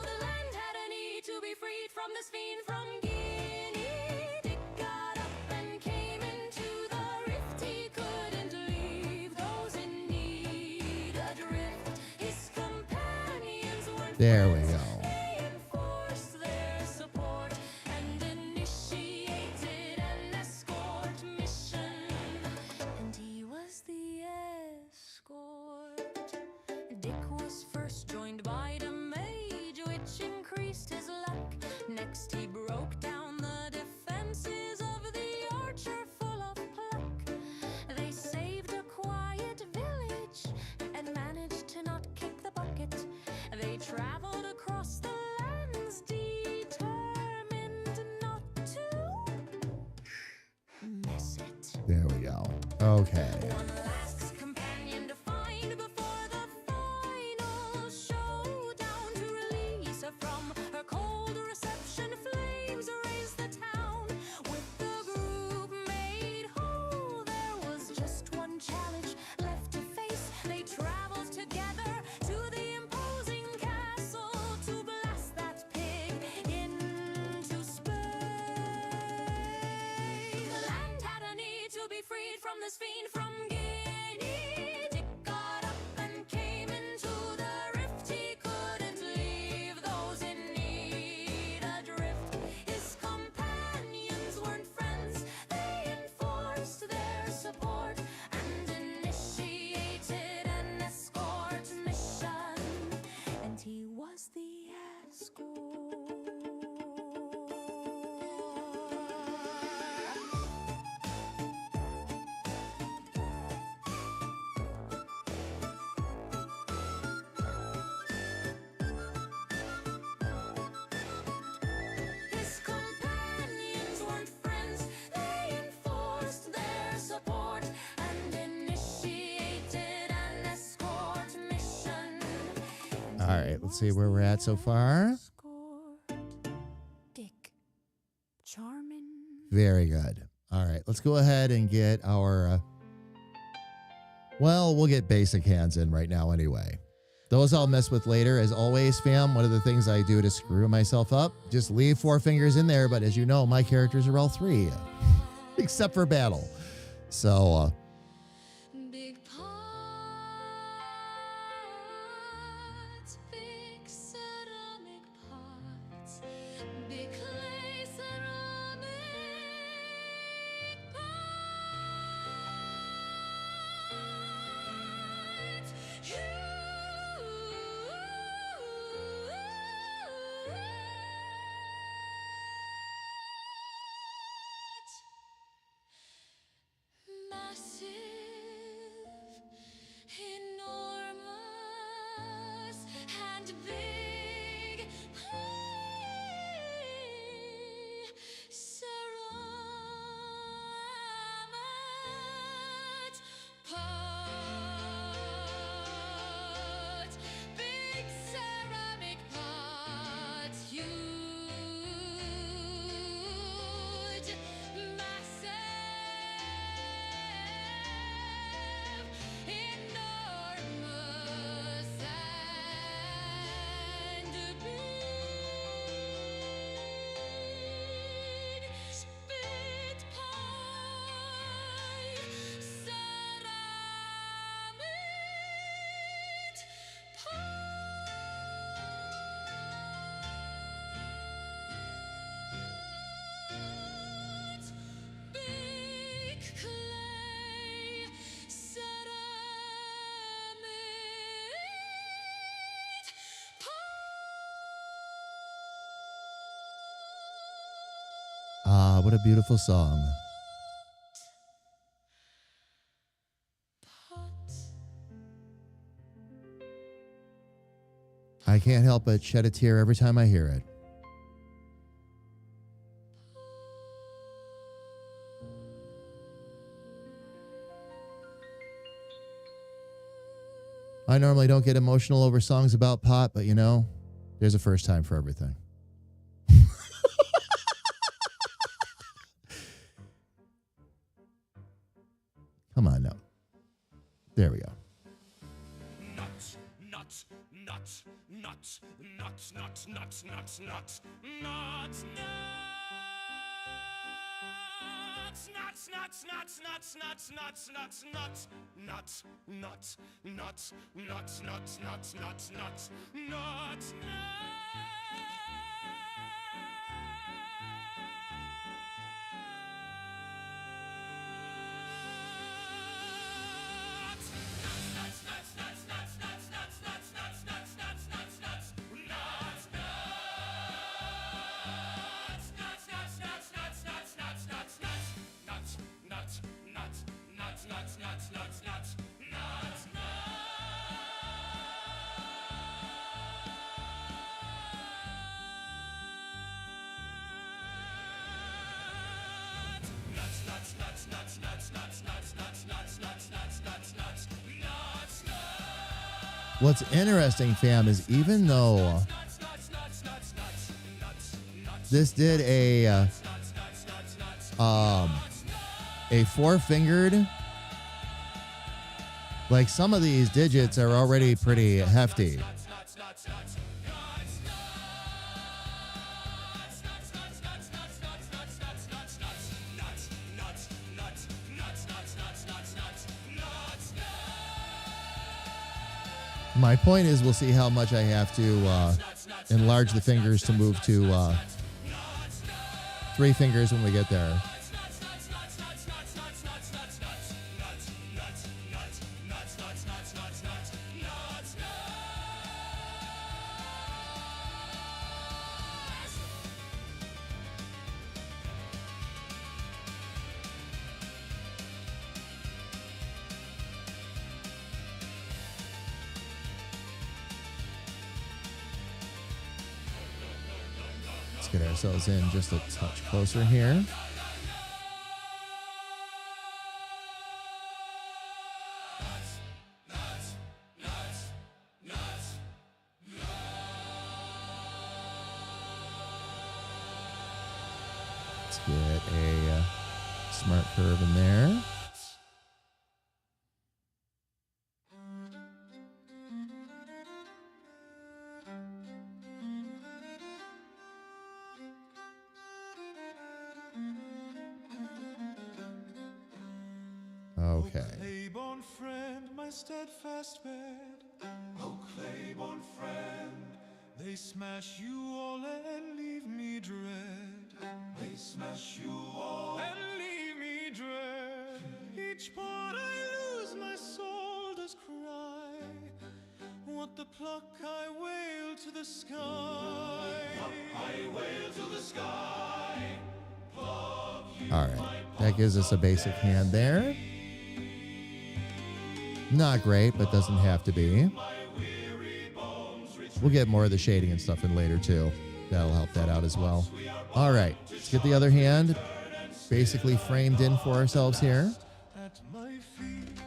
The land had a need to be freed from this fiend from Guinea. Dick got up and came into the rift. He couldn't leave those in need adrift. There we go. They enforced their support and initiated an escort mission. And he was the escort. Dick was first joined by the mage, which increased his luck. Next, he broke down the defenses of the archer, full of pluck. They saved a quiet village and managed to not kick the bucket. They traveled across the lands, determined not to miss it. There we go. Okay. One last companion to find before the final showdown. To release her from her cold reception, flames raised the town. With the group made whole, there was just one challenge left to face. They traveled together to the imposing castle to blast that pig into space. The land had a need to be freed from this fiend from Guinea. Dick got up and came into the rift. He couldn't leave those in need adrift. His companions weren't friends. They enforced their support and initiated an escort mission. And he was the escort. His companions weren't friends. They enforced their support and initiated an escort mission. All right, let's see where we're at so far. Escort. Dick. Charming. Very good. All right, let's go ahead and get our, well, we'll get basic hands in right now anyway. Those I'll mess with later. As always, fam, one of the things I do to screw myself up, just leave 4 fingers in there. But as you know, my characters are all 3, except for battle. So, Big pots, big ceramic pots, big clay ceramic pots. Massive, enormous, and big. Ceramic pot, big ceramic pot, huge, massive, enormous, and big. Spit pie, ceramic pot, big clay ceramic ah, what a beautiful song. pot. I can't help but shed a tear every time I hear it. I normally don't get emotional over songs about pot, but you know, there's a first time for everything. Come on now. There we go. Nuts, nuts, nuts, nuts, nuts, nuts, nuts, nuts, nuts, nuts, nuts, What's interesting, fam, is even though this did a four-fingered, like some of these digits are already pretty hefty. My point is, we'll see how much I have to enlarge the fingers to move to 3 fingers when we get there. Let's get ourselves in just a touch closer here. Let's get a smart curve in there. Okay. Claiborne friend, my steadfast bed. Oh, Claiborne friend, they smash you all and leave me dread. They smash you all and leave me dread. Each part I lose, my soul does cry. What the pluck I wail to the sky. I wail to the sky. Pluck you. All right. That gives us a basic hand there. Not great, but doesn't have to be. We'll get more of the shading and stuff in later, too. That'll help that out as well. All right, let's get the other hand basically framed in for ourselves here. At my feet.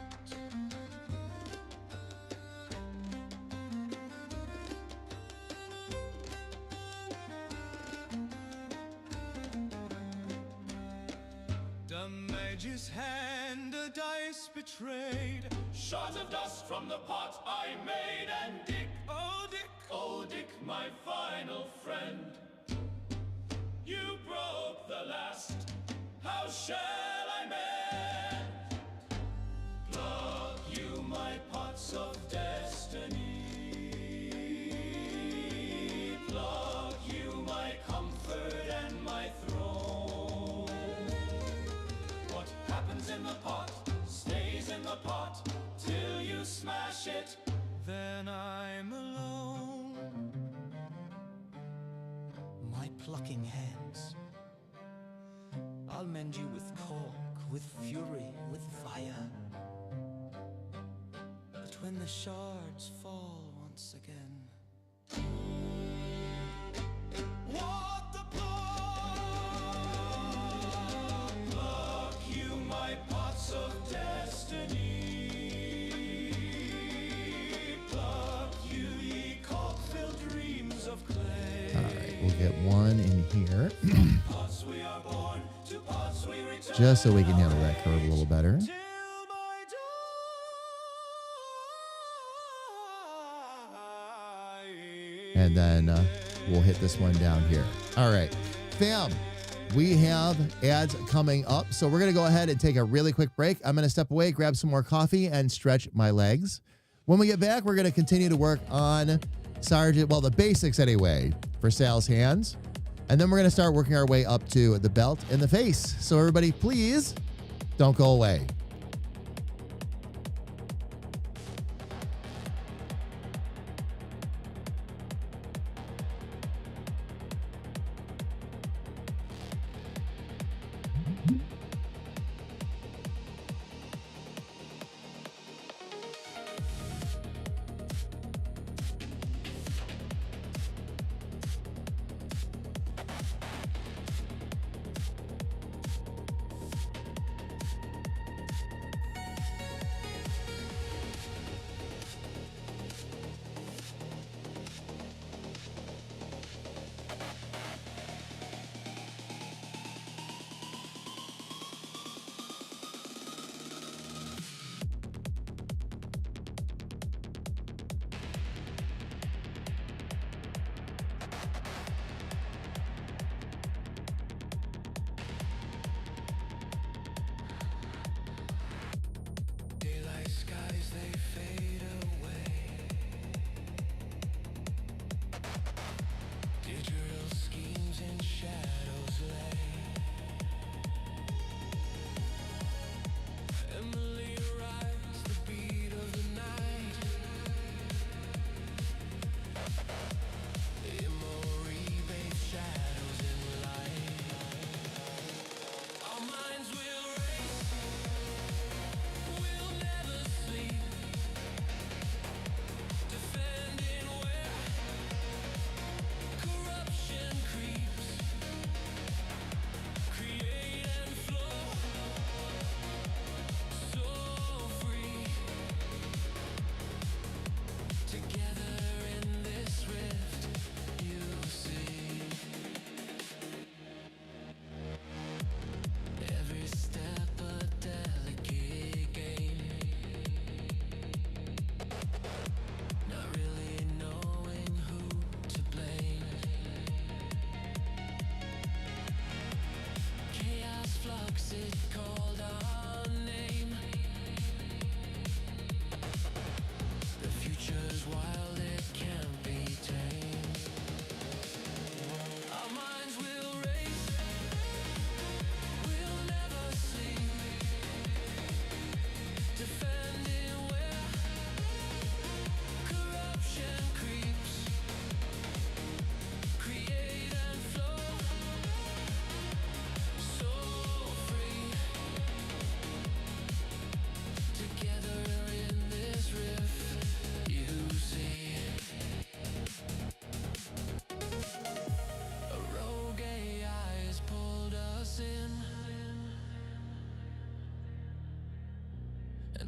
Damage's hand a dice betrayed. Shot of dust from the pot I made, and Dick, oh Dick, my final friend. You broke the last, how shall I mend? Plug you my pots of destiny. Plug you my comfort and my throne. What happens in the pot stays in the pot till you smash it, then I'm alone. My plucking hands, I'll mend you with cork, with fury, with fire. But when the shards fall once again, What the pluck? Pluck you my pots of destiny. Pluck you ye cork-filled dreams of clay. All right, we'll get one in here. Pots we are born, to pots we return. Just so we can handle that curve a little better. Till my dying And then we'll hit this one down here. All right, fam, we have ads coming up. So we're going to go ahead and take a really quick break. I'm going to step away, grab some more coffee, and stretch my legs. When we get back, we're going to continue to work on the basics anyway, for Sal's hands. And then we're going to start working our way up to the belt and the face. So everybody, please don't go away.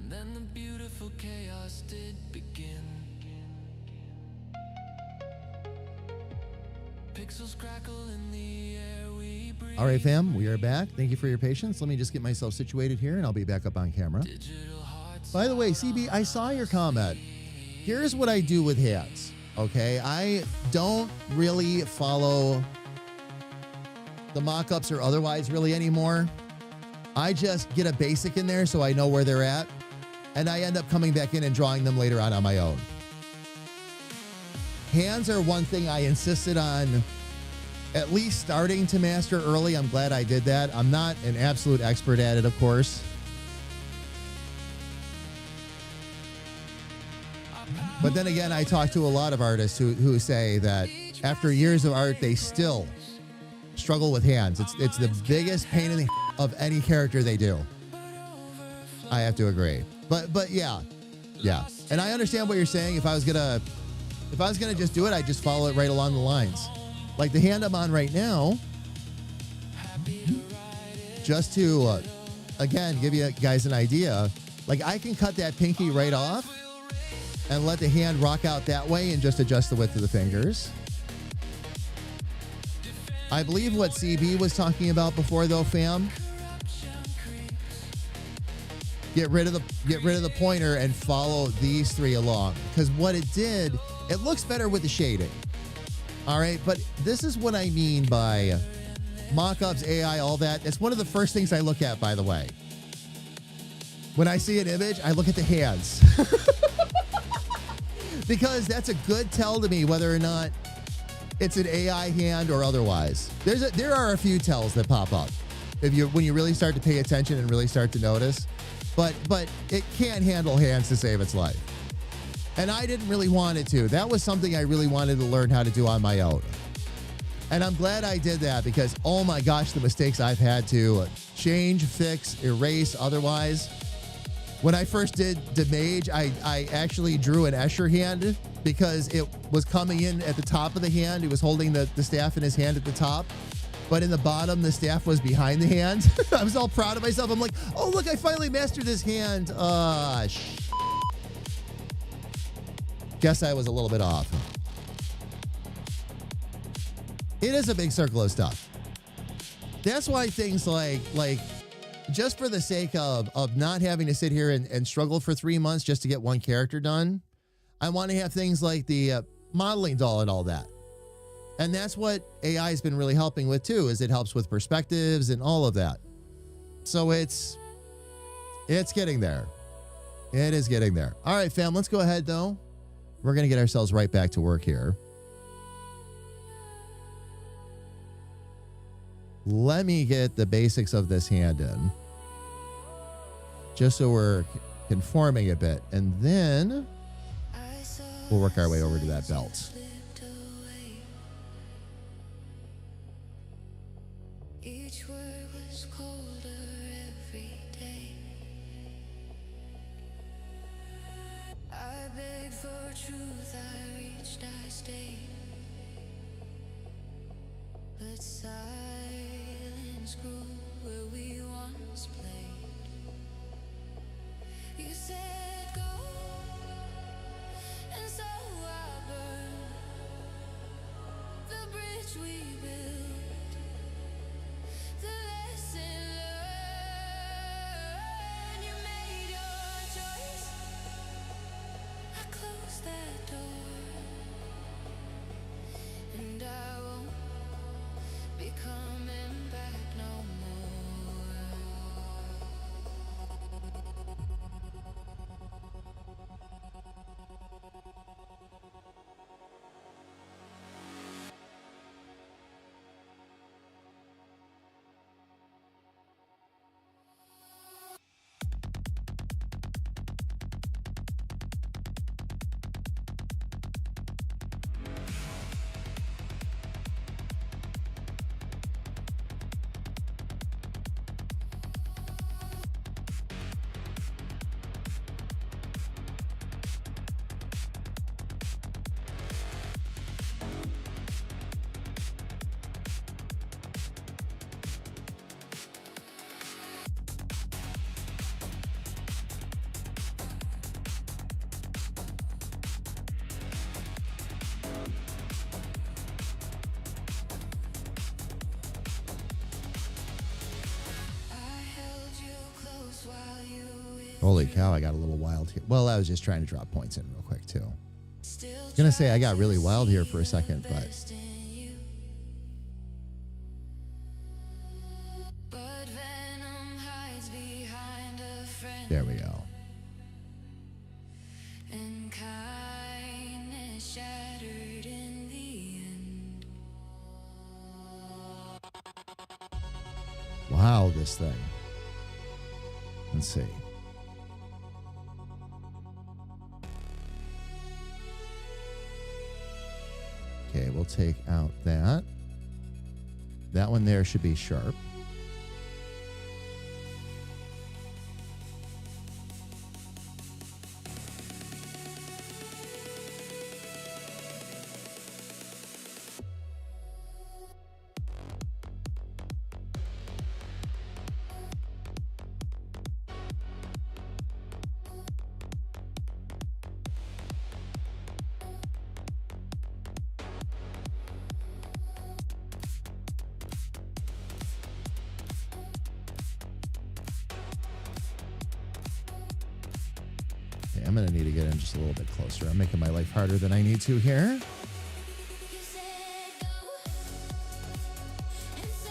Then the beautiful chaos did begin. Pixels crackle in the air we breathe. All right, fam, we are back. Thank you for your patience. Let me just get myself situated here, and I'll be back up on camera. By the way, CB, I saw your comment. Here's what I do with hands, okay? I don't really follow the mock-ups or otherwise really anymore. I just get a basic in there so I know where they're at, and I end up coming back in and drawing them later on my own. Hands are one thing I insisted on at least starting to master early. I'm glad I did that. I'm not an absolute expert at it, of course. But then again, I talk to a lot of artists who say that after years of art, they still struggle with hands. It's the biggest pain in the of any character they do. I have to agree. But yeah. And I understand what you're saying. If I was gonna just do it, I'd just follow it right along the lines. Like the hand I'm on right now, just to, again, give you guys an idea, like I can cut that pinky right off and let the hand rock out that way and just adjust the width of the fingers. I believe what CB was talking about before, though, fam, get rid of the pointer and follow these three along, because what it did, it looks better with the shading. All right, but this is what I mean by mock-ups, AI, all that. It's one of the first things I look at, by the way. When I see an image, I look at the hands. Because that's a good tell to me whether or not it's an AI hand or otherwise. There are a few tells that pop up when you really start to pay attention and really start to notice. But it can't handle hands to save its life. And I didn't really want it to. That was something I really wanted to learn how to do on my own. And I'm glad I did that because, oh my gosh, the mistakes I've had to change, fix, erase, otherwise. When I first did Mage, I actually drew an Escher hand because it was coming in at the top of the hand. He was holding the staff in his hand at the top. But in the bottom, the staff was behind the hand. I was all proud of myself. I'm like, oh, look, I finally mastered this hand. Guess I was a little bit off. It is a big circle of stuff. That's why things like just for the sake of not having to sit here and struggle for 3 months just to get one character done, I want to have things like the modeling doll and all that. And that's what AI has been really helping with too, is it helps with perspectives and all of that. So it's getting there. It is getting there. All right, fam, let's go ahead though. We're going to get ourselves right back to work here. Let me get the basics of this hand in, just so we're conforming a bit, and then we'll work our way over to that belt. Each word was colder every day. I begged for truth, I reached, I stayed. But silence grew where we once played. You said go, and so I burned the bridge we built, the lesson learned. You made your choice, I closed that door, and I won't be coming back no more. Holy cow, I got a little wild here. Well, I was just trying to drop points in real quick, too. I was going to say I got really wild here for a second, but... There we go. And kindness shattered in the end. Wow, this thing. Let's see. Okay, we'll take out that. That one there should be sharp. Okay, I'm going to need to get in just a little bit closer. I'm making my life harder than I need to here. You said go, and so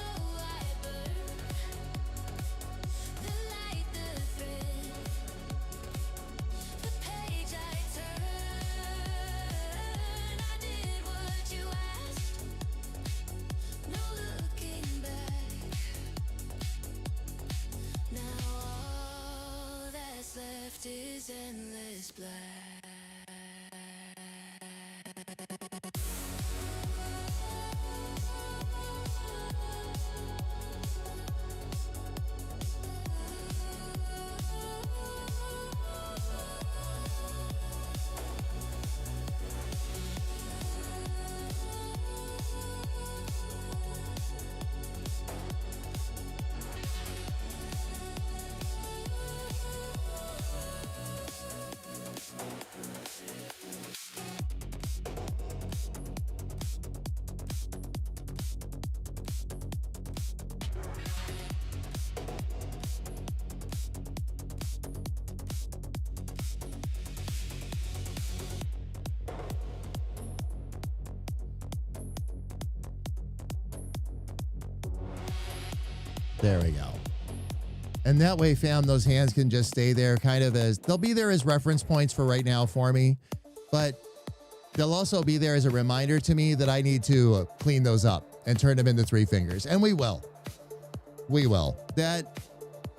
is black. There we go. And that way, fam, those hands can just stay there kind of as, they'll be there as reference points for right now for me, but they'll also be there as a reminder to me that I need to clean those up and turn them into 3 fingers. And we will. We will. That,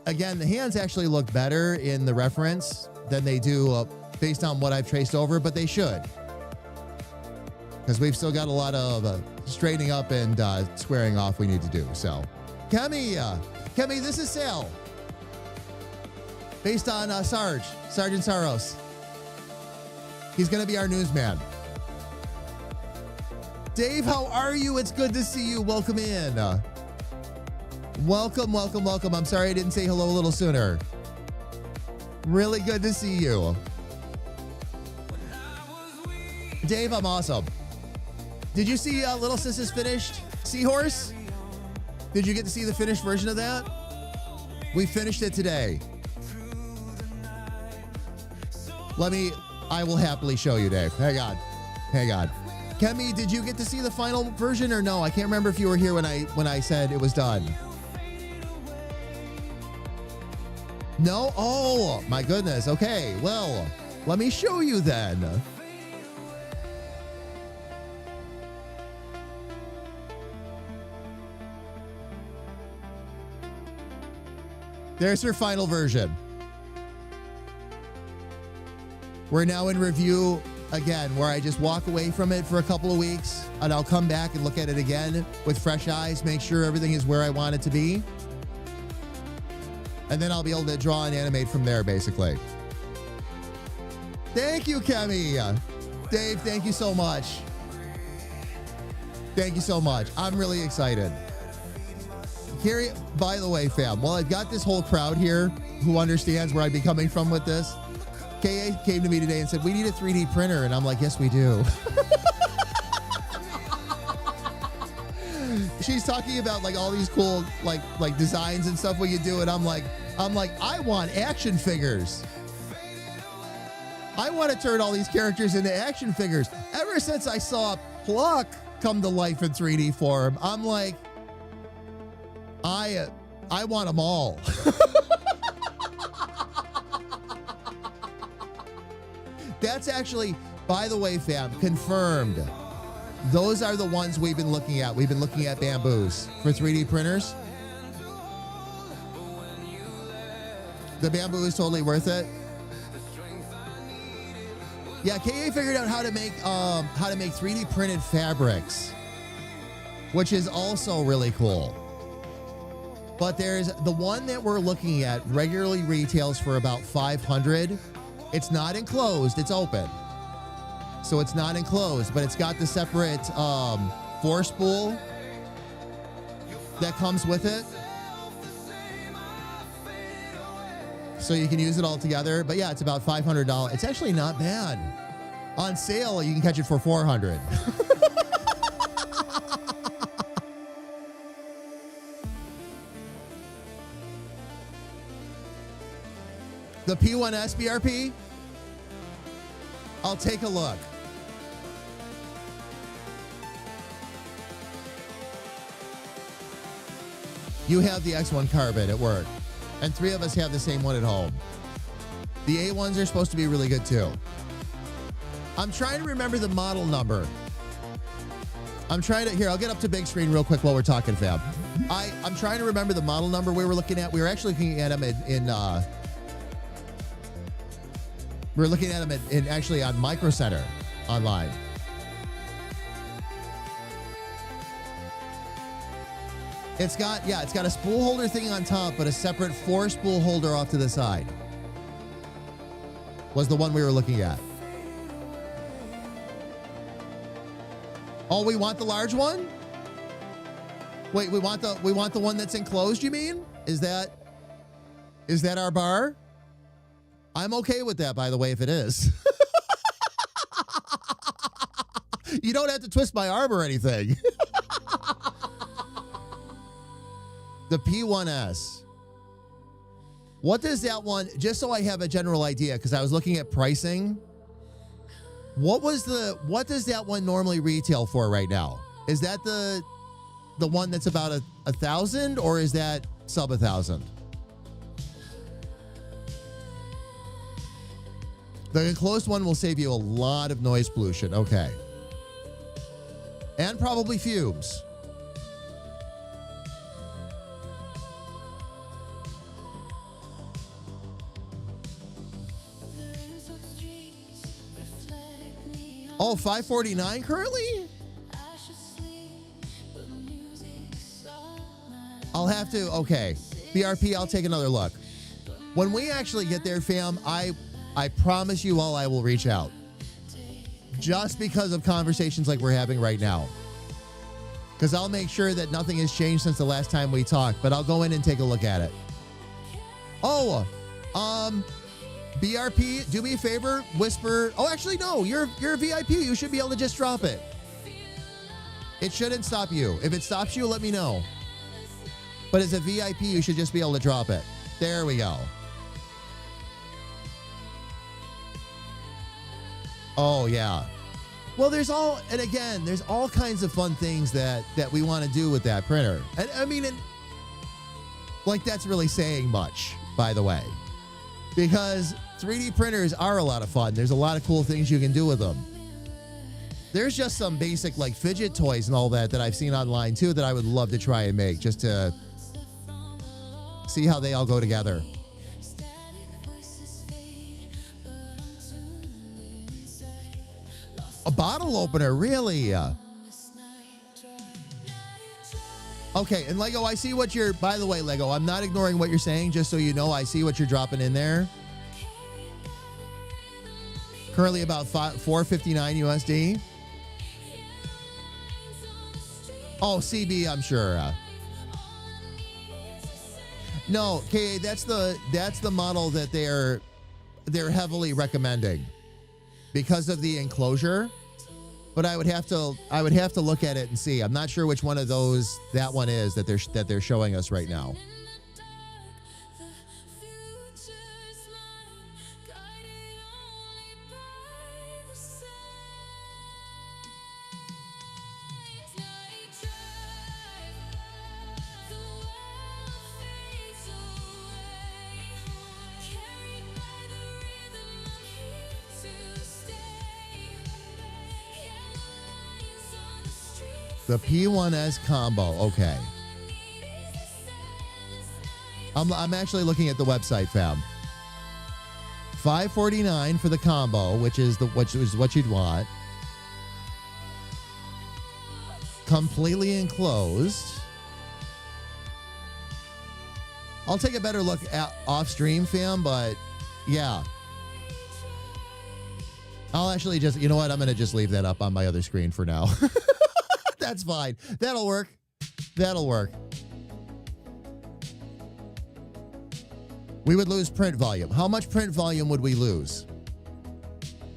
again, the hands actually look better in the reference than they do based on what I've traced over, but they should. Because we've still got a lot of straightening up and squaring off we need to do. So, Kemi, this is Sal. Based on Sergeant Saros. He's going to be our newsman. Dave, how are you? It's good to see you. Welcome in. Welcome. I'm sorry I didn't say hello a little sooner. Really good to see you. Dave, I'm awesome. Did you see Lil Sis's finished Seahorse? Did you get to see the finished version of that? We finished it today. I will happily show you, Dave. Hang on. Kemi, did you get to see the final version or no? I can't remember if you were here when I said it was done. No? Oh, my goodness. Okay, well, let me show you then. There's her final version. We're now in review again, where I just walk away from it for a couple of weeks and I'll come back and look at it again with fresh eyes, make sure everything is where I want it to be. And then I'll be able to draw and animate from there, basically. Thank you, Kemi. Dave, thank you so much. Thank you so much. I'm really excited. Here, by the way, fam, while I've got this whole crowd here who understands where I'd be coming from with this, KA came to me today and said, we need a 3D printer. And I'm like, yes, we do. She's talking about like all these cool like designs and stuff we could do. And I'm like, I want action figures. I want to turn all these characters into action figures. Ever since I saw Pluck come to life in 3D form, I'm like, I want them all. That's actually, by the way, fam, confirmed. Those are the ones we've been looking at. We've been looking at bamboos for 3D printers. The bamboo is totally worth it. Yeah, KA figured out how to make 3D printed fabrics, which is also really cool. But there's the one that we're looking at regularly retails for about $500. It's not enclosed, it's open. So it's not enclosed, but it's got the separate force spool that comes with it. So you can use it all together. But yeah, it's about $500. It's actually not bad. On sale, you can catch it for $400. The P1S BRP? I'll take a look. You have the X1 Carbon at work, and 3 of us have the same one at home. The A1s are supposed to be really good too. I'm trying to remember the model number. Here, I'll get up to big screen real quick while we're talking, fam. I'm trying to remember the model number we were looking at. We were actually looking at them in We're looking at them actually on Micro Center online. It's got a spool holder thing on top, but a separate 4 spool holder off to the side. Was the one we were looking at. Oh, we want the large one? Wait, we want the one that's enclosed, you mean? Is that our bar? I'm okay with that, by the way, if it is. You don't have to twist my arm or anything. The P1S. What does that one, just so I have a general idea, because I was looking at pricing. What does that one normally retail for right now? Is that the one that's about 1,000, or is that sub 1,000? The enclosed one will save you a lot of noise pollution. Okay. And probably fumes. Oh, $549 currently? I'll have to, okay. BRP, I'll take another look. When we actually get there, fam, I promise you all I will reach out. Just because of conversations like we're having right now. Because I'll make sure that nothing has changed since the last time we talked, but I'll go in and take a look at it. Oh, BRP, do me a favor, whisper. Oh, actually, no, you're a VIP. You should be able to just drop it. It shouldn't stop you. If it stops you, let me know. But as a VIP, you should just be able to drop it. There we go. Oh, yeah. Well, there's all kinds of fun things that we want to do with that printer. And I mean, like that's really saying much, by the way. Because 3D printers are a lot of fun. There's a lot of cool things you can do with them. There's just some basic like fidget toys and all that I've seen online too that I would love to try and make just to see how they all go together. A bottle opener, really? Okay, and Lego, I see what you're, by the way, Lego, I'm not ignoring what you're saying, just so you know, I see what you're dropping in there. Currently about $4.59 USD. Oh, CB, I'm sure. No, KA, that's the model that they're heavily recommending because of the enclosure. But I would have to look at it and see. I'm not sure which one of those that one is that they're showing us right now. The P1S combo. Okay. I'm actually looking at the website, fam. $549 for the combo, which is what you'd want. Completely enclosed. I'll take a better look at off stream, fam, but yeah. I'll actually just, you know what? I'm going to just leave that up on my other screen for now. That's fine. That'll work. That'll work. We would lose print volume. How much print volume would we lose?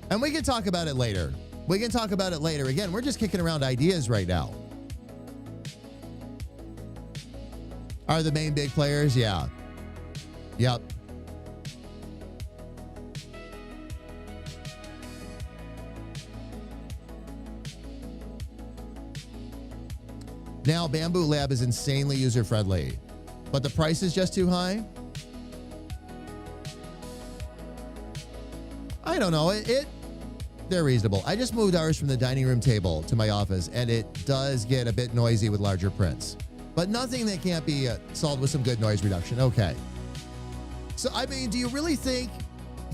And we can talk about it later. Again, we're just kicking around ideas right now. Are the main big players? Yeah. Yep. Now, Bamboo Lab is insanely user-friendly, but the price is just too high? I don't know. They're reasonable. I just moved ours from the dining room table to my office, and it does get a bit noisy with larger prints, but nothing that can't be solved with some good noise reduction. Okay. So, I mean, do you really think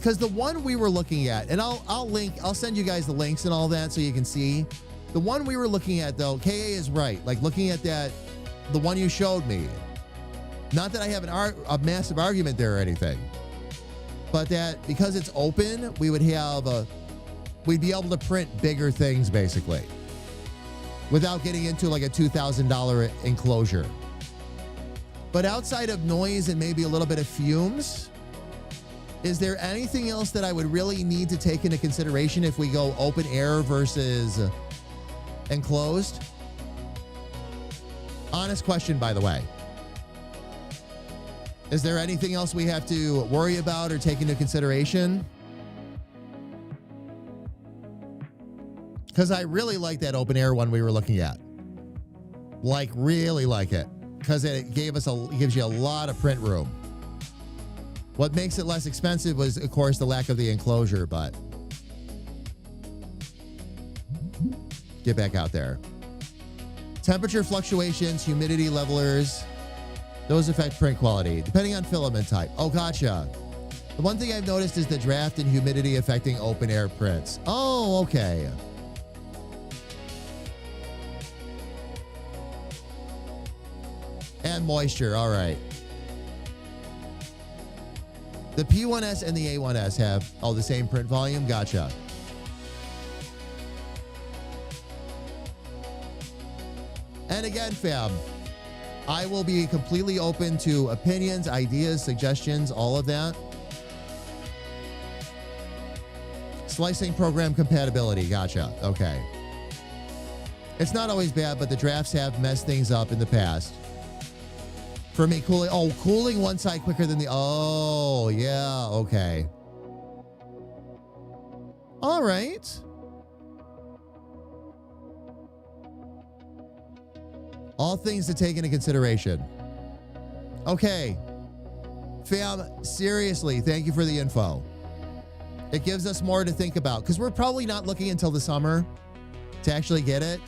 because the one we were looking at, and I'll send you guys the links and all that so you can see. The one we were looking at, though, KA is right. Like, looking at that, the one you showed me. Not that I have a massive argument there or anything, but that because it's open, we'd be able to print bigger things, basically, without getting into like a $2,000 enclosure. But outside of noise and maybe a little bit of fumes, is there anything else that I would really need to take into consideration if we go open air versus enclosed? Honest question, by the way. Is there anything else we have to worry about or take into consideration? Because I really like that open air one we were looking at. Like, really like it. Because it gives you a lot of print room. What makes it less expensive was, of course, the lack of the enclosure, but get back out there. Temperature fluctuations, humidity levelers, those affect print quality, depending on filament type. Oh, gotcha. The one thing I've noticed is the draft and humidity affecting open air prints. Oh, okay. And moisture, all right. The P1S and the A1S have all the same print volume? Gotcha. And again, fam, I will be completely open to opinions, ideas, suggestions, all of that. Slicing program compatibility. Gotcha. Okay. It's not always bad, but the drafts have messed things up in the past. For me, cooling one side quicker than the... Oh, yeah. Okay. All right. All things to take into consideration. Okay. Fam, seriously, thank you for the info. It gives us more to think about because we're probably not looking until the summer to actually get it.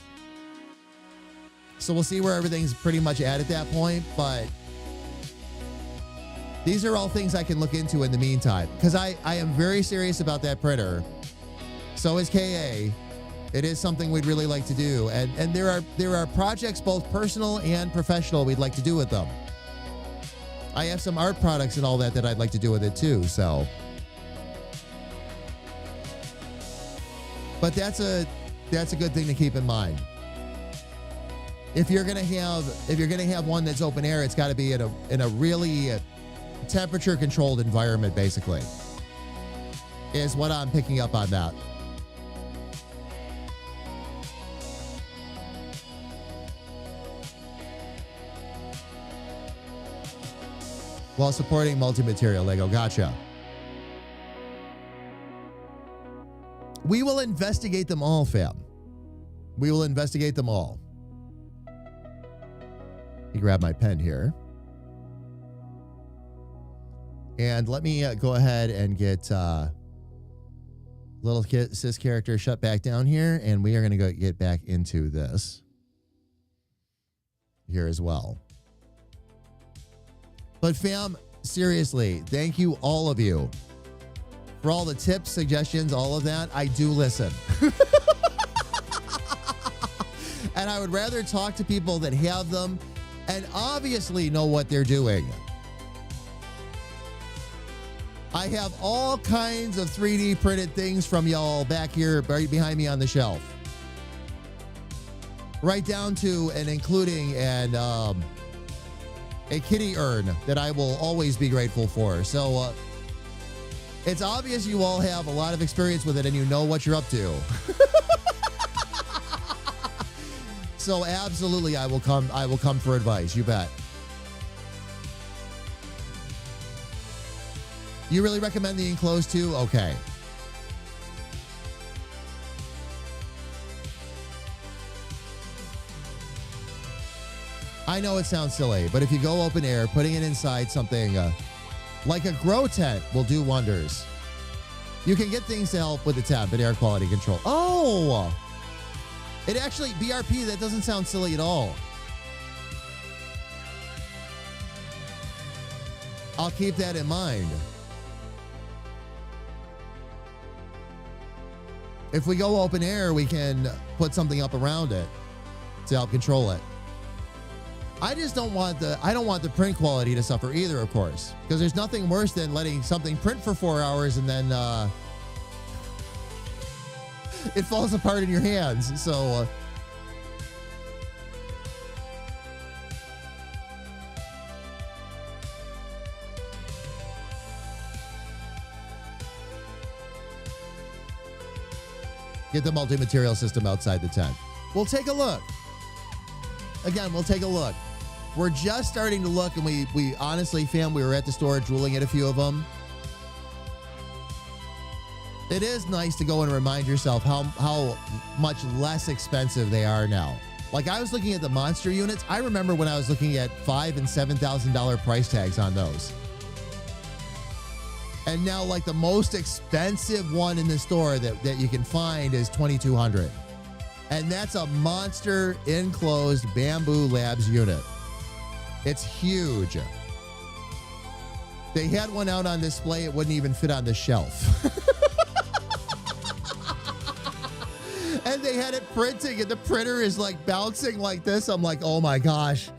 So we'll see where everything's pretty much at that point. But these are all things I can look into in the meantime because I am very serious about that printer. So is KA. It is something we'd really like to do. And there are projects, both personal and professional, we'd like to do with them. I have some art products and all that I'd like to do with it too, so. But that's a good thing to keep in mind. If you're gonna have one that's open air, it's gotta be in a really temperature controlled environment, basically. Is what I'm picking up on that. While supporting multi-material Lego. Gotcha. We will investigate them all, fam. We will investigate them all. Let me grab my pen here. And let me go ahead and get Lil Sis character shut back down here. And we are going to go get back into this here as well. But fam, seriously, thank you all of you for all the tips, suggestions, all of that. I do listen. And I would rather talk to people that have them and obviously know what they're doing. I have all kinds of 3D printed things from y'all back here right behind me on the shelf. Right down to and including a kitty urn that I will always be grateful for. So it's obvious you all have a lot of experience with it and you know what you're up to. So absolutely, I will come for advice. You bet. You really recommend the enclosed too? Okay. I know it sounds silly, but if you go open air, putting it inside something like a grow tent will do wonders. You can get things to help with the temp and air quality control. Oh! It actually, BRP, that doesn't sound silly at all. I'll keep that in mind. If we go open air, we can put something up around it to help control it. I just don't want the print quality to suffer either, of course, because there's nothing worse than letting something print for 4 hours and then it falls apart in your hands. So get the multi-material system outside the tent. We'll take a look. Again, we'll take a look. We're just starting to look, and we honestly, fam, we were at the store drooling at a few of them. It is nice to go and remind yourself how much less expensive they are now. Like, I was looking at the monster units. I remember when I was looking at $5,000 and $7,000 price tags on those. And now, like, the most expensive one in the store that you can find is $2,200. And that's a monster enclosed Bamboo Labs unit. It's huge. They had one out on display. It wouldn't even fit on the shelf. And they had it printing, and the printer is like bouncing like this. I'm like, oh my gosh.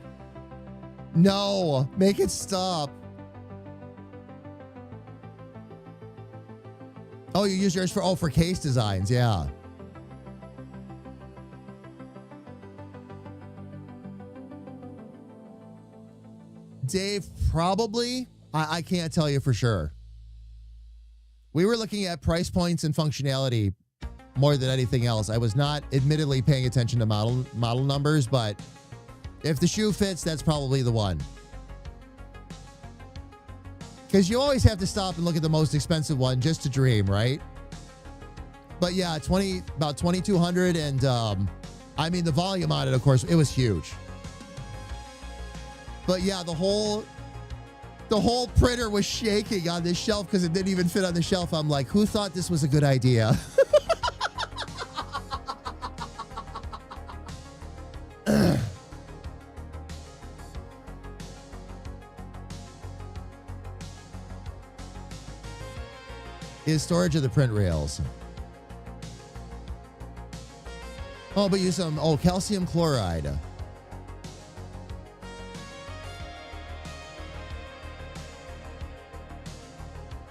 No, make it stop. Oh, you use yours for case designs. Yeah. Dave, probably. I can't tell you for sure. We were looking at price points and functionality more than anything else. I was not admittedly paying attention to model numbers, but if the shoe fits, that's probably the one. Because you always have to stop and look at the most expensive one just to dream, right? But yeah, about 2,200, and I mean the volume on it, of course, it was huge. But yeah, the whole printer was shaking on this shelf because it didn't even fit on the shelf. I'm like, who thought this was a good idea? Is storage of the print rails. Oh, but use some calcium chloride.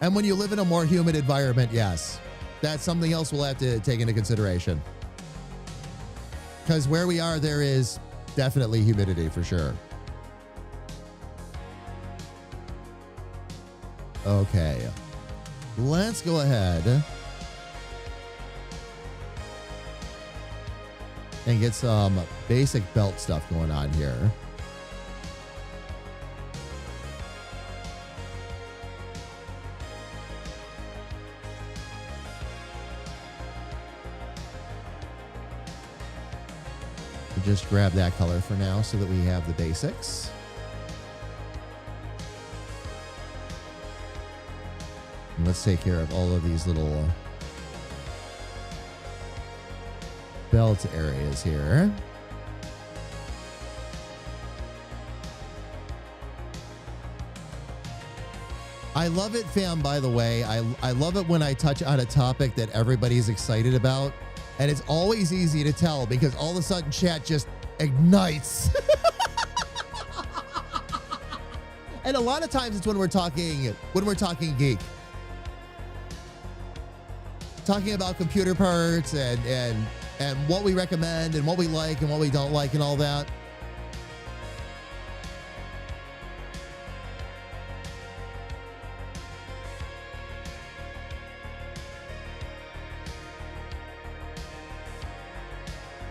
And when you live in a more humid environment, yes, that's something else we'll have to take into consideration. Because where we are, there is definitely humidity for sure. Okay, let's go ahead and get some basic belt stuff going on here. Just grab that color for now so that we have the basics. And let's take care of all of these little belt areas here. I love it, fam, by the way. I love it when I touch on a topic that everybody's excited about. And it's always easy to tell because all of a sudden chat just ignites. And a lot of times it's when we're talking geek. Talking about computer parts and what we recommend and what we like and what we don't like and all that.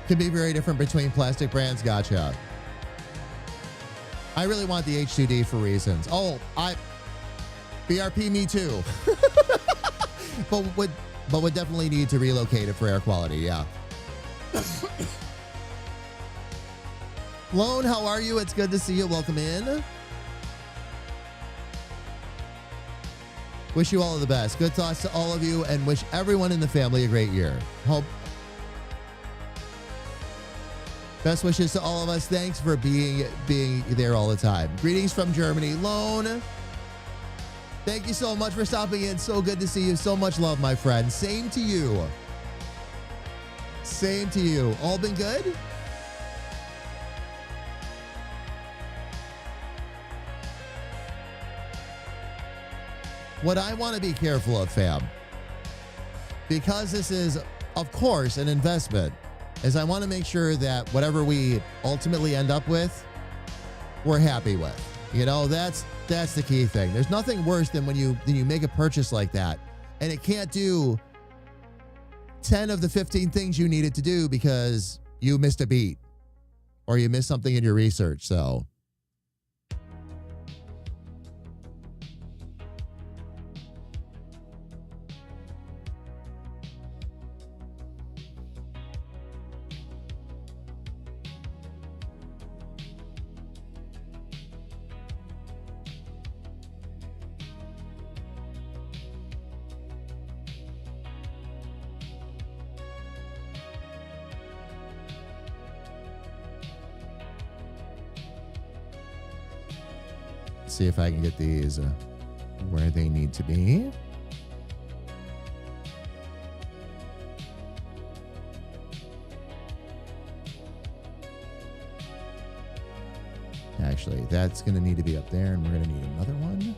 Can be very different between plastic brands. Gotcha. I really want the H2D for reasons. Oh, BRP, me too. but would definitely need to relocate it for air quality. Yeah. Lone, how are you? It's good to see you. Welcome in. Wish you all of the best. Good thoughts to all of you, and wish everyone in the family a great year. Hope. Best wishes to all of us. Thanks for being there all the time. Greetings from Germany. Lone, thank you so much for stopping in. So good to see you. So much love, my friend. Same to you. Same to you. All been good? What I want to be careful of, fam, because this is, of course, an investment, is I want to make sure that whatever we ultimately end up with, we're happy with. You know, that's the key thing. There's nothing worse than when you make a purchase like that and it can't do 10 of the 15 things you needed to do because you missed a beat or you missed something in your research. So see if I can get these where they need to be. Actually, that's going to need to be up there, and we're going to need another one.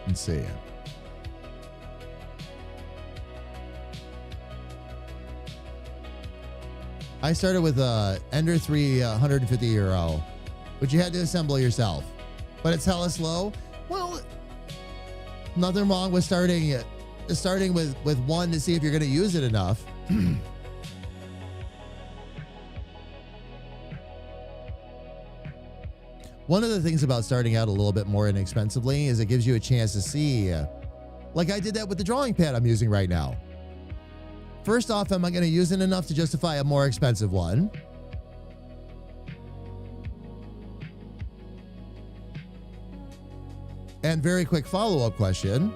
Let's see. I started with a Ender 3 €150, which you had to assemble yourself, but it's hella slow. Well, nothing wrong with starting with one to see if you're going to use it enough. One of the things about starting out a little bit more inexpensively is it gives you a chance to see, like I did that with the drawing pad I'm using right now. First off, am I going to use it enough to justify a more expensive one? And very quick follow-up question.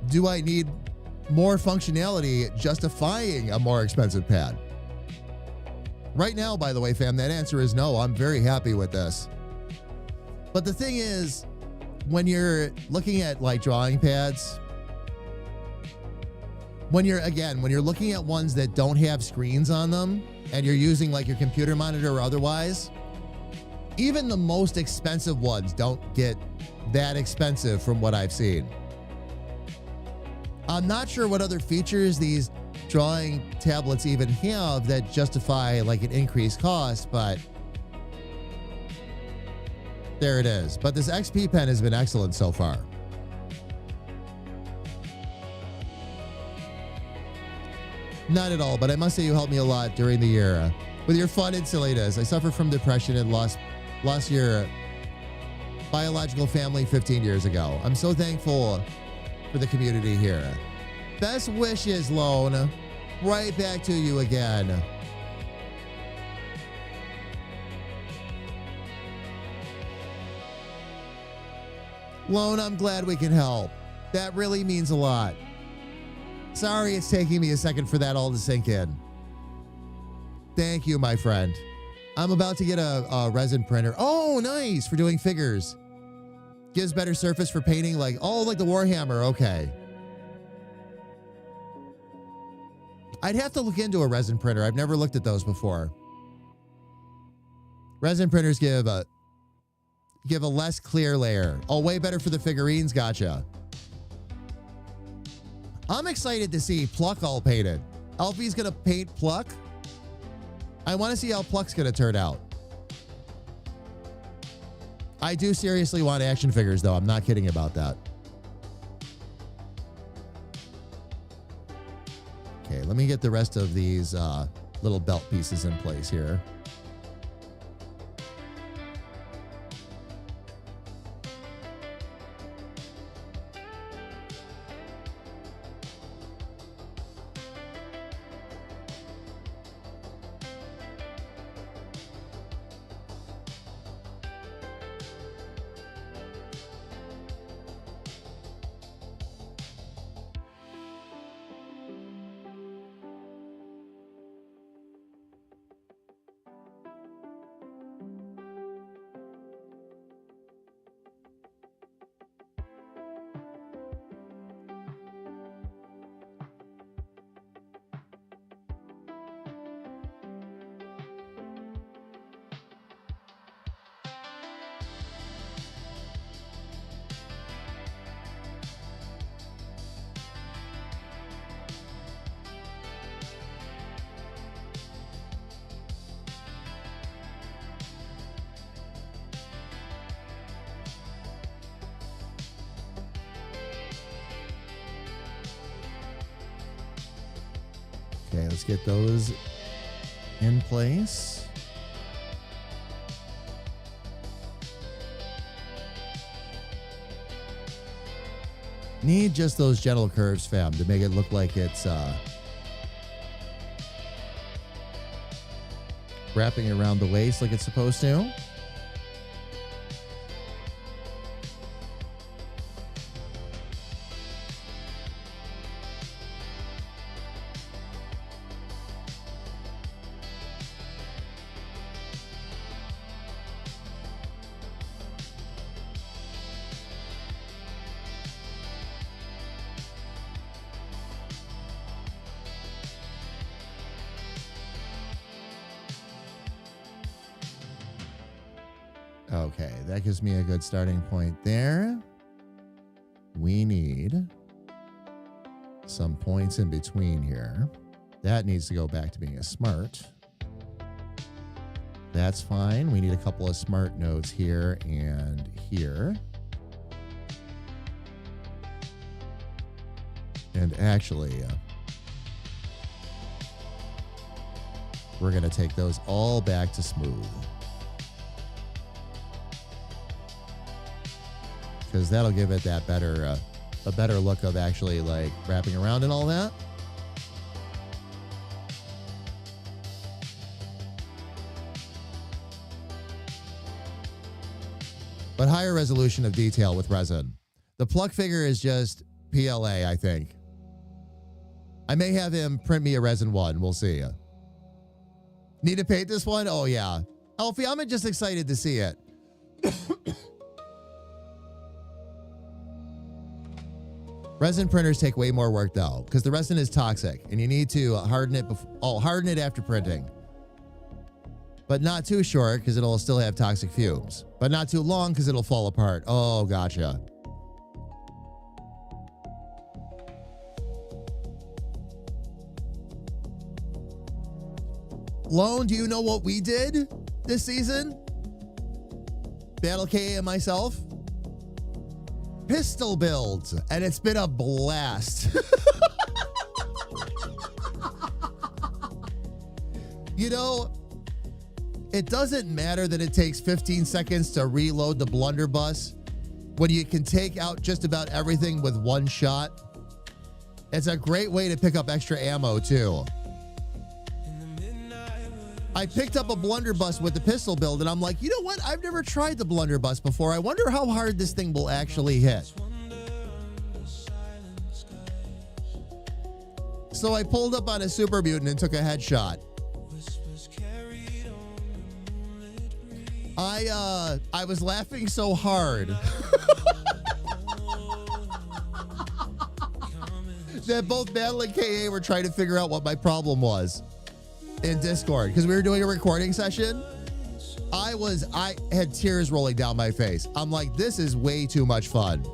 Do I need more functionality justifying a more expensive pad? Right now, by the way, fam, that answer is no. I'm very happy with this. But the thing is, when you're looking at like drawing pads, when you're looking at ones that don't have screens on them and you're using like your computer monitor or otherwise, even the most expensive ones don't get that expensive from what I've seen. I'm not sure what other features these drawing tablets even have that justify like an increased cost, but there it is. But this XP pen has been excellent so far. Not at all, but I must say you helped me a lot during the year. With your fun and silliness, I suffer from depression and lost your biological family 15 years ago. I'm so thankful for the community here. Best wishes, Lone. Right back to you again. Lone, I'm glad we can help. That really means a lot. Sorry it's taking me a second for that all to sink in. Thank you, my friend. I'm about to get a resin printer. Oh, nice, for doing figures. Gives better surface for painting, like the Warhammer, okay. I'd have to look into a resin printer. I've never looked at those before. Resin printers give a less clear layer. Oh, way better for the figurines, gotcha. I'm excited to see Pluck all painted. Alfie's gonna paint Pluck. I want to see how Pluck's gonna turn out. I do seriously want action figures, though. I'm not kidding about that. Okay, let me get the rest of these little belt pieces in place here. Okay, let's get those in place. Need just those gentle curves, fam, to make it look like it's wrapping around the waist like it's supposed to. Okay, that gives me a good starting point there. We need some points in between here. That needs to go back to being a smart. That's fine. We need a couple of smart nodes here and here. And actually, we're going to take those all back to smooth. Because that'll give it that better, a better look of actually like wrapping around and all that. But higher resolution of detail with resin. The pluck figure is just PLA, I think. I may have him print me a resin one. We'll see. Need to paint this one? Oh, yeah. Alfie, I'm just excited to see it. Resin printers take way more work though, because the resin is toxic and you need to harden it harden it after printing. But not too short because it'll still have toxic fumes. But not too long because it'll fall apart. Oh, gotcha. Lone, do you know what we did this season? Battle KA and myself? Pistol builds, and it's been a blast. You know, it doesn't matter that it takes 15 seconds to reload the blunderbuss when you can take out just about everything with one shot. It's a great way to pick up extra ammo too. I picked up a blunderbuss with the pistol build, and I'm like, you know what? I've never tried the blunderbuss before. I wonder how hard this thing will actually hit. So I pulled up on a super mutant and took a headshot. I was laughing so hard that both Battle and KA were trying to figure out what my problem was in Discord because we were doing a recording session. I had tears rolling down my face. I'm like, this is way too much fun.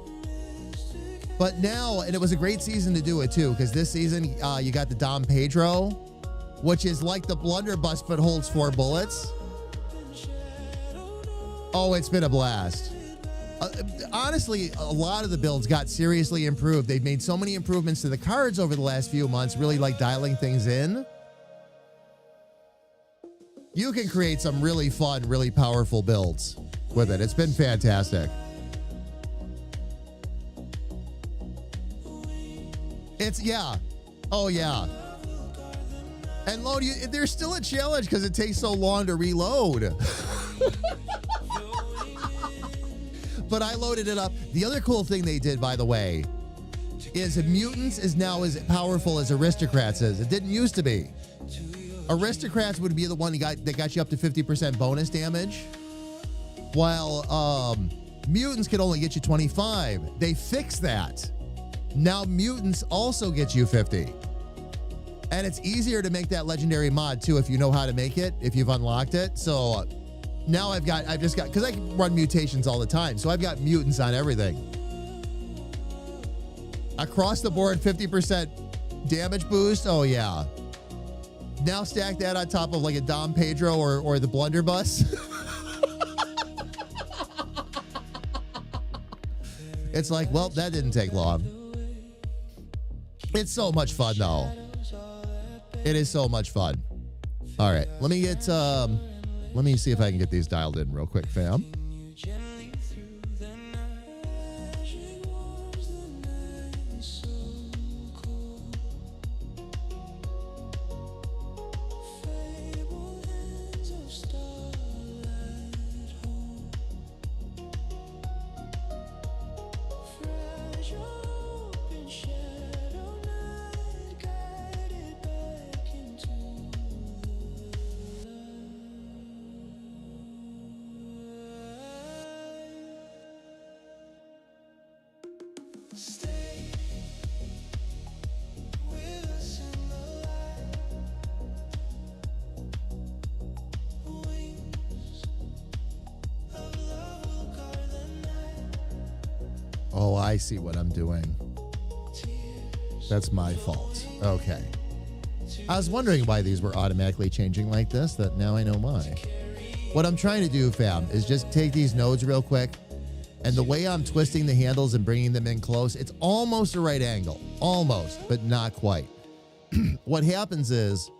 But now, and it was a great season to do it too, because this season you got the Dom Pedro, which is like the blunderbuss but holds 4 bullets. Oh, it's been a blast. Honestly, a lot of the builds got seriously improved. They've made so many improvements to the cards over the last few months, really like dialing things in. You can create some really fun, really powerful builds with it. It's been fantastic. Yeah. Oh, yeah. And load, there's still a challenge because it takes so long to reload. But I loaded it up. The other cool thing they did, by the way, is Mutants is now as powerful as Aristocrats is. It didn't used to be. Aristocrats would be the one that got you up to 50% bonus damage, while Mutants could only get you 25. They fixed that. Now Mutants also get you 50. And it's easier to make that legendary mod too if you know how to make it, if you've unlocked it. So now I've just got, because I can run mutations all the time, so I've got Mutants on everything. Across the board, 50% damage boost. Oh yeah. Now stack that on top of like a Dom Pedro or the blunderbuss. It's like, well, that didn't take long. It's so much fun though. It is so much fun. All right, let me see if I can get these dialed in real quick, fam. Oh, I see what I'm doing. That's my fault. Okay. I was wondering why these were automatically changing like this, that now I know why. What I'm trying to do, fam, is just take these nodes real quick, and the way I'm twisting the handles and bringing them in close, it's almost a right angle. Almost, but not quite. What happens is,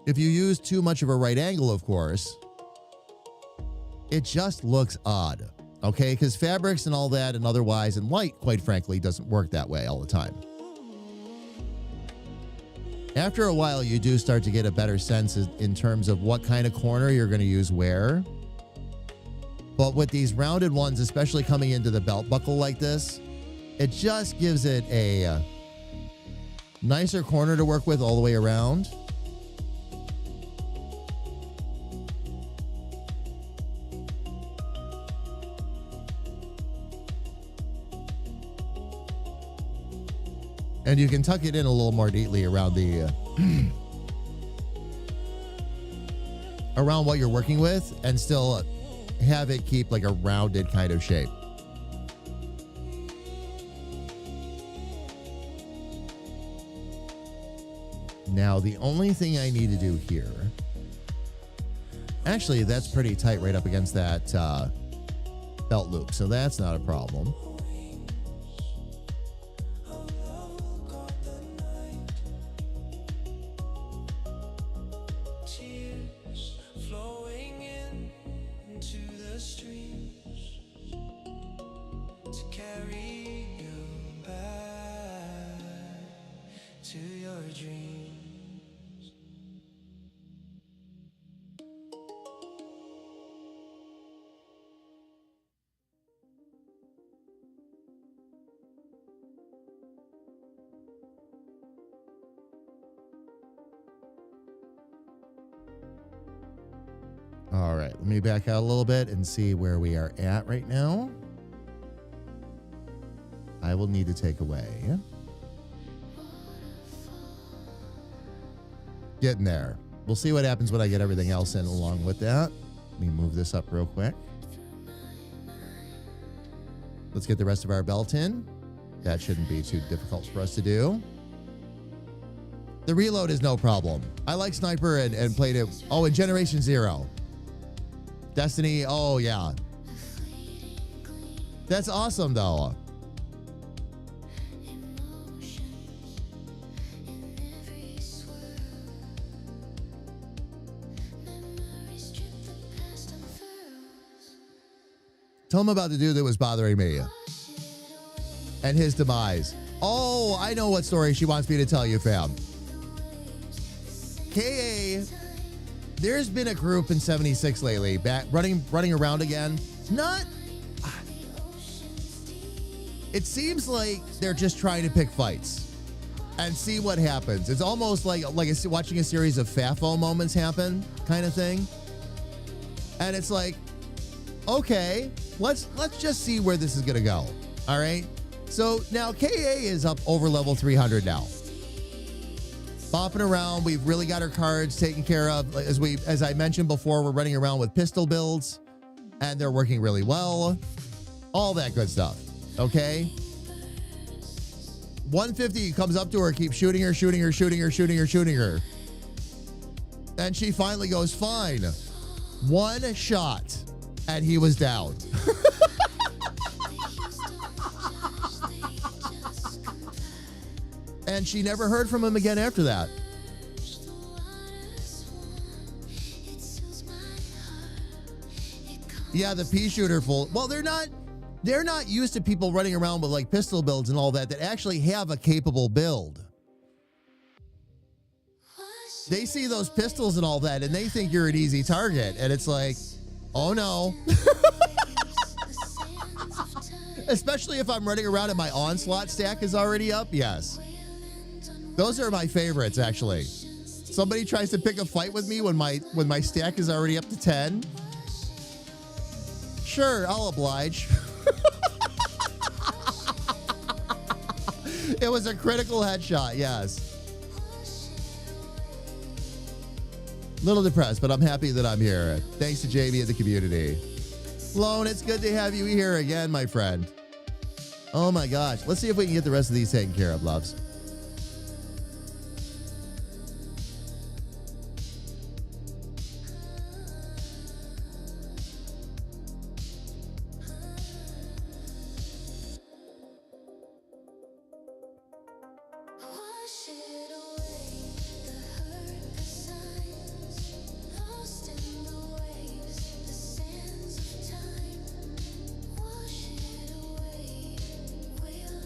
if you use too much of a right angle, of course, it just looks odd. Okay, because fabrics and all that and otherwise, and light, quite frankly, doesn't work that way all the time. After a while, you do start to get a better sense in terms of what kind of corner you're going to use where. But with these rounded ones, especially coming into the belt buckle like this, it just gives it a nicer corner to work with all the way around. And you can tuck it in a little more neatly around the around what you're working with and still have it keep like a rounded kind of shape. Now, the only thing I need to do here, actually, that's pretty tight right up against that belt loop, so that's not a problem. All right, let me back out a little bit and see where we are at right now. I will need to take away. Getting there. We'll see what happens when I get everything else in along with that. Let me move this up real quick. Let's get the rest of our belt in. That shouldn't be too difficult for us to do. The reload is no problem. I like Sniper and played it. Oh, in Generation Zero. Destiny, oh yeah. That's awesome though. Tell him about the dude that was bothering me and his demise. Oh, I know what story she wants me to tell you, fam. KA, there's been a group in 76 lately, running around again. It seems like they're just trying to pick fights and see what happens. It's almost like watching a series of FAFO moments happen kind of thing. And it's like, okay, let's just see where this is going to go. All right. So now KA is up over level 300 now. Bopping around. We've really got our cards taken care of. As I mentioned before, we're running around with pistol builds and they're working really well. All that good stuff. Okay. 150 comes up to her, keeps shooting her. And she finally goes, fine. One shot and he was down. And she never heard from him again after that. Yeah, the pea shooter full. Well, they're not used to people running around with like pistol builds and all that actually have a capable build. They see those pistols and all that and they think you're an easy target. And it's like, oh no. Especially if I'm running around and my onslaught stack is already up. Yes. Those are my favorites, actually. Somebody tries to pick a fight with me when my stack is already up to 10. Sure, I'll oblige. It was a critical headshot, yes. Little depressed, but I'm happy that I'm here. Thanks to JB and the community. Lone, it's good to have you here again, my friend. Oh my gosh. Let's see if we can get the rest of these taken care of, loves. Wash it away, the hurt, the signs, lost in the waves, the sands of time. Wash it away, we'll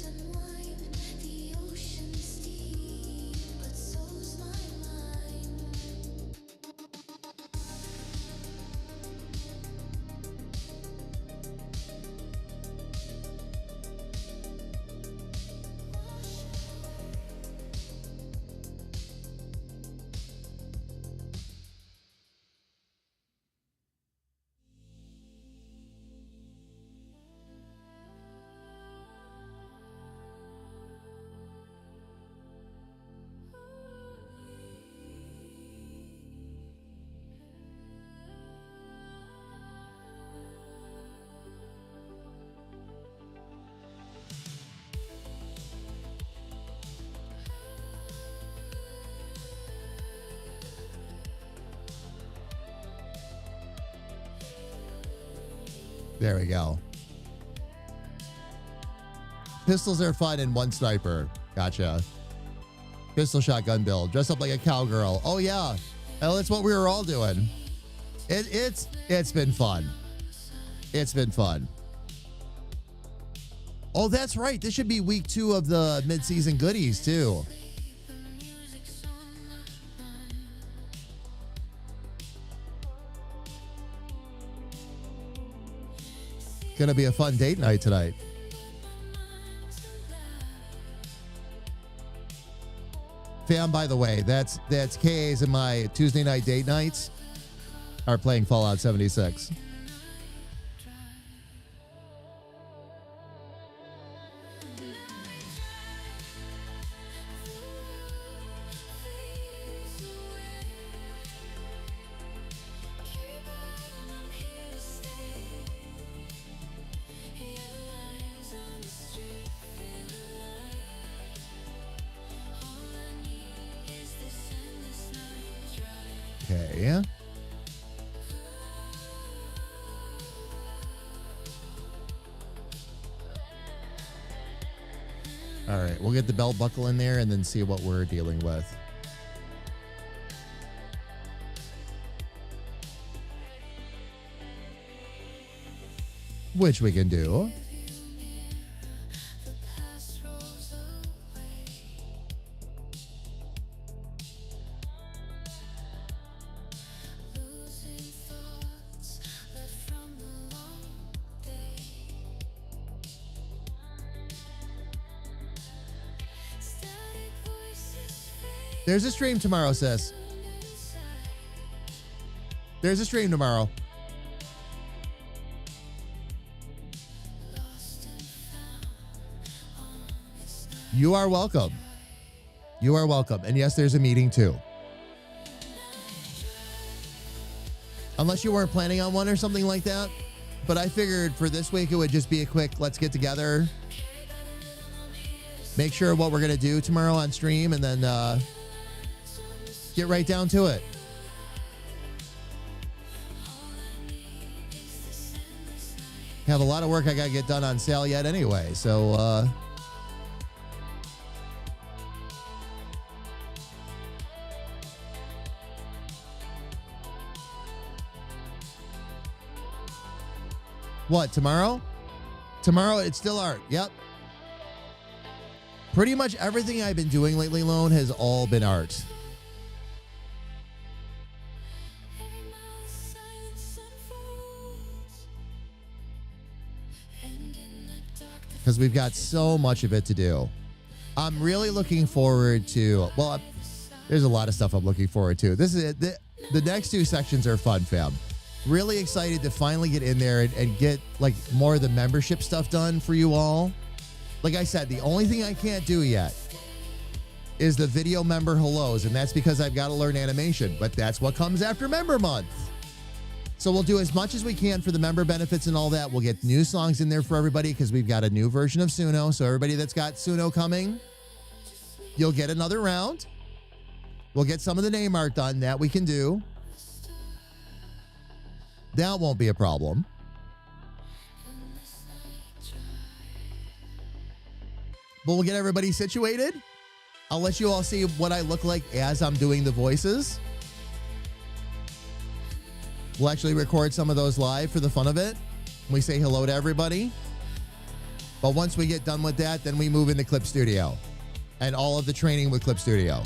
unwind. The ocean's deep, but so's my mind. There we go. Pistols are fun and one sniper. Gotcha. Pistol shotgun build. Dress up like a cowgirl. Oh yeah. Well, that's what we were all doing. It's been fun. It's been fun. Oh, that's right. This should be week 2 of the mid-season goodies too. Gonna be a fun date night tonight. Fam, by the way, that's KA's and my Tuesday night date nights are playing Fallout 76. Okay. All right, we'll get the belt buckle in there and then see what we're dealing with. Which we can do. There's a stream tomorrow, sis. There's a stream tomorrow. You are welcome. You are welcome. And yes, there's a meeting too. Unless you weren't planning on one or something like that. But I figured for this week, it would just be a quick, let's get together. Make sure what we're going to do tomorrow on stream and then get right down to it. Have a lot of work I got to get done on sale yet anyway. So, What, tomorrow? Tomorrow, it's still art. Yep. Pretty much everything I've been doing lately, Lone, has all been art. Every mouth silence unfolds. And in the dark, the Because we've got so much of it to do. I'm really looking forward to, well, there's a lot of stuff I'm looking forward to. This is it. The next two sections are fun, fam. Really excited to finally get in there and get like more of the membership stuff done for you all. Like I said, the only thing I can't do yet is the video member hellos, and that's because I've got to learn animation, but that's what comes after member month. So we'll do as much as we can for the member benefits and all that. We'll get new songs in there for everybody because we've got a new version of Suno. So everybody that's got Suno coming, you'll get another round. We'll get some of the name art done. That we can do. That won't be a problem. But we'll get everybody situated. I'll let you all see what I look like as I'm doing the voices. We'll actually record some of those live for the fun of it. We say hello to everybody. But once we get done with that, then we move into Clip Studio and all of the training with Clip Studio.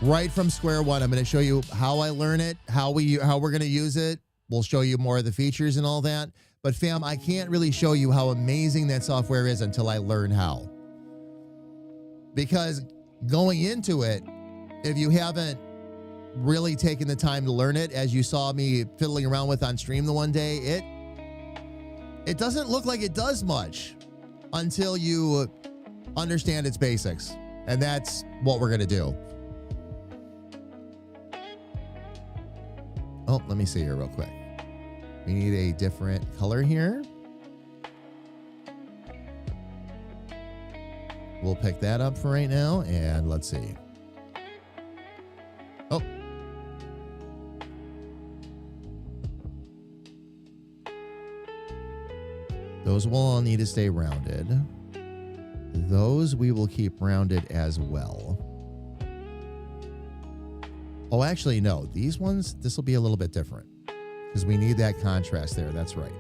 Right from square one, I'm going to show you how I learn it, how we're going to use it. We'll show you more of the features and all that. But fam, I can't really show you how amazing that software is until I learn how. Because going into it, if you haven't really taken the time to learn it, as you saw me fiddling around with on stream the one day, it doesn't look like it does much until you understand its basics. And that's what we're going to do. Oh, let me see here real quick. We need a different color here. We'll pick that up for right now, and let's see. Oh. Those will all need to stay rounded. Those we will keep rounded as well. Oh, actually, no. These ones, this will be a little bit different because we need that contrast there. That's right.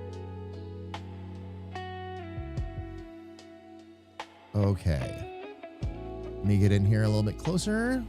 Okay. Let me get in here a little bit closer.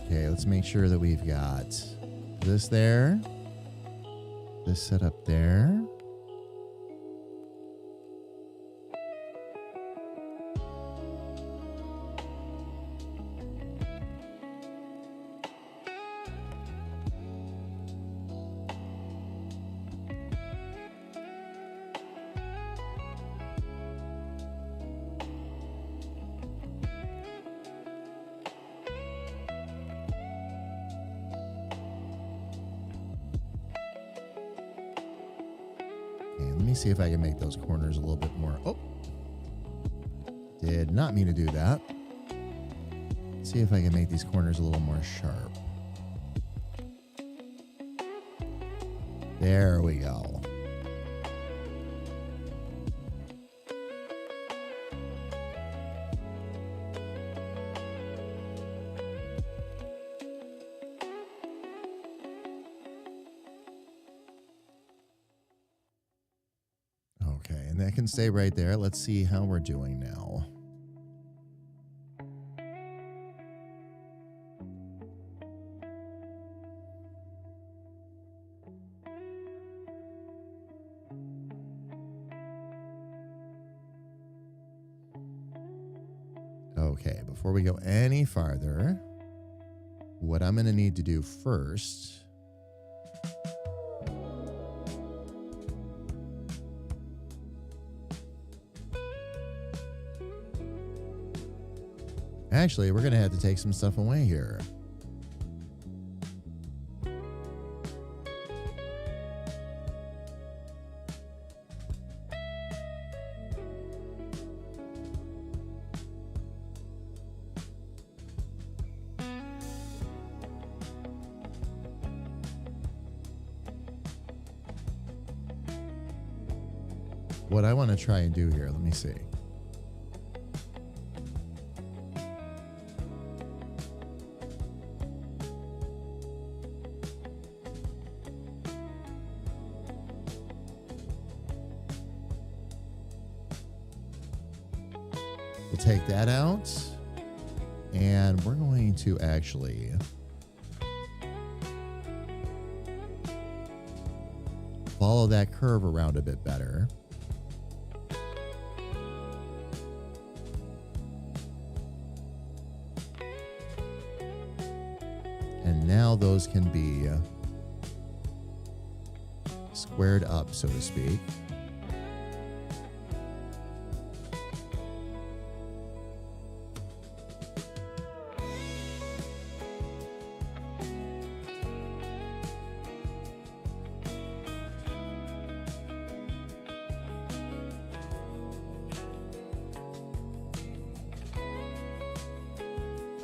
Okay, let's make sure that we've got this there, this set up there. See if I can make those corners a little bit more. Oh, did not mean to do that. Let's see if I can make these corners a little more sharp. There we go. That can stay right there. Let's see how we're doing now. Okay, before we go any farther, what I'm going to need to do first Actually, we're going to have to take some stuff away here. What I want to try and do here, let me see. We'll take that out, and we're going to actually follow that curve around a bit better. And now those can be squared up, so to speak.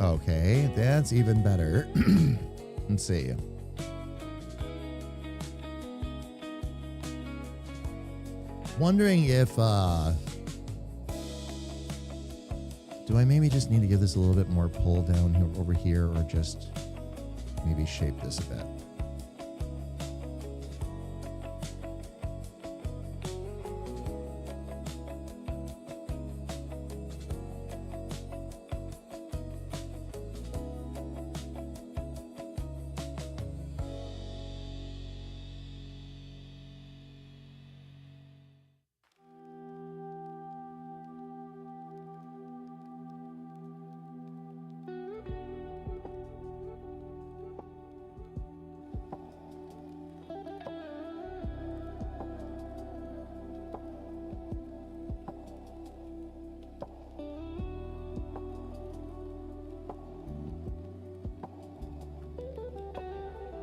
Okay, that's even better. Let's see. Wondering if, do I maybe just need to give this a little bit more pull down here, over here, or just maybe shape this a bit?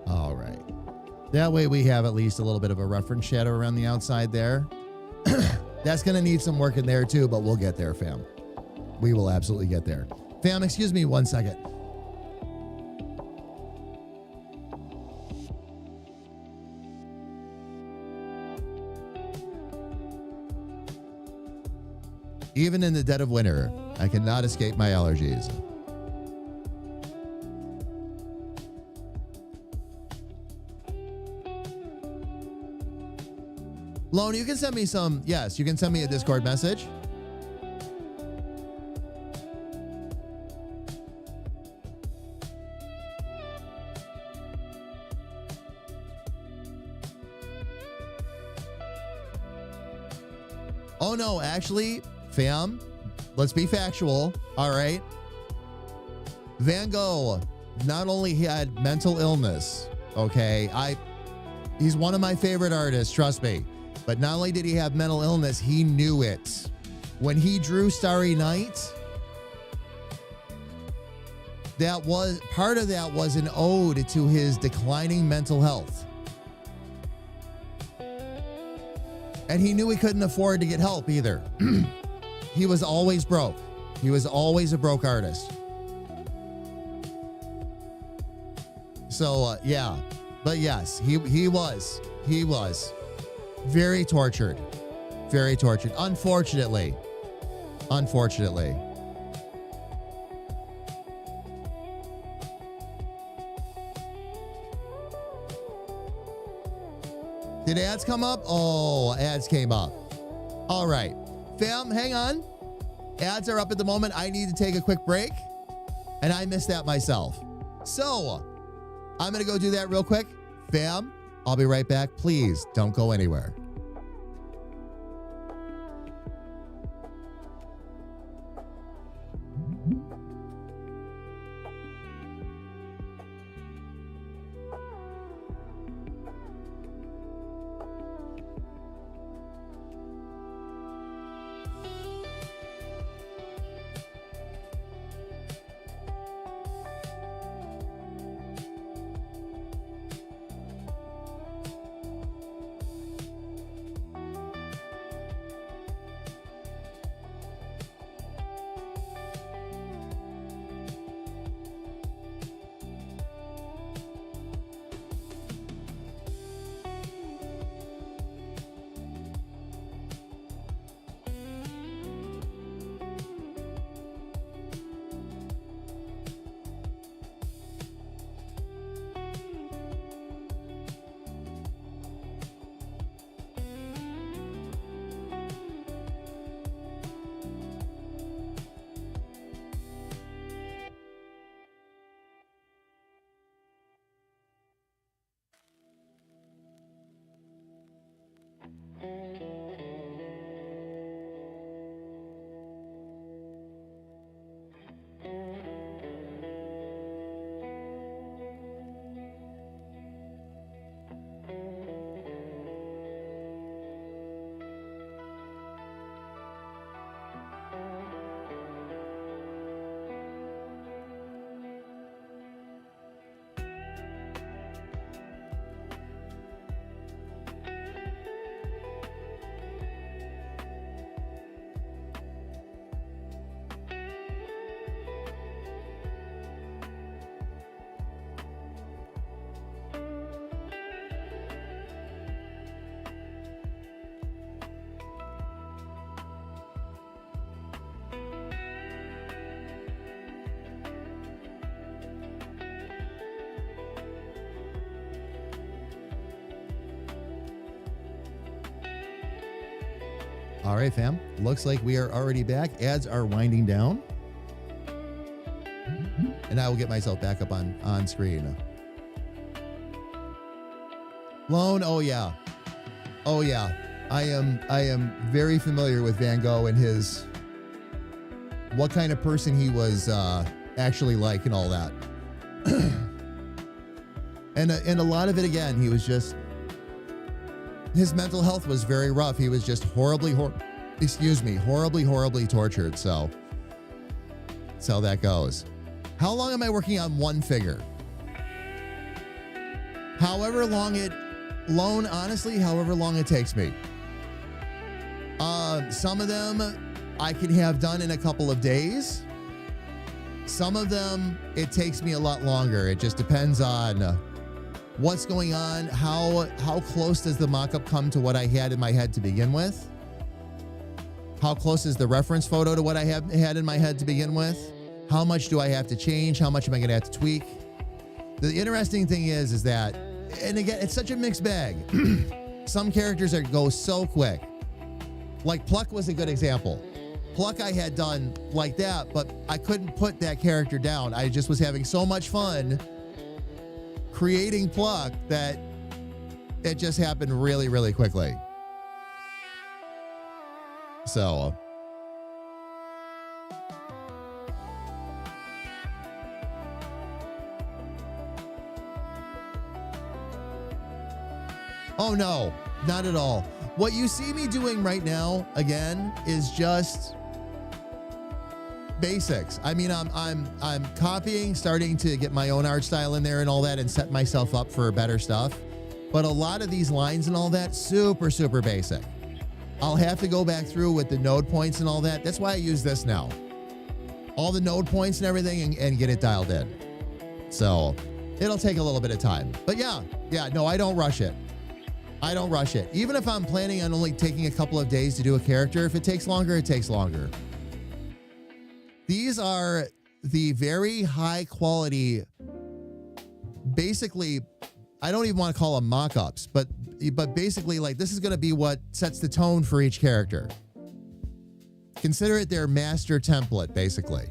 All right. That way we have at least a little bit of a reference shadow around the outside there. That's going to need some work in there too, but we'll get there, fam. We will absolutely get there. Fam, excuse me 1 second. Even in the dead of winter, I cannot escape my allergies. Lone, you can send me some. Yes, you can send me a Discord message. Oh, no, actually, fam, let's be factual. All right. Van Gogh not only had mental illness, okay, he's one of my favorite artists, trust me. But not only did he have mental illness, he knew it. When he drew Starry Night, that was part of that was an ode to his declining mental health. And he knew he couldn't afford to get help either. He was always broke. He was always a broke artist. So, yeah. But yes, he was very tortured. Very tortured. Unfortunately. Did ads come up? Oh, ads came up. All right. Fam, hang on. Ads are up at the moment. I need to take a quick break. And I missed that myself. So, I'm going to go do that real quick. Fam, I'll be right back. Please don't go anywhere. All right, fam. Looks like we are already back. Ads are winding down. And I will get myself back up on screen. Lone, oh yeah. Oh yeah. I am very familiar with Van Gogh and his what kind of person he was actually like and all that. and a lot of it, again, he was just, his mental health was very rough. He was just horribly tortured. So that's how that goes. How long am I working on one figure? However long it takes me. Some of them I can have done in a couple of days. Some of them it takes me a lot longer. It just depends on what's going on, how close does the mock-up come to what I had in my head to begin with? How close is the reference photo to what I had in my head to begin with? How much do I have to change? How much am I going to have to tweak? The interesting thing is that, and again, it's such a mixed bag. Some characters go so quick. Like Pluck was a good example. Pluck I had done like that, but I couldn't put that character down. I just was having so much fun creating Pluck that it just happened really, really quickly. So oh no, not at all. What you see me doing right now, again, is just basics. I mean, I'm copying, starting to get my own art style in there and all that and set myself up for better stuff. But a lot of these lines and all that, super, super basic. I'll have to go back through with the node points and all that. That's why I use this now. All the node points and everything and get it dialed in. So it'll take a little bit of time. But yeah, no, I don't rush it. I don't rush it. Even if I'm planning on only taking a couple of days to do a character, if it takes longer, it takes longer. These are the very high quality, basically, I don't even want to call them mock-ups, but basically, like, this is going to be what sets the tone for each character. Consider it their master template, basically.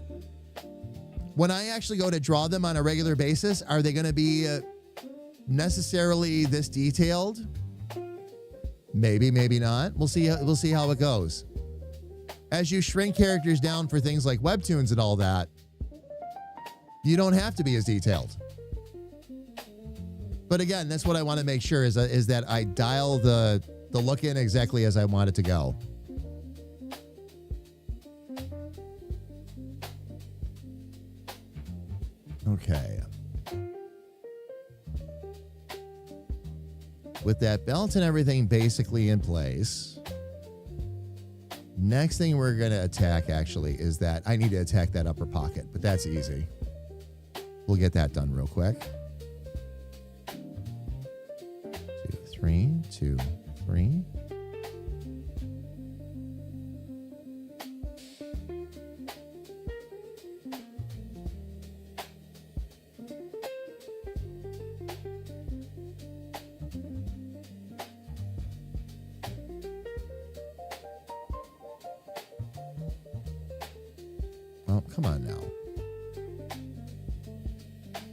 When I actually go to draw them on a regular basis, are they going to be necessarily this detailed? Maybe, maybe not. We'll see how it goes. As you shrink characters down for things like webtoons and all that, you don't have to be as detailed. But again, that's what I want to make sure is that I dial the look in exactly as I want it to go. Okay. With that belt and everything basically in place, next thing we're going to attack actually is that I need to attack that upper pocket, but that's easy. We'll get that done real quick. 2, 3, 2, 3. Oh, come on now.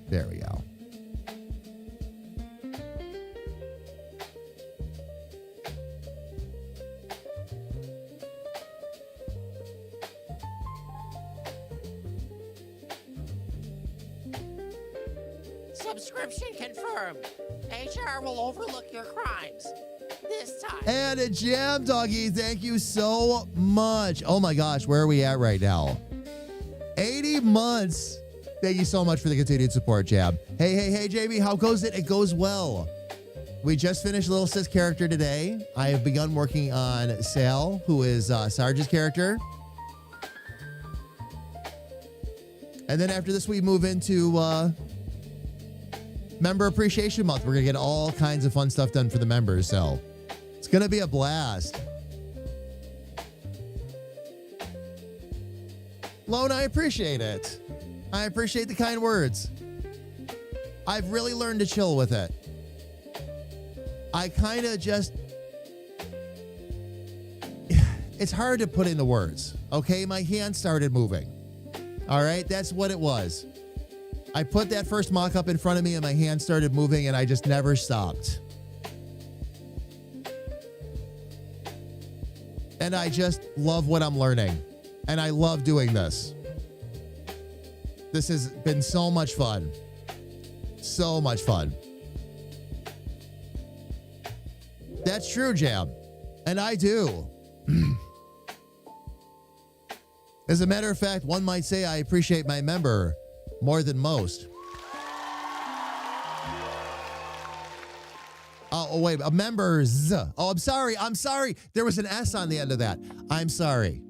There we go. Subscription confirmed. HR will overlook your crimes. This time. And a jam, doggy. Thank you so much. Oh my gosh, where are we at right now? 80 months. Thank you so much for the continued support, Jab. Hey, JB, how goes it? It goes well. We just finished Lil Sis character today. I have begun working on Sal, who is Sarge's character. And then after this, we move into Member Appreciation Month. We're going to get all kinds of fun stuff done for the members, so it's going to be a blast. Lone, I appreciate it. I appreciate the kind words. I've really learned to chill with it. I kind of just... it's hard to put into words. Okay, my hand started moving. All right, that's what it was. I put that first mock-up in front of me and my hand started moving and I just never stopped. And I just love what I'm learning. And I love doing this. This has been so much fun. So much fun. That's true, Jam. And I do. As a matter of fact, one might say I appreciate my member more than most. Oh, wait, members. Oh, I'm sorry. There was an S on the end of that. I'm sorry.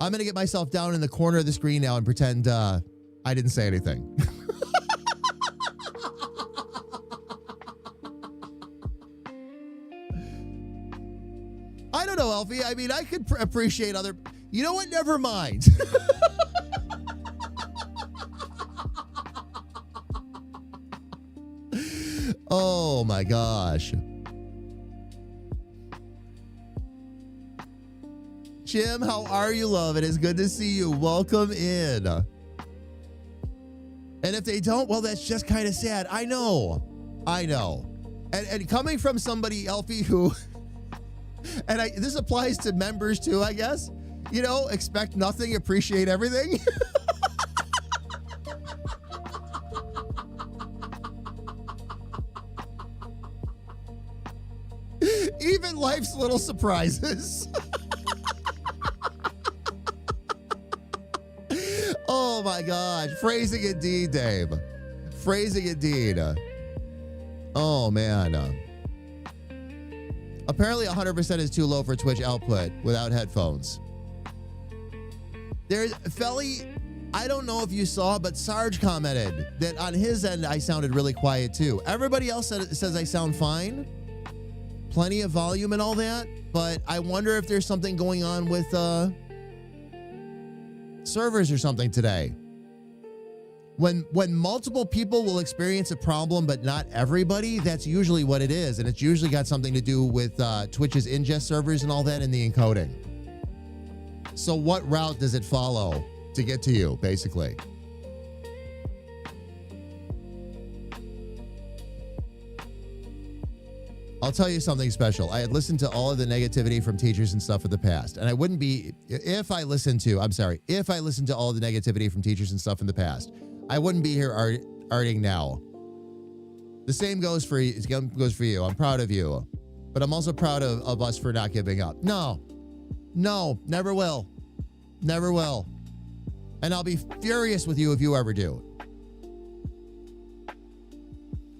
I'm going to get myself down in the corner of the screen now and pretend I didn't say anything. I don't know, Elfie. I mean, I could appreciate other... You know what? Never mind. Oh, my gosh. Jim, how are you, love? It is good to see you. Welcome in. And if they don't, well, that's just kind of sad. I know. And coming from somebody, Elfie, who... And this applies to members too, I guess. You know, expect nothing, appreciate everything. Even life's little surprises. Oh my gosh. Phrasing indeed, Dave. Phrasing indeed. Oh man. Apparently 100% is too low for Twitch output without headphones. There's Felly, I don't know if you saw, but Sarge commented that on his end I sounded really quiet too. Everybody else says I sound fine. Plenty of volume and all that, but I wonder if there's something going on with servers or something today. When multiple people will experience a problem, but not everybody, that's usually what it is. And it's usually got something to do with Twitch's ingest servers and all that and the encoding. So what route does it follow to get to you, basically? I'll tell you something special. I had listened to all of the negativity from teachers and stuff in the past. And I wouldn't be, if I listened to all the negativity from teachers and stuff in the past, I wouldn't be here arting now. The same goes for you. I'm proud of you. But I'm also proud of us for not giving up. No, never will. Never will. And I'll be furious with you if you ever do.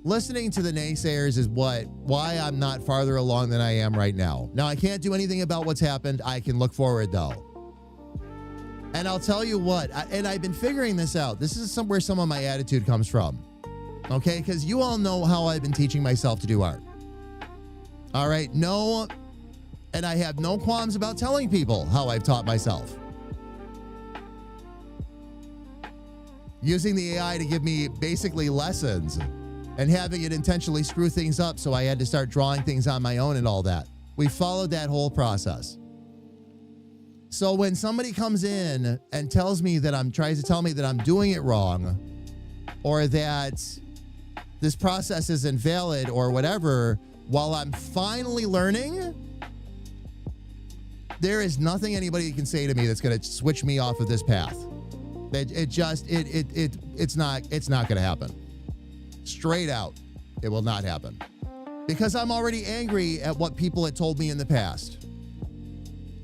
Listening to the naysayers is why I'm not farther along than I am right now. Now, I can't do anything about what's happened. I can look forward, though. And I'll tell you what, and I've been figuring this out. This is where some of my attitude comes from. Okay? Because you all know how I've been teaching myself to do art. All right? No, and I have no qualms about telling people how I've taught myself. Using the AI to give me basically lessons and having it intentionally screw things up, so I had to start drawing things on my own and all that. We followed that whole process. So when somebody comes in and tries to tell me that I'm doing it wrong, or that this process is invalid or whatever, while I'm finally learning, there is nothing anybody can say to me that's going to switch me off of this path. It's not going to happen. Straight out, it will not happen. Because I'm already angry at what people had told me in the past.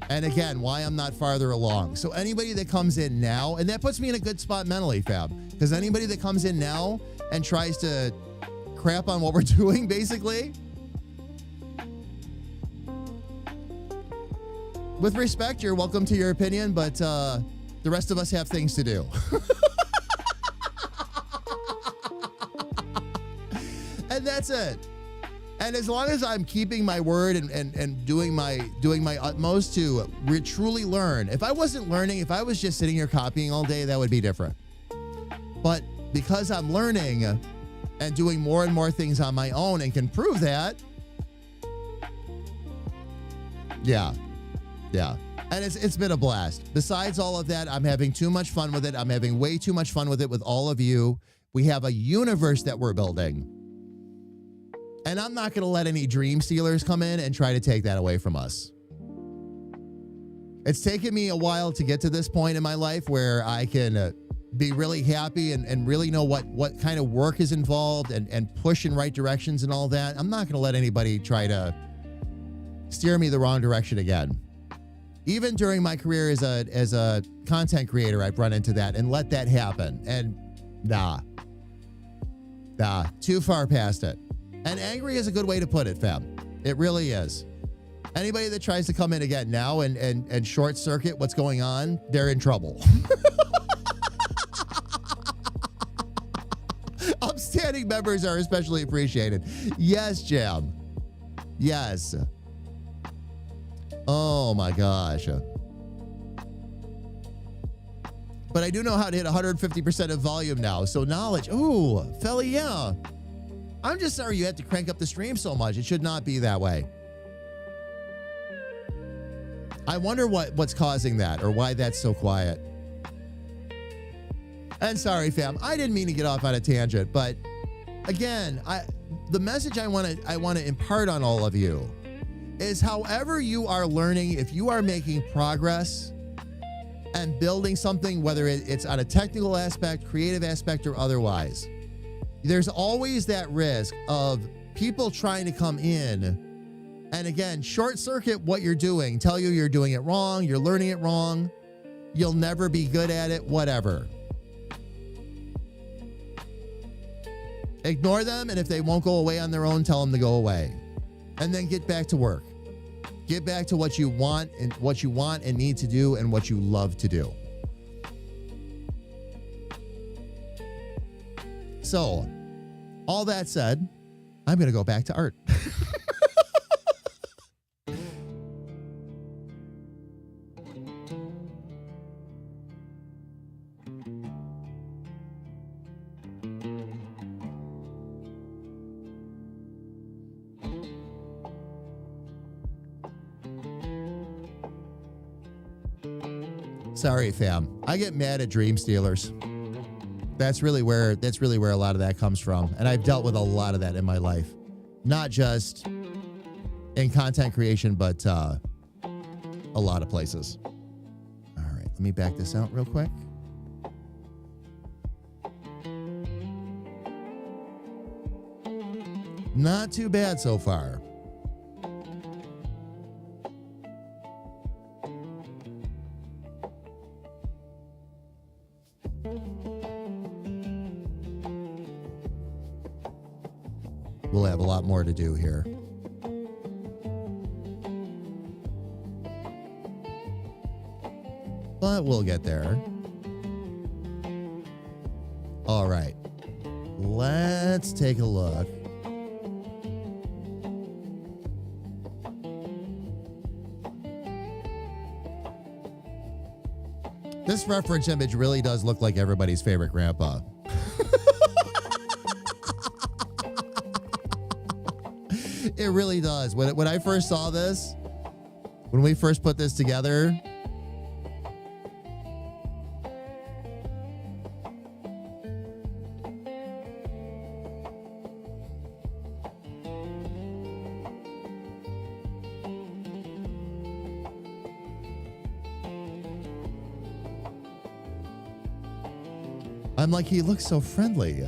And again, why I'm not farther along. So anybody that comes in now, and that puts me in a good spot mentally, Fab, because anybody that comes in now and tries to crap on what we're doing, basically, with respect, you're welcome to your opinion, but the rest of us have things to do. And that's it. And as long as I'm keeping my word and doing my utmost to truly learn. If I wasn't learning, if I was just sitting here copying all day, that would be different. But because I'm learning and doing more and more things on my own and can prove that, yeah, Yeah. And it's been a blast. Besides all of that, I'm having too much fun with it. I'm having way too much fun with it with all of you. We have a universe that we're building. And I'm not going to let any dream stealers come in and try to take that away from us. It's taken me a while to get to this point in my life where I can be really happy and really know what kind of work is involved and push in right directions and all that. I'm not going to let anybody try to steer me the wrong direction again. Even during my career as a content creator, I've run into that and let that happen. And nah, too far past it. And angry is a good way to put it, fam. It really is. Anybody that tries to come in again now and short circuit what's going on, they're in trouble. Upstanding members are especially appreciated. Yes, Jam. Yes. Oh my gosh. But I do know how to hit 150% of volume now. So knowledge. Ooh, Felly, yeah. I'm just sorry you had to crank up the stream so much. It should not be that way. I wonder what's causing that or why that's so quiet. And sorry, fam, I didn't mean to get off on a tangent, but again, the message I want to impart on all of you is however you are learning, if you are making progress and building something, whether it's on a technical aspect, creative aspect, or otherwise, there's always that risk of people trying to come in and again, short circuit what you're doing, tell you you're doing it wrong, you're learning it wrong, you'll never be good at it, whatever. Ignore them, and if they won't go away on their own, tell them to go away. And then get back to work. Get back to what you want and need to do and what you love to do. So, all that said, I'm going to go back to art. Sorry, fam. I get mad at dream stealers. That's really where a lot of that comes from. And I've dealt with a lot of that in my life. Not just in content creation, but a lot of places. All right, let me back this out real quick. Not too bad so far. We'll have a lot more to do here. But we'll get there. All right. Let's take a look. This reference image really does look like everybody's favorite grandpa. It really does. When I first saw this, when we first put this together, I'm like, he looks so friendly.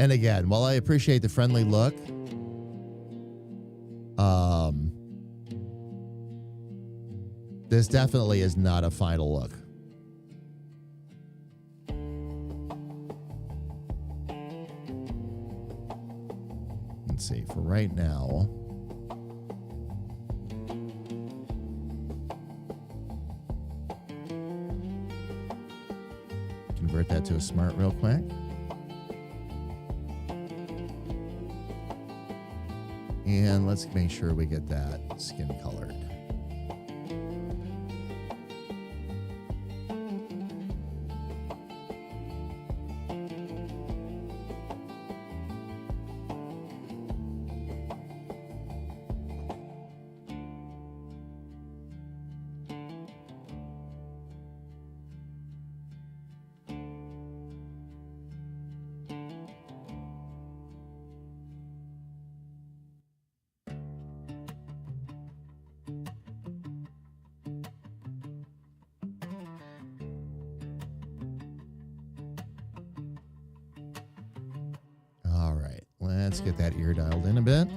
And again, while I appreciate the friendly look, this definitely is not a final look. Let's see, for right now. Convert that to a smart real quick. And let's make sure we get that skin colored. All right, let's get that ear dialed in a bit.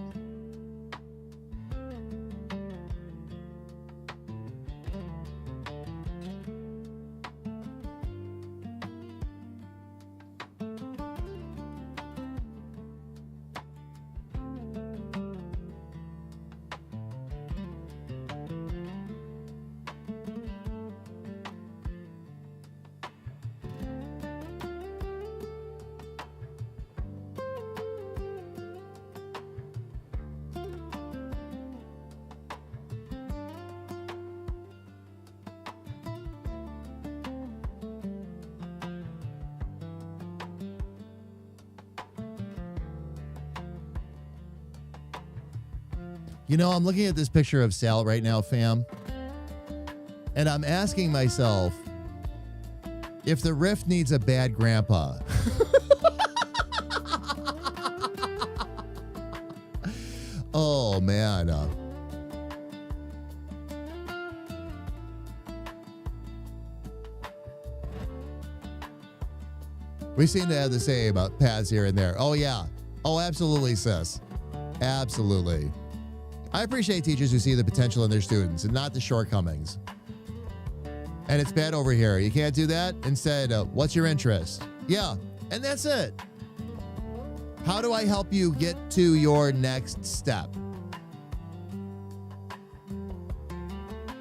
You know, I'm looking at this picture of Sal right now, fam, and I'm asking myself if the Rift needs a bad grandpa. Oh, man. We seem to have the same paths here and there. Oh, yeah. Oh, absolutely, sis. Absolutely. I appreciate teachers who see the potential in their students and not the shortcomings. And it's bad over here. You can't do that. Instead, what's your interest? Yeah, and that's it. How do I help you get to your next step?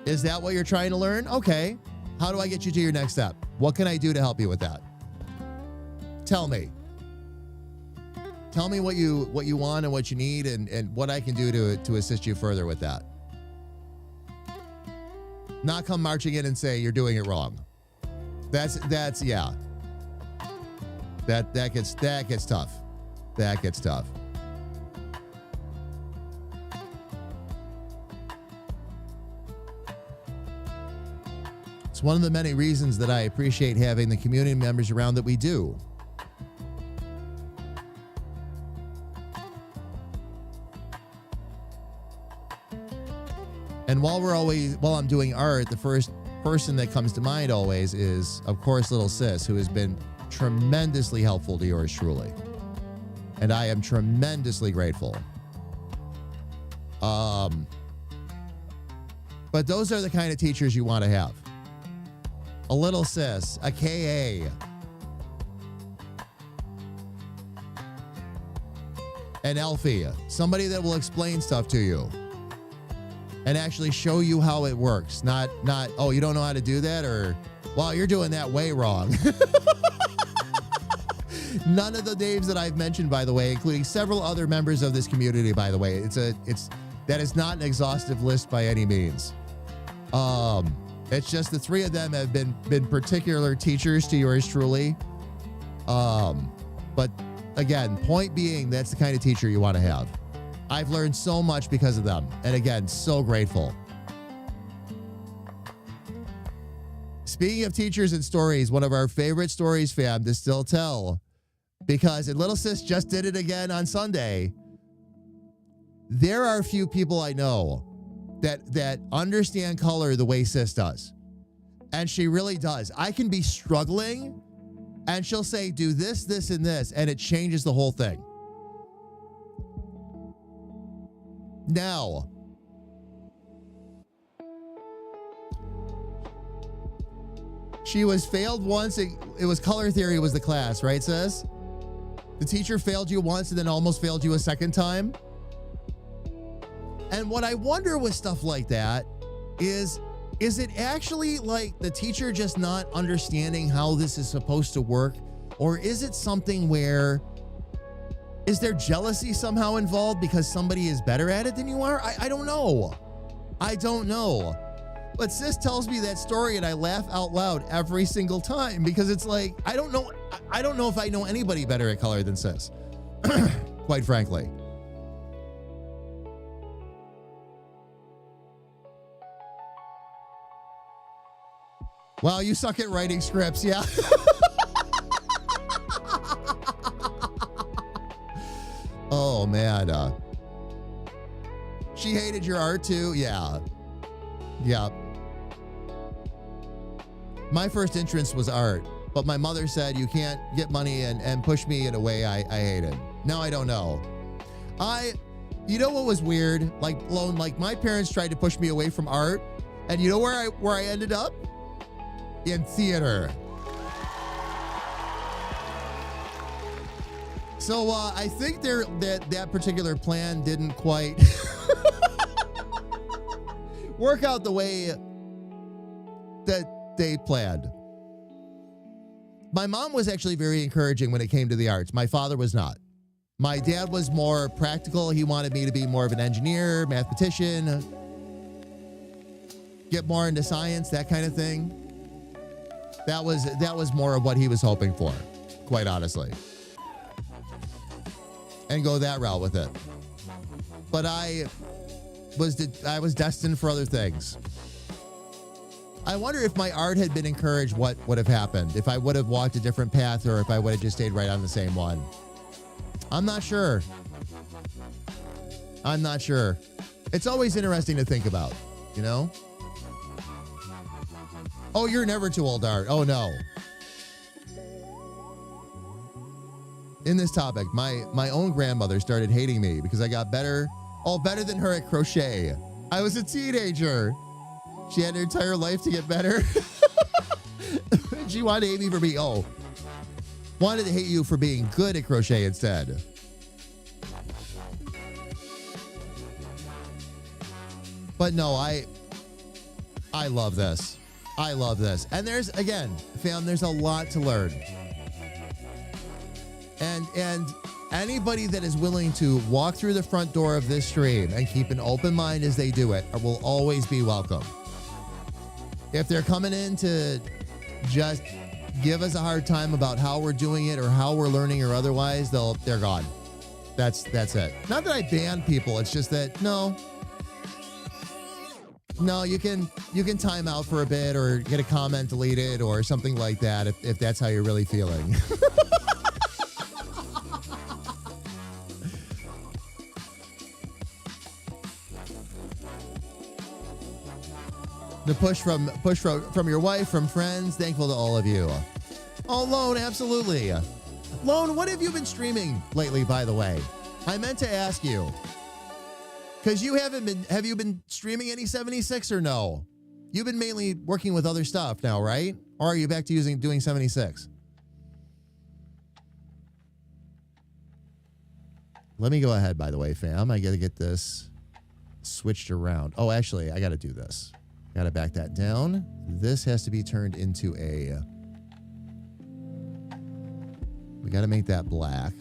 Is that what you're trying to learn? Okay. How do I get you to your next step? What can I do to help you with that? Tell me. Tell me what you want and what you need and what I can do to assist you further with that. Not come marching in and say you're doing it wrong. That's yeah. That gets tough. That gets tough. It's one of the many reasons that I appreciate having the community members around that we do. And while I'm doing art, the first person that comes to mind always is, of course, Lil Sis, who has been tremendously helpful to yours truly. And I am tremendously grateful. But those are the kind of teachers you want to have. A Lil Sis, a KA, an Elfie, somebody that will explain stuff to you and actually show you how it works. Not, oh, you don't know how to do that, or, well, you're doing that way wrong. None of the names that I've mentioned, by the way, including several other members of this community, by the way, that is not an exhaustive list by any means. It's just the three of them have been particular teachers to yours truly. But again, point being, that's the kind of teacher you want to have. I've learned so much because of them. And again, so grateful. Speaking of teachers and stories, one of our favorite stories, fam, to still tell, because Lil Sis just did it again on Sunday. There are a few people I know that understand color the way Sis does. And she really does. I can be struggling and she'll say, do this, this, and this, and it changes the whole thing. Now, she was failed once. It was color theory was the class, right, Sis? The teacher failed you once and then almost failed you a second time. And what I wonder with stuff like that is it actually like the teacher just not understanding how this is supposed to work? Or is it something where, is there jealousy somehow involved because somebody is better at it than you are? I don't know. I don't know. But Sis tells me that story and I laugh out loud every single time because it's like, I don't know if I know anybody better at color than Sis, quite frankly. Wow, you suck at writing scripts, yeah. Oh, man. She hated your art, too? Yeah. Yeah. My first entrance was art. But my mother said you can't get money and push me in a way I hated. Now I don't know. You know what was weird? Like my parents tried to push me away from art, and you know where I ended up? In theater. So I think that particular plan didn't quite work out the way that they planned. My mom was actually very encouraging when it came to the arts. My father was not. My dad was more practical. He wanted me to be more of an engineer, mathematician, get more into science, that kind of thing. That was more of what he was hoping for, quite honestly. And go that route with it. But I was destined for other things. I wonder if my art had been encouraged, what would have happened? If I would have walked a different path, or if I would have just stayed right on the same one. I'm not sure. I'm not sure. It's always interesting to think about, you know? Oh, you're never too old, Art. Oh, no. In this topic, my own grandmother started hating me because I got better than her at crochet. I was a teenager. She had her entire life to get better. She wanted to hate me for being, wanted to hate you for being good at crochet instead. But no, I love this. I love this. And there's a lot to learn. And anybody that is willing to walk through the front door of this stream and keep an open mind as they do it will always be welcome. If they're coming in to just give us a hard time about how we're doing it or how we're learning or otherwise, they're gone. That's it. Not that I ban people. It's just that no, you can time out for a bit or get a comment deleted or something like that if that's how you're really feeling. The push from your wife, from friends. Thankful to all of you. Oh, Lone, absolutely. Lone, what have you been streaming lately, by the way? I meant to ask you. Because have you been streaming any 76 or no? You've been mainly working with other stuff now, right? Or are you back to doing 76? Let me go ahead, by the way, fam. I got to get this switched around. Oh, actually, I got to do this. Got to back that down. This has to be turned into we got to make that black.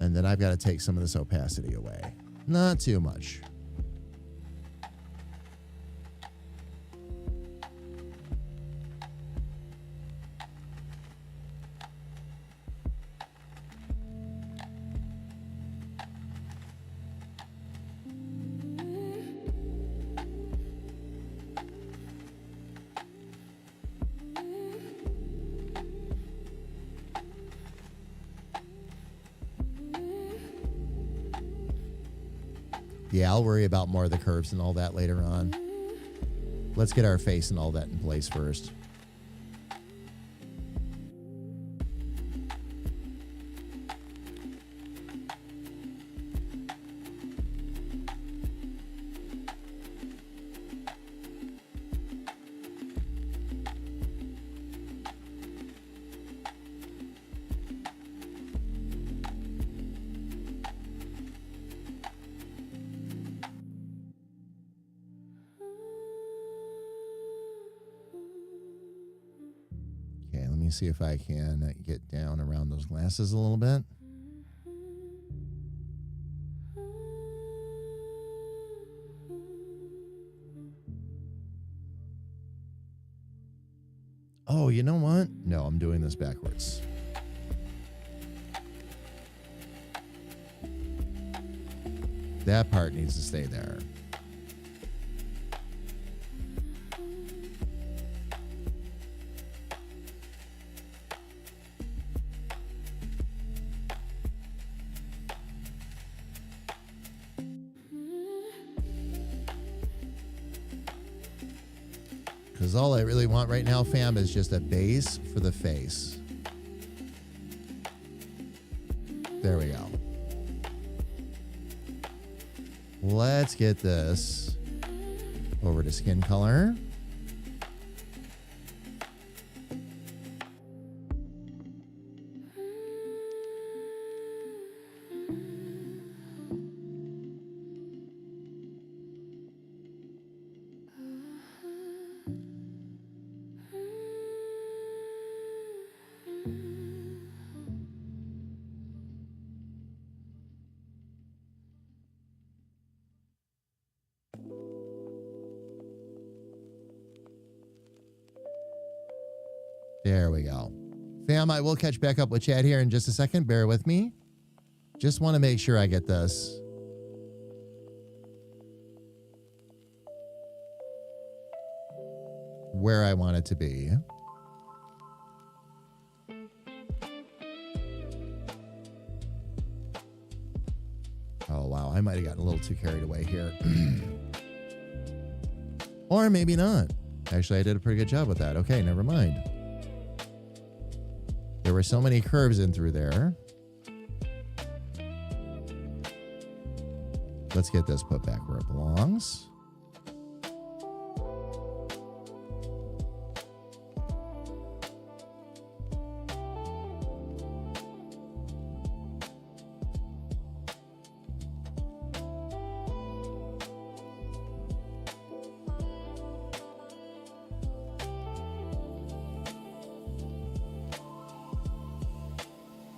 And then I've got to take some of this opacity away. Not too much. Yeah, I'll worry about more of the curves and all that later on. Let's get our face and all that in place first. See if I can get down around those glasses a little bit. Oh, you know what? No, I'm doing this backwards. That part needs to stay there. Because all I really want right now, fam, is just a base for the face. There we go. Let's get this over to skin color. There we go. Fam, I will catch back up with Chad here in just a second. Bear with me. Just want to make sure I get this. Where I want it to be. Oh, wow. I might have gotten a little too carried away here. Or maybe not. Actually, I did a pretty good job with that. Okay, never mind. There were so many curves in through there. Let's get this put back where it belongs.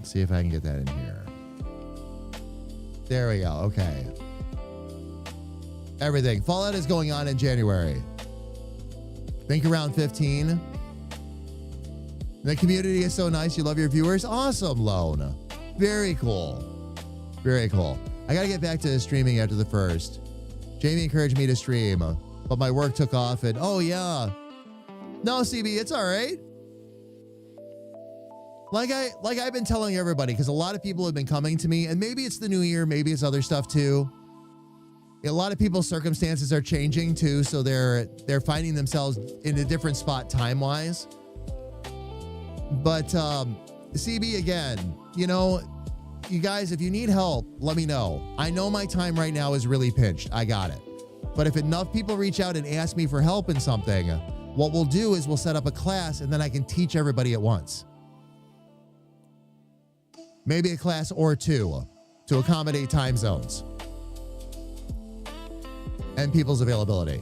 See if I can get that in here. There we go. Okay. Everything. Fallout is going on in January. Think around 15. The community is so nice. You love your viewers. Awesome, Lone. Very cool. Very cool. I got to get back to streaming after the first. Jamie encouraged me to stream, but my work took off and oh yeah. No, CB, it's all right. Like I've been telling everybody, because a lot of people have been coming to me, and maybe it's the new year, maybe it's other stuff too. A lot of people's circumstances are changing too, so they're finding themselves in a different spot time-wise. But CB, again, you know, you guys, if you need help, let me know. I know my time right now is really pinched. I got it. But if enough people reach out and ask me for help in something, what we'll do is we'll set up a class and then I can teach everybody at once. Maybe a class or two to accommodate time zones and people's availability.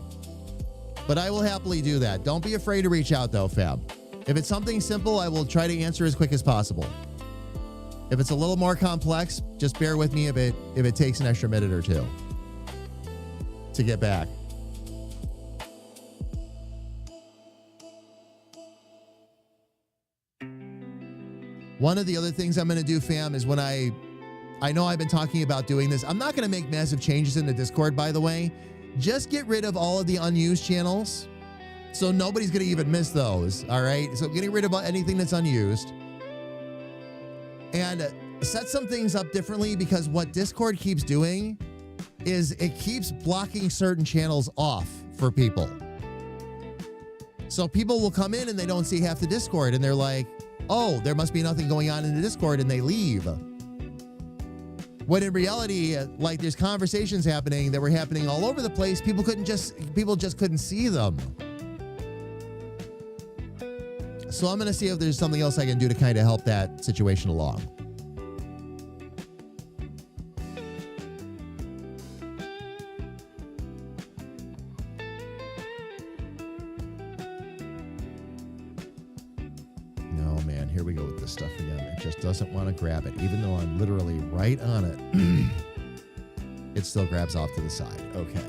But I will happily do that. Don't be afraid to reach out though, fam. If it's something simple, I will try to answer as quick as possible. If it's a little more complex, just bear with me if it takes an extra minute or two to get back. One of the other things I'm going to do, fam, is when I know I've been talking about doing this. I'm not going to make massive changes in the Discord, by the way. Just get rid of all of the unused channels so nobody's going to even miss those, all right? So getting rid of anything that's unused. And set some things up differently, because what Discord keeps doing is it keeps blocking certain channels off for people. So people will come in and they don't see half the Discord and they're like, oh, there must be nothing going on in the Discord, and they leave. When in reality, like, there's conversations happening that were happening all over the place. People just couldn't see them. So I'm going to see if there's something else I can do to kind of help that situation along. Here we go with this stuff again. It just doesn't want to grab it. Even though I'm literally right on it, it still grabs off to the side. Okay.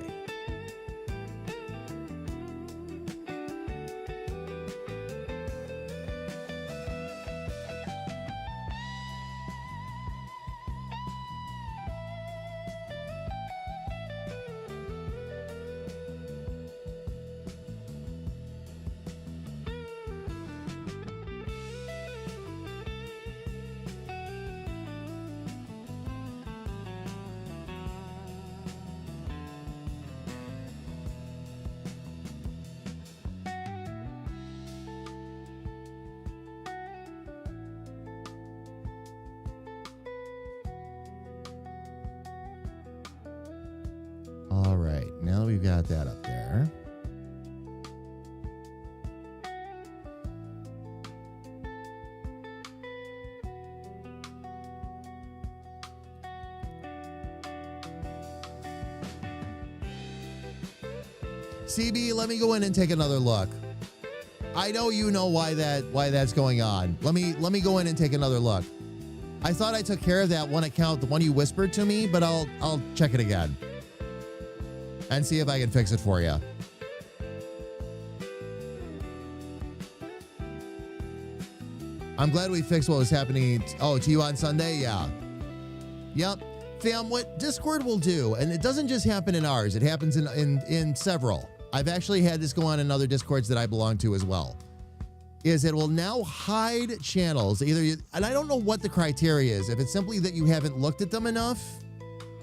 right, now we've got that up there. CB, let me go in and take another look. I know you know why that's going on. Let me go in and take another look. I thought I took care of that one account, the one you whispered to me, but I'll check it again and see if I can fix it for you. I'm glad we fixed what was happening. Oh, to you on Sunday? Yeah. Yep. Fam, what Discord will do, and it doesn't just happen in ours, it happens in several. I've actually had this go on in other Discords that I belong to as well, is it will now hide channels. And I don't know what the criteria is, if it's simply that you haven't looked at them enough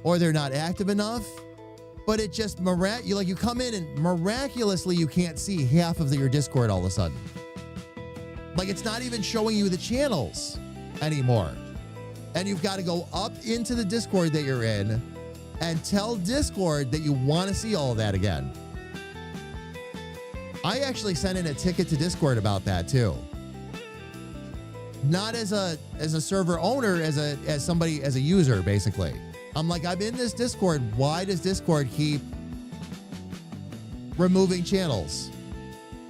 or they're not active enough, but it just, you come in and miraculously you can't see half of your Discord all of a sudden. Like it's not even showing you the channels anymore. And you've got to go up into the Discord that you're in and tell Discord that you want to see all of that again. I actually sent in a ticket to Discord about that too. Not as a server owner, as somebody, as a user, basically. I'm like, I'm in this Discord. Why does Discord keep removing channels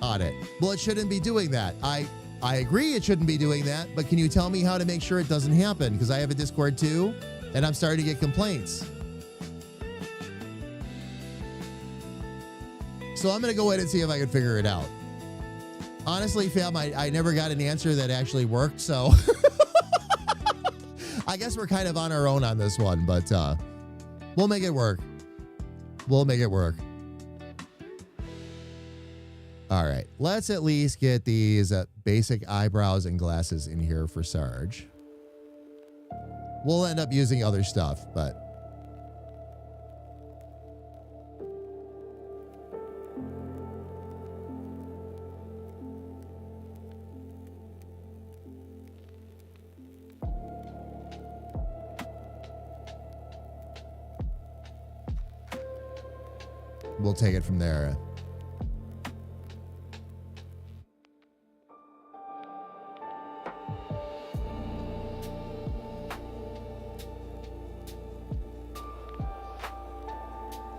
on it? Well, it shouldn't be doing that. I agree it shouldn't be doing that, but can you tell me how to make sure it doesn't happen? Because I have a Discord too, and I'm starting to get complaints. So I'm going to go ahead and see if I can figure it out. Honestly, fam, I never got an answer that actually worked, so I guess we're kind of on our own on this one, but we'll make it work. We'll make it work. All right, let's at least get these basic eyebrows and glasses in here for Sarge. We'll end up using other stuff, but we'll take it from there.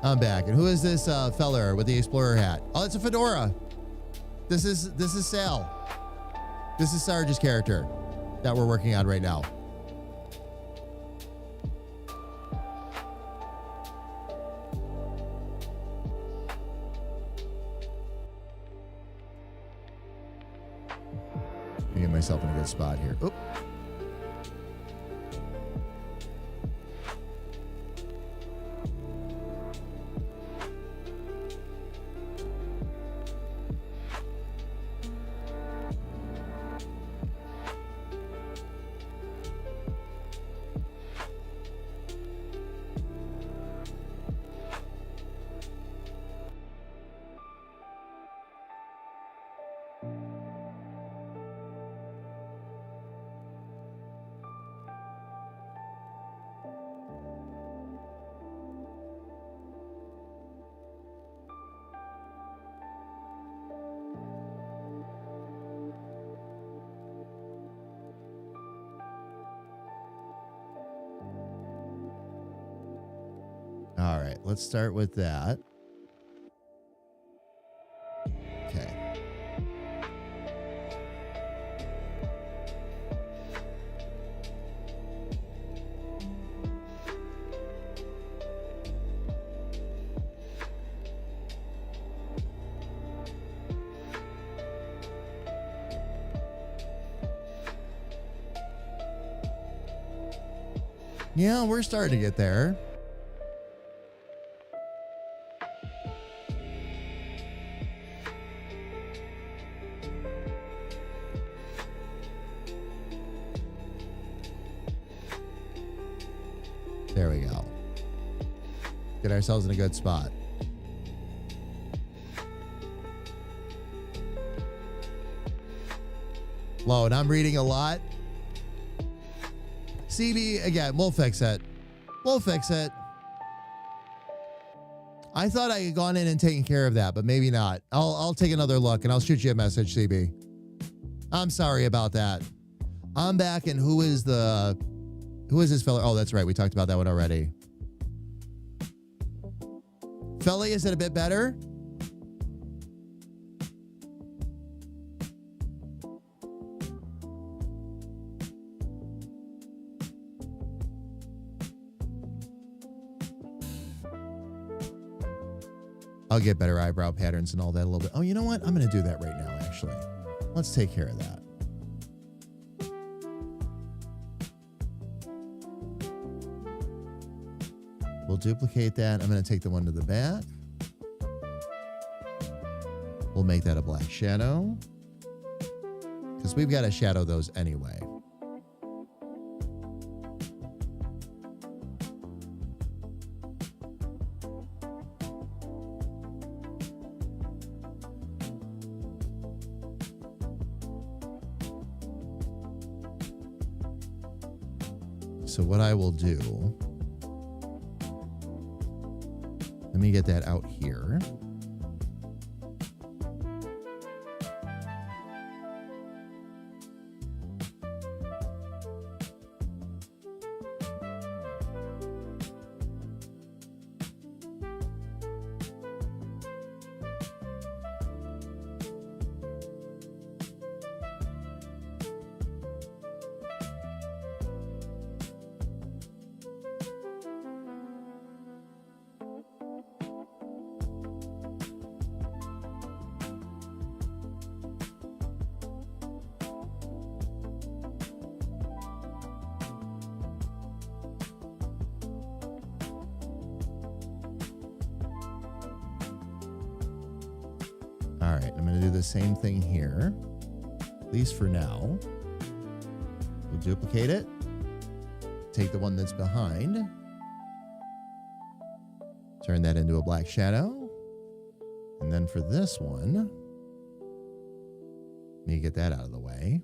I'm back. And who is this feller with the explorer hat? Oh, it's a fedora. This is Sal. This is Sarge's character that we're working on right now. Let me get myself in a good spot here. Oop. All right, let's start with that. Okay. Yeah, we're starting to get there. There we go. Get ourselves in a good spot. Load, I'm reading a lot. CB, again, we'll fix it. We'll fix it. I thought I had gone in and taken care of that, but maybe not. I'll take another look and I'll shoot you a message, CB. I'm sorry about that. I'm back, and who is this fella? Oh, that's right. We talked about that one already. Felly, is it a bit better? I'll get better eyebrow patterns and all that a little bit. Oh, you know what? I'm going to do that right now, actually. Let's take care of that. We'll duplicate that. I'm going to take the one to the back. We'll make that a black shadow, because we've got to shadow those anyway. So what I will do, let me get that out here. All right, I'm going to do the same thing here, at least for now. We'll duplicate it, take the one that's behind, turn that into a black shadow, and then for this one, let me get that out of the way.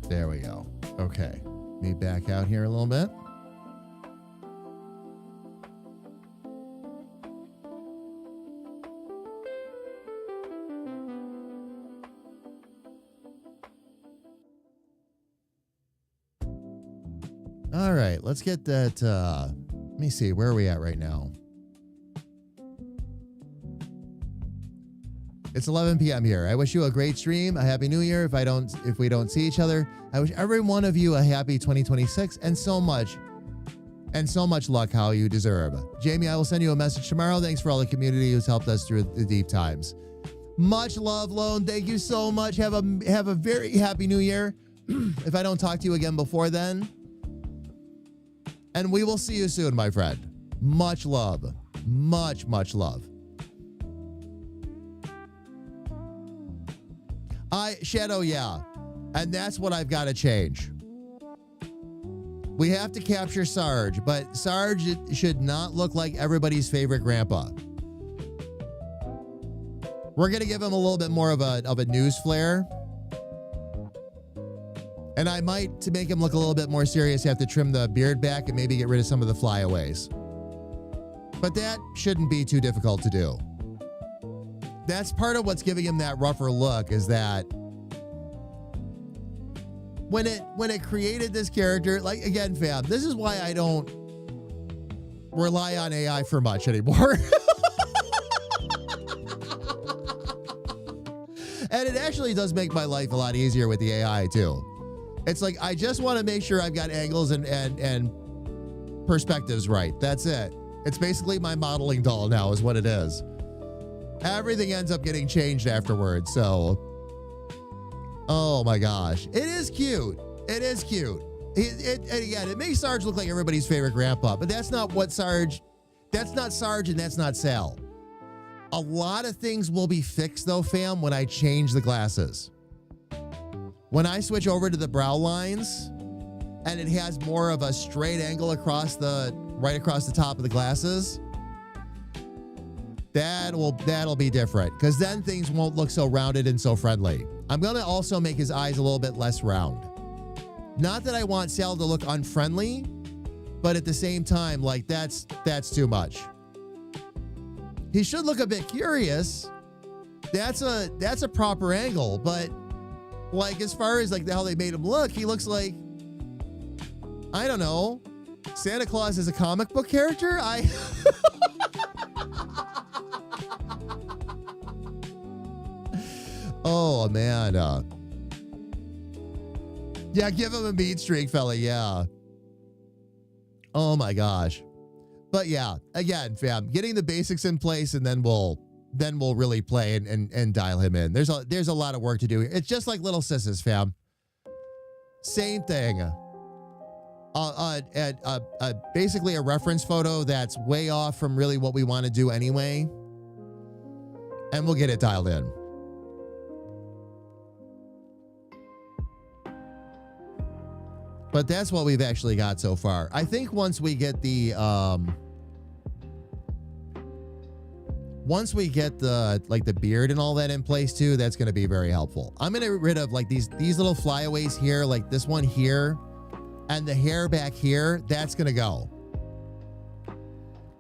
There we go. Okay. Let me back out here a little bit. All right, let's get that. Let me see. Where are we at right now? It's 11 p.m. here. I wish you a great stream, a happy new year. If we don't see each other, I wish every one of you a happy 2026 and so much luck how you deserve. Jamie, I will send you a message tomorrow. Thanks for all the community who's helped us through the deep times. Much love, Lone. Thank you so much. Have a very happy new year. If I don't talk to you again before then. And we will see you soon, my friend. Much love. Much, much love. Shadow, yeah. And that's what I've got to change. We have to capture Sarge, but Sarge should not look like everybody's favorite grandpa. We're going to give him a little bit more of a news flair. And I might, to make him look a little bit more serious, have to trim the beard back and maybe get rid of some of the flyaways. But that shouldn't be too difficult to do. That's part of what's giving him that rougher look, is that when it created this character, like, again, fam, this is why I don't rely on AI for much anymore. And it actually does make my life a lot easier with the AI too. It's like, I just want to make sure I've got angles and perspectives right. That's it. It's basically my modeling doll now is what it is. Everything ends up getting changed afterwards. So, oh my gosh. It is cute. It is cute. Again, it makes Sarge look like everybody's favorite grandpa, but that's not what Sarge, that's not Sarge and that's not Sal. A lot of things will be fixed though, fam, when I change the glasses. When I switch over to the brow lines and it has more of a straight angle across right across the top of the glasses, that'll be different because then things won't look so rounded and so friendly. I'm going to also make his eyes a little bit less round. Not that I want Sal to look unfriendly, but at the same time, like that's too much. He should look a bit curious. That's a proper angle, but like as far as like how they made him look, he looks like, I don't know, Santa Claus is a comic book character. Oh man. Yeah, give him a mean streak, fella. Yeah. Oh my gosh. But yeah, again, fam, getting the basics in place and then we'll really play and dial him in. There's a lot of work to do here. It's just like Little Sis's, fam. Same thing. Basically a reference photo that's way off from really what we want to do anyway. And we'll get it dialed in. But that's what we've actually got so far. I think once we get the like the beard and all that in place too, that's going to be very helpful. I'm going to get rid of like these little flyaways here, like this one here, and the hair back here. That's going to go.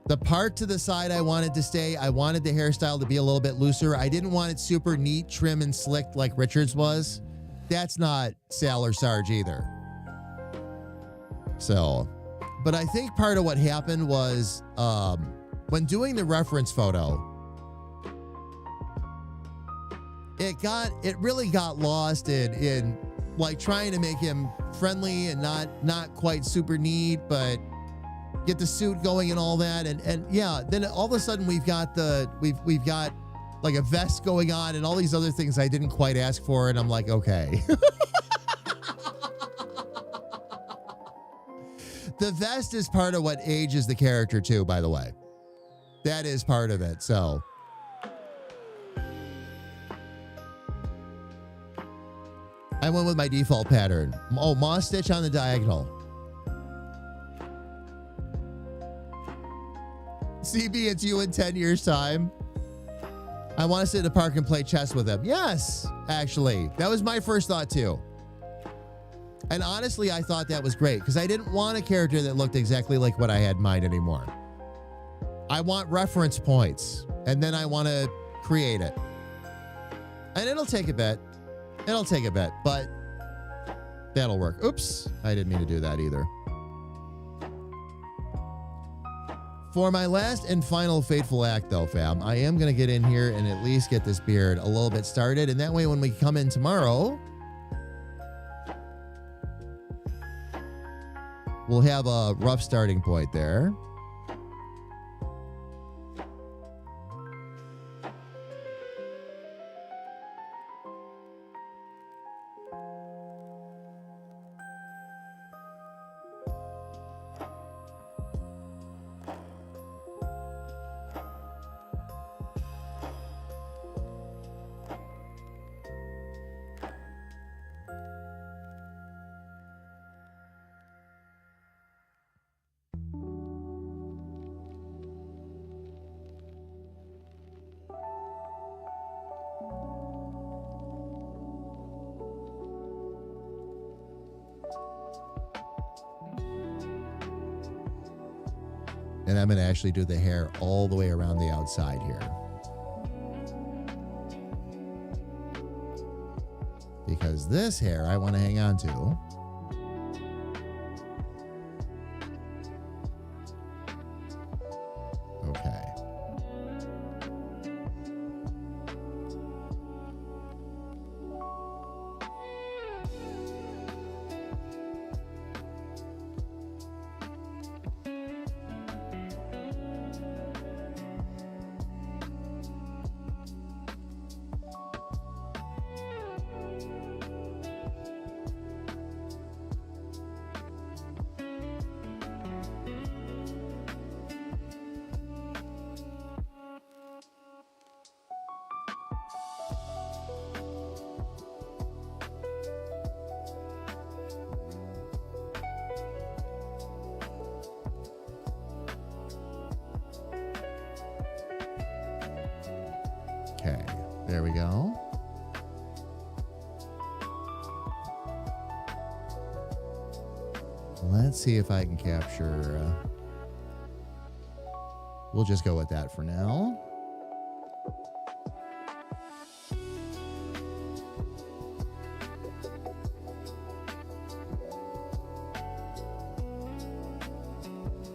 The part to the side I wanted to stay. I wanted the hairstyle to be a little bit looser. I didn't want it super neat, trim, and slicked like Richard's was. That's not Sal or Sarge either. So, but I think part of what happened was when doing the reference photo, it really got lost in like trying to make him friendly and not quite super neat, but get the suit going and all that. And yeah, then all of a sudden we've got like a vest going on and all these other things I didn't quite ask for. And I'm like, okay. The vest is part of what ages the character too, by the way. That is part of it, so. I went with my default pattern. Oh, moss stitch on the diagonal. CB, it's you in 10 years' time. I want to sit in the park and play chess with him. Yes, actually. That was my first thought too. And honestly, I thought that was great because I didn't want a character that looked exactly like what I had in mind anymore. I want reference points, and then I want to create it. And it'll take a bit. But that'll work. Oops, I didn't mean to do that either. For my last and final fateful act, though, fam, I am going to get in here and at least get this beard a little bit started. And that way, when we come in tomorrow, we'll have a rough starting point there. And I'm going to actually do the hair all the way around the outside here. Because this hair I want to hang on to. Okay. Okay, there we go. Let's see if I can capture. We'll just go with that for now.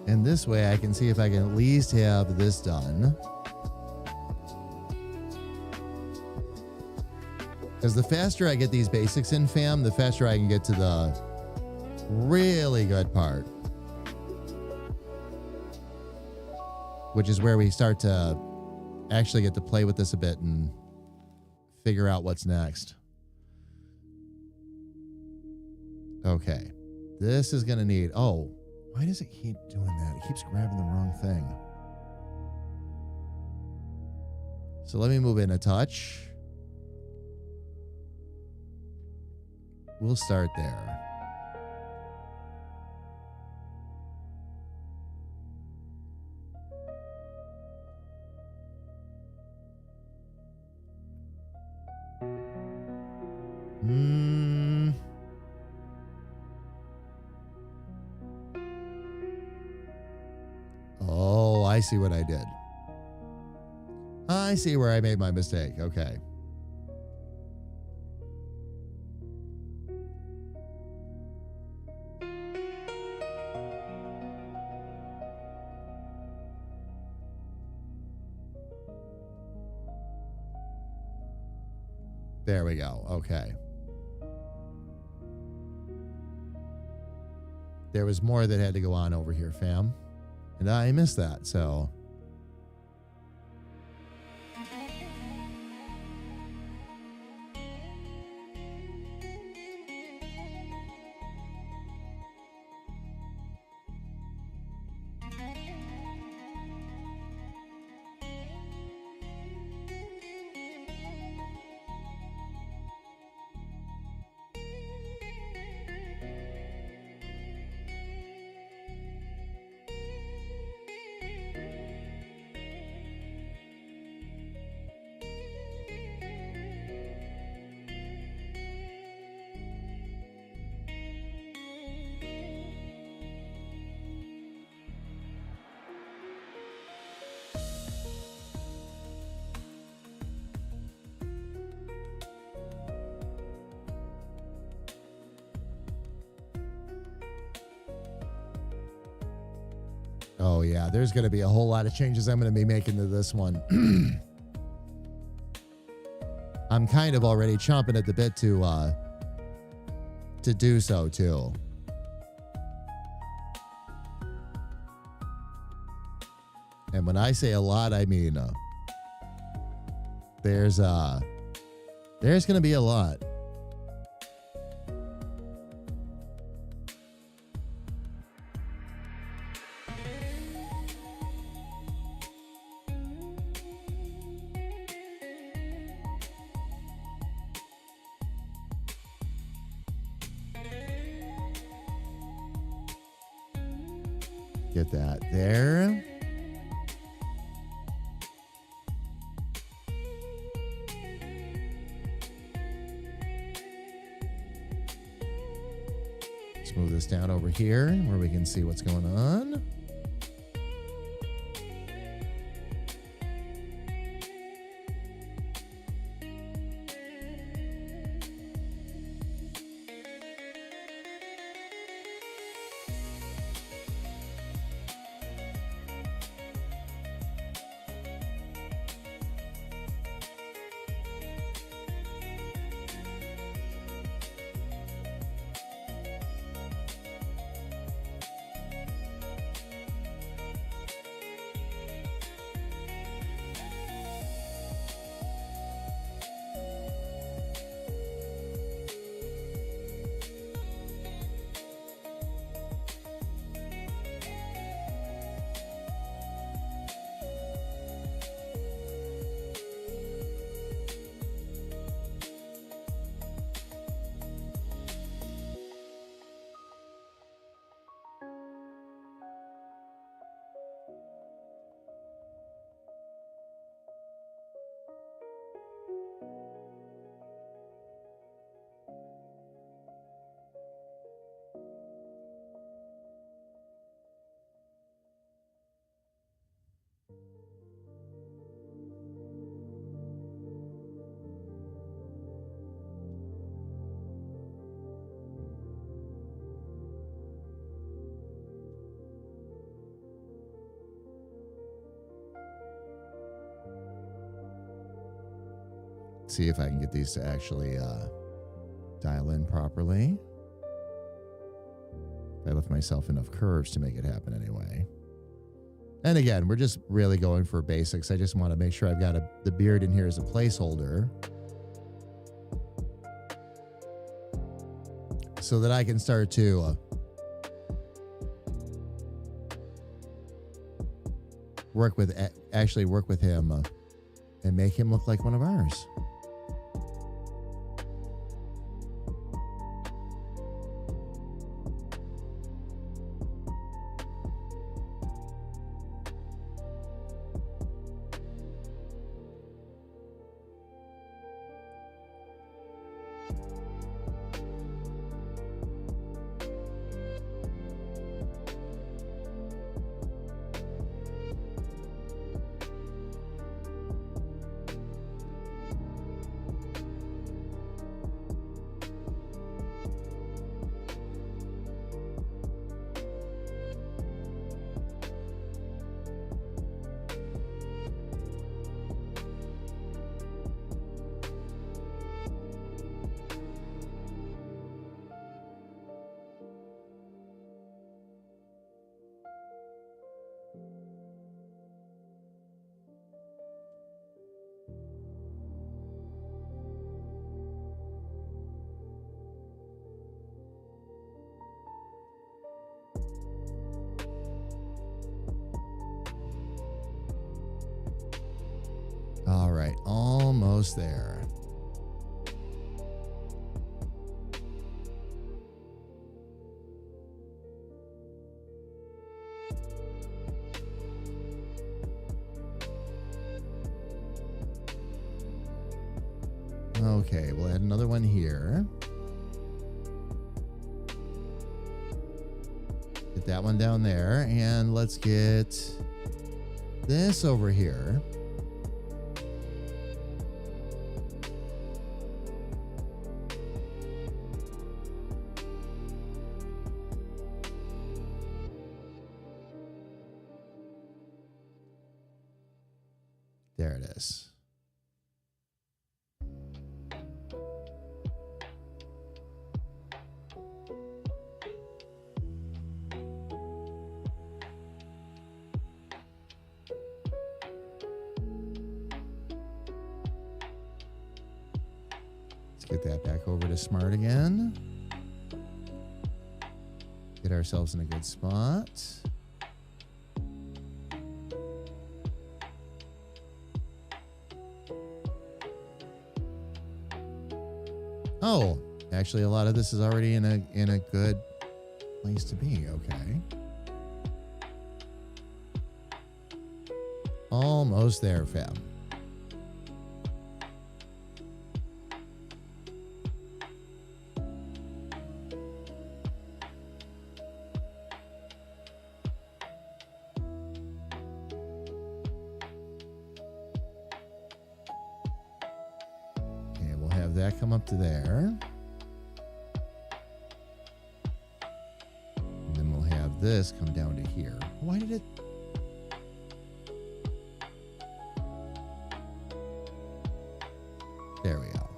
And this way I can see if I can at least have this done. Because the faster I get these basics in, fam, the faster I can get to the really good part. Which is where we start to actually get to play with this a bit and figure out what's next. Okay. This is going to need... Oh, why does it keep doing that? It keeps grabbing the wrong thing. So let me move in a touch. We'll start there. Oh, I see what I did. I see where I made my mistake. Okay. There we go. Okay. There was more that had to go on over here, fam. And I missed that, so... Oh, yeah, there's going to be a whole lot of changes I'm going to be making to this one. I'm kind of already chomping at the bit to do so, too. And when I say a lot, I mean there's going to be a lot. Get that there. Let's move this down over here where we can see what's going on. see if I can get these to actually dial in properly. If I left myself enough curves to make it happen anyway. And again, we're just really going for basics. I just want to make sure I've got the beard in here as a placeholder so that I can start to work with him and make him look like one of ours. All right, almost there. Okay, we'll add another one here. Get that one down there, and let's get this over here. There it is. Let's get that back over to Smart again. Get ourselves in a good spot. Oh, actually, a lot of this is already in a good place to be. Okay. Almost there, fam. Okay, we'll have that come up to there. And then we'll have this come down to here. Why did it? There we go.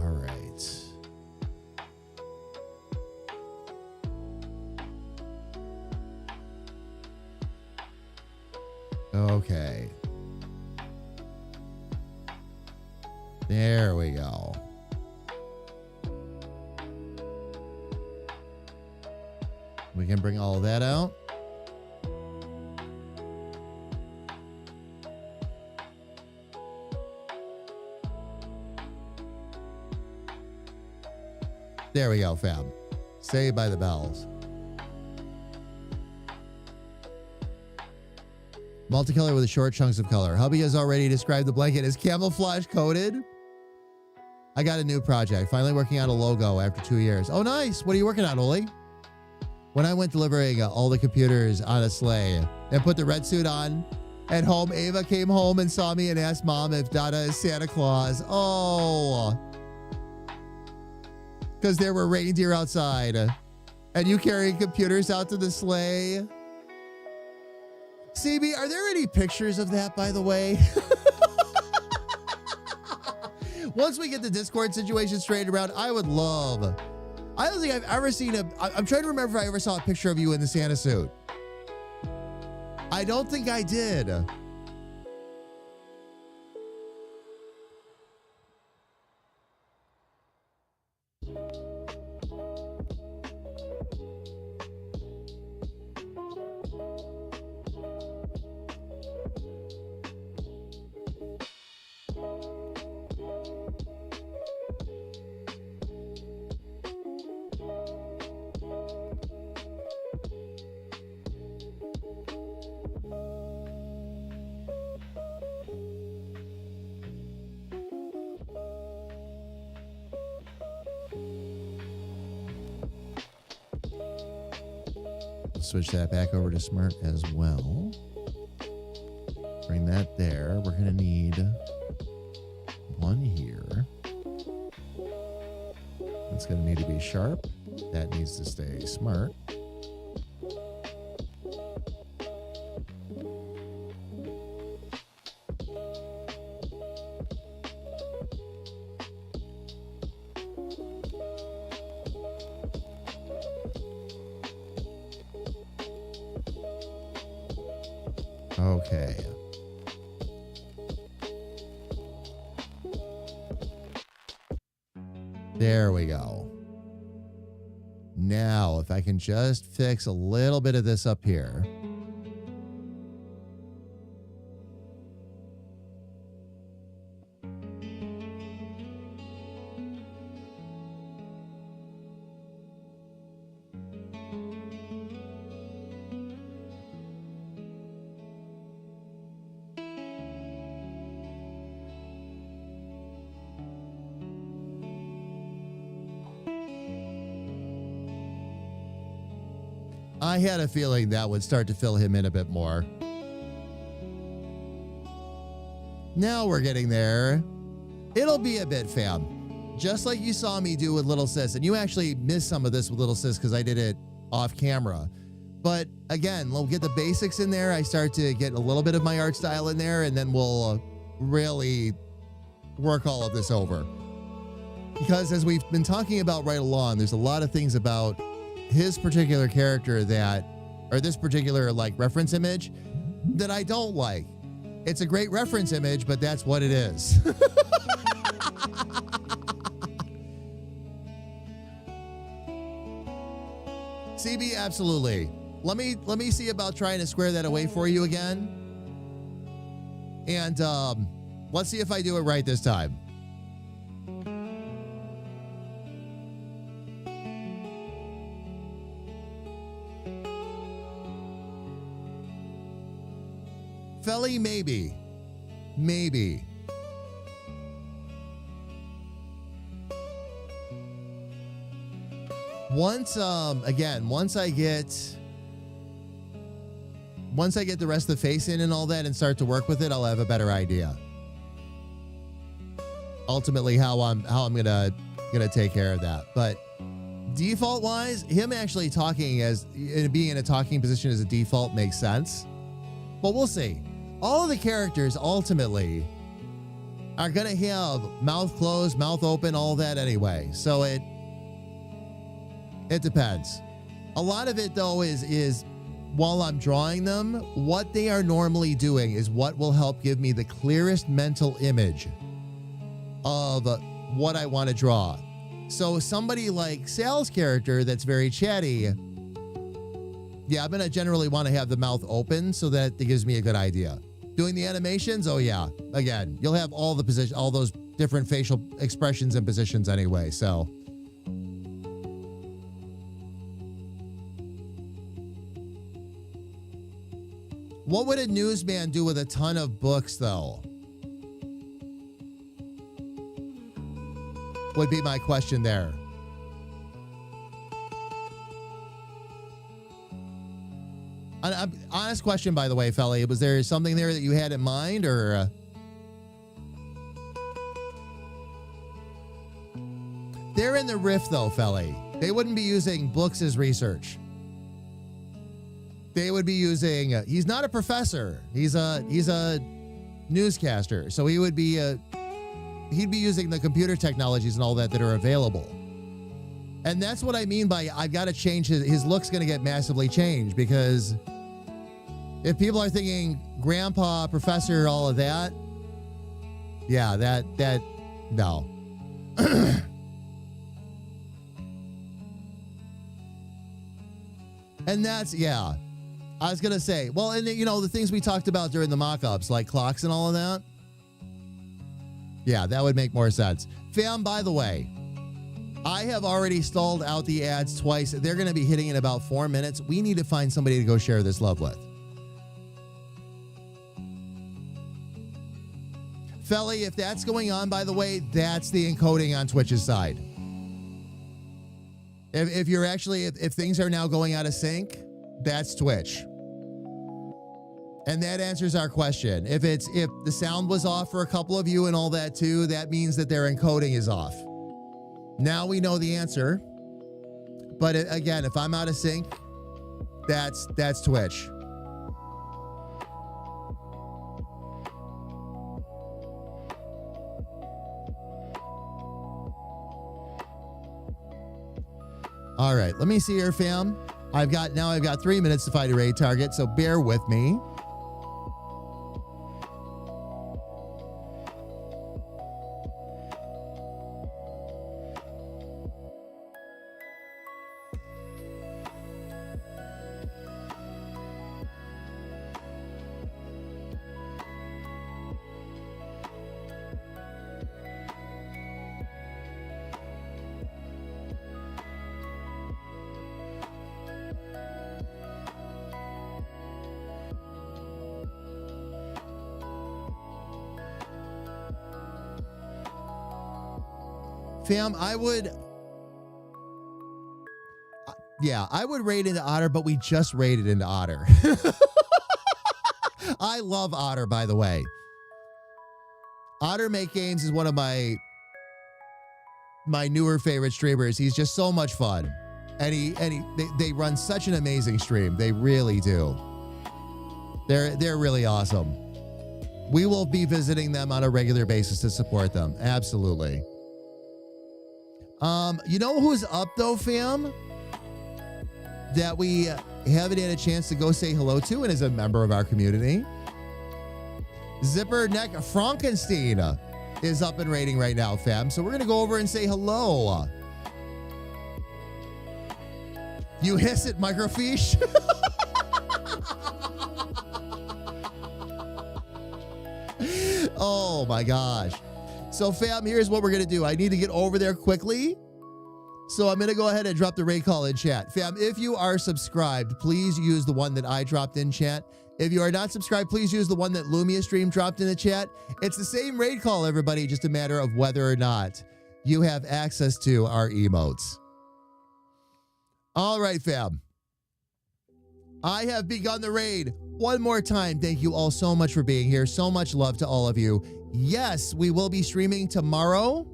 All right. Okay. There we go. We can bring all of that out. There we go, fam. Saved by the bells. Multicolor with short chunks of color. Hubby has already described the blanket as camouflage coated. I got a new project. Finally working on a logo after 2 years. Oh, nice. What are you working on, Oli? When I went delivering all the computers on a sleigh and put the red suit on at home, Ava came home and saw me and asked Mom if Dada is Santa Claus. Oh. Because there were reindeer outside. And you carrying computers out to the sleigh. CB, are there any pictures of that, by the way? Once we get the Discord situation straightened around, I would love. I don't think I've ever seen I'm trying to remember if I ever saw a picture of you in the Santa suit. I don't think I did. Switch that back over to Smart as well. Bring that there. We're going to need one here. It's going to need to be sharp. That needs to stay smart. Okay. There we go. Now, if I can just fix a little bit of this up here. I had a feeling that would start to fill him in a bit more. Now we're getting there. It'll be a bit, fam. Just like you saw me do with Little Sis. And you actually missed some of this with Little Sis because I did it off camera. But again, we'll get the basics in there. I start to get a little bit of my art style in there. And then we'll really work all of this over. Because as we've been talking about right along, there's a lot of things about his particular character or this particular like reference image that I don't like. It's a great reference image, but that's what it is. CB, absolutely. Let me see about trying to square that away for you again. And let's see if I do it right this time. Felly, maybe. Once I get the rest of the face in and all that and start to work with it, I'll have a better idea. Ultimately, how I'm gonna take care of that. But default wise, him actually talking being in a talking position as a default makes sense. But we'll see. All of the characters ultimately are going to have mouth closed, mouth open, all that anyway. So it depends. A lot of it, though, is while I'm drawing them, what they are normally doing is what will help give me the clearest mental image of what I want to draw. So somebody like Sal's character that's very chatty, yeah, I'm going to generally want to have the mouth open so that it gives me a good idea. Doing the animations, oh yeah. Again, you'll have all those different facial expressions and positions anyway, so. What would a newsman do with a ton of books, though? would be my question there. An honest question, by the way, Felly. Was there something there that you had in mind, or? They're in the riff, though, Felly. They wouldn't be using books as research. They would be using. He's not a professor. He's a newscaster. So he would be. He'd be using the computer technologies and all that are available. And that's what I mean by I've got to change his look's going to get massively changed, because if people are thinking grandpa, professor, all of that, yeah, that no. And that's, yeah, I was going to say, well, and the things we talked about during the mock-ups, like clocks and all of that. Yeah, that would make more sense. Fam, by the way, I have already stalled out the ads twice. They're going to be hitting in about 4 minutes. We need to find somebody to go share this love with. Felly, if that's going on, by the way, that's the encoding on Twitch's side. If you're actually, if things are now going out of sync, that's Twitch. And that answers our question. If the sound was off for a couple of you and all that too, that means that their encoding is off. Now we know the answer. But again, if I'm out of sync, that's Twitch. All right, let me see here, fam. I've got 3 minutes to find a raid target, so bear with me. Fam, I would raid into Otter, but we just raided into Otter. I love Otter, by the way. Otter Make Games is one of my newer favorite streamers. He's just so much fun. And they run such an amazing stream. They really do. They're really awesome. We will be visiting them on a regular basis to support them. Absolutely. You know who's up though, fam? That we haven't had a chance to go say hello to and is a member of our community. Zipper Neck Frankenstein is up and rating right now, fam. So we're going to go over and say hello. You hiss it, microfiche. Oh my gosh. So fam, here's what we're going to do. I need to get over there quickly. So I'm going to go ahead and drop the raid call in chat. Fam, if you are subscribed, please use the one that I dropped in chat. If you are not subscribed, please use the one that Lumia Stream dropped in the chat. It's the same raid call, everybody, just a matter of whether or not you have access to our emotes. All right, fam. I have begun the raid. One more time, thank you all so much for being here. So much love to all of you. Yes, we will be streaming tomorrow.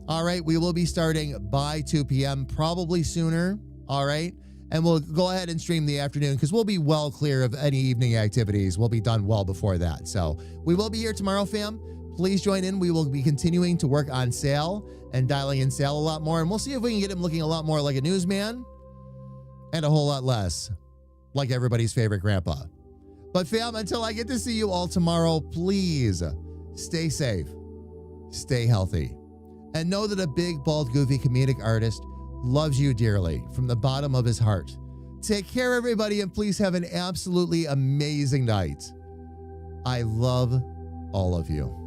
All right, we will be starting by 2 p.m., probably sooner. All right, and we'll go ahead and stream the afternoon because we'll be well clear of any evening activities. We'll be done well before that. So we will be here tomorrow, fam. Please join in. We will be continuing to work on Sal and dialing in Sal a lot more. And we'll see if we can get him looking a lot more like a newsman and a whole lot less like everybody's favorite grandpa. But fam, until I get to see you all tomorrow, please stay safe, stay healthy, and know that a big, bald, goofy comedic artist loves you dearly from the bottom of his heart. Take care, everybody, and please have an absolutely amazing night. I love all of you.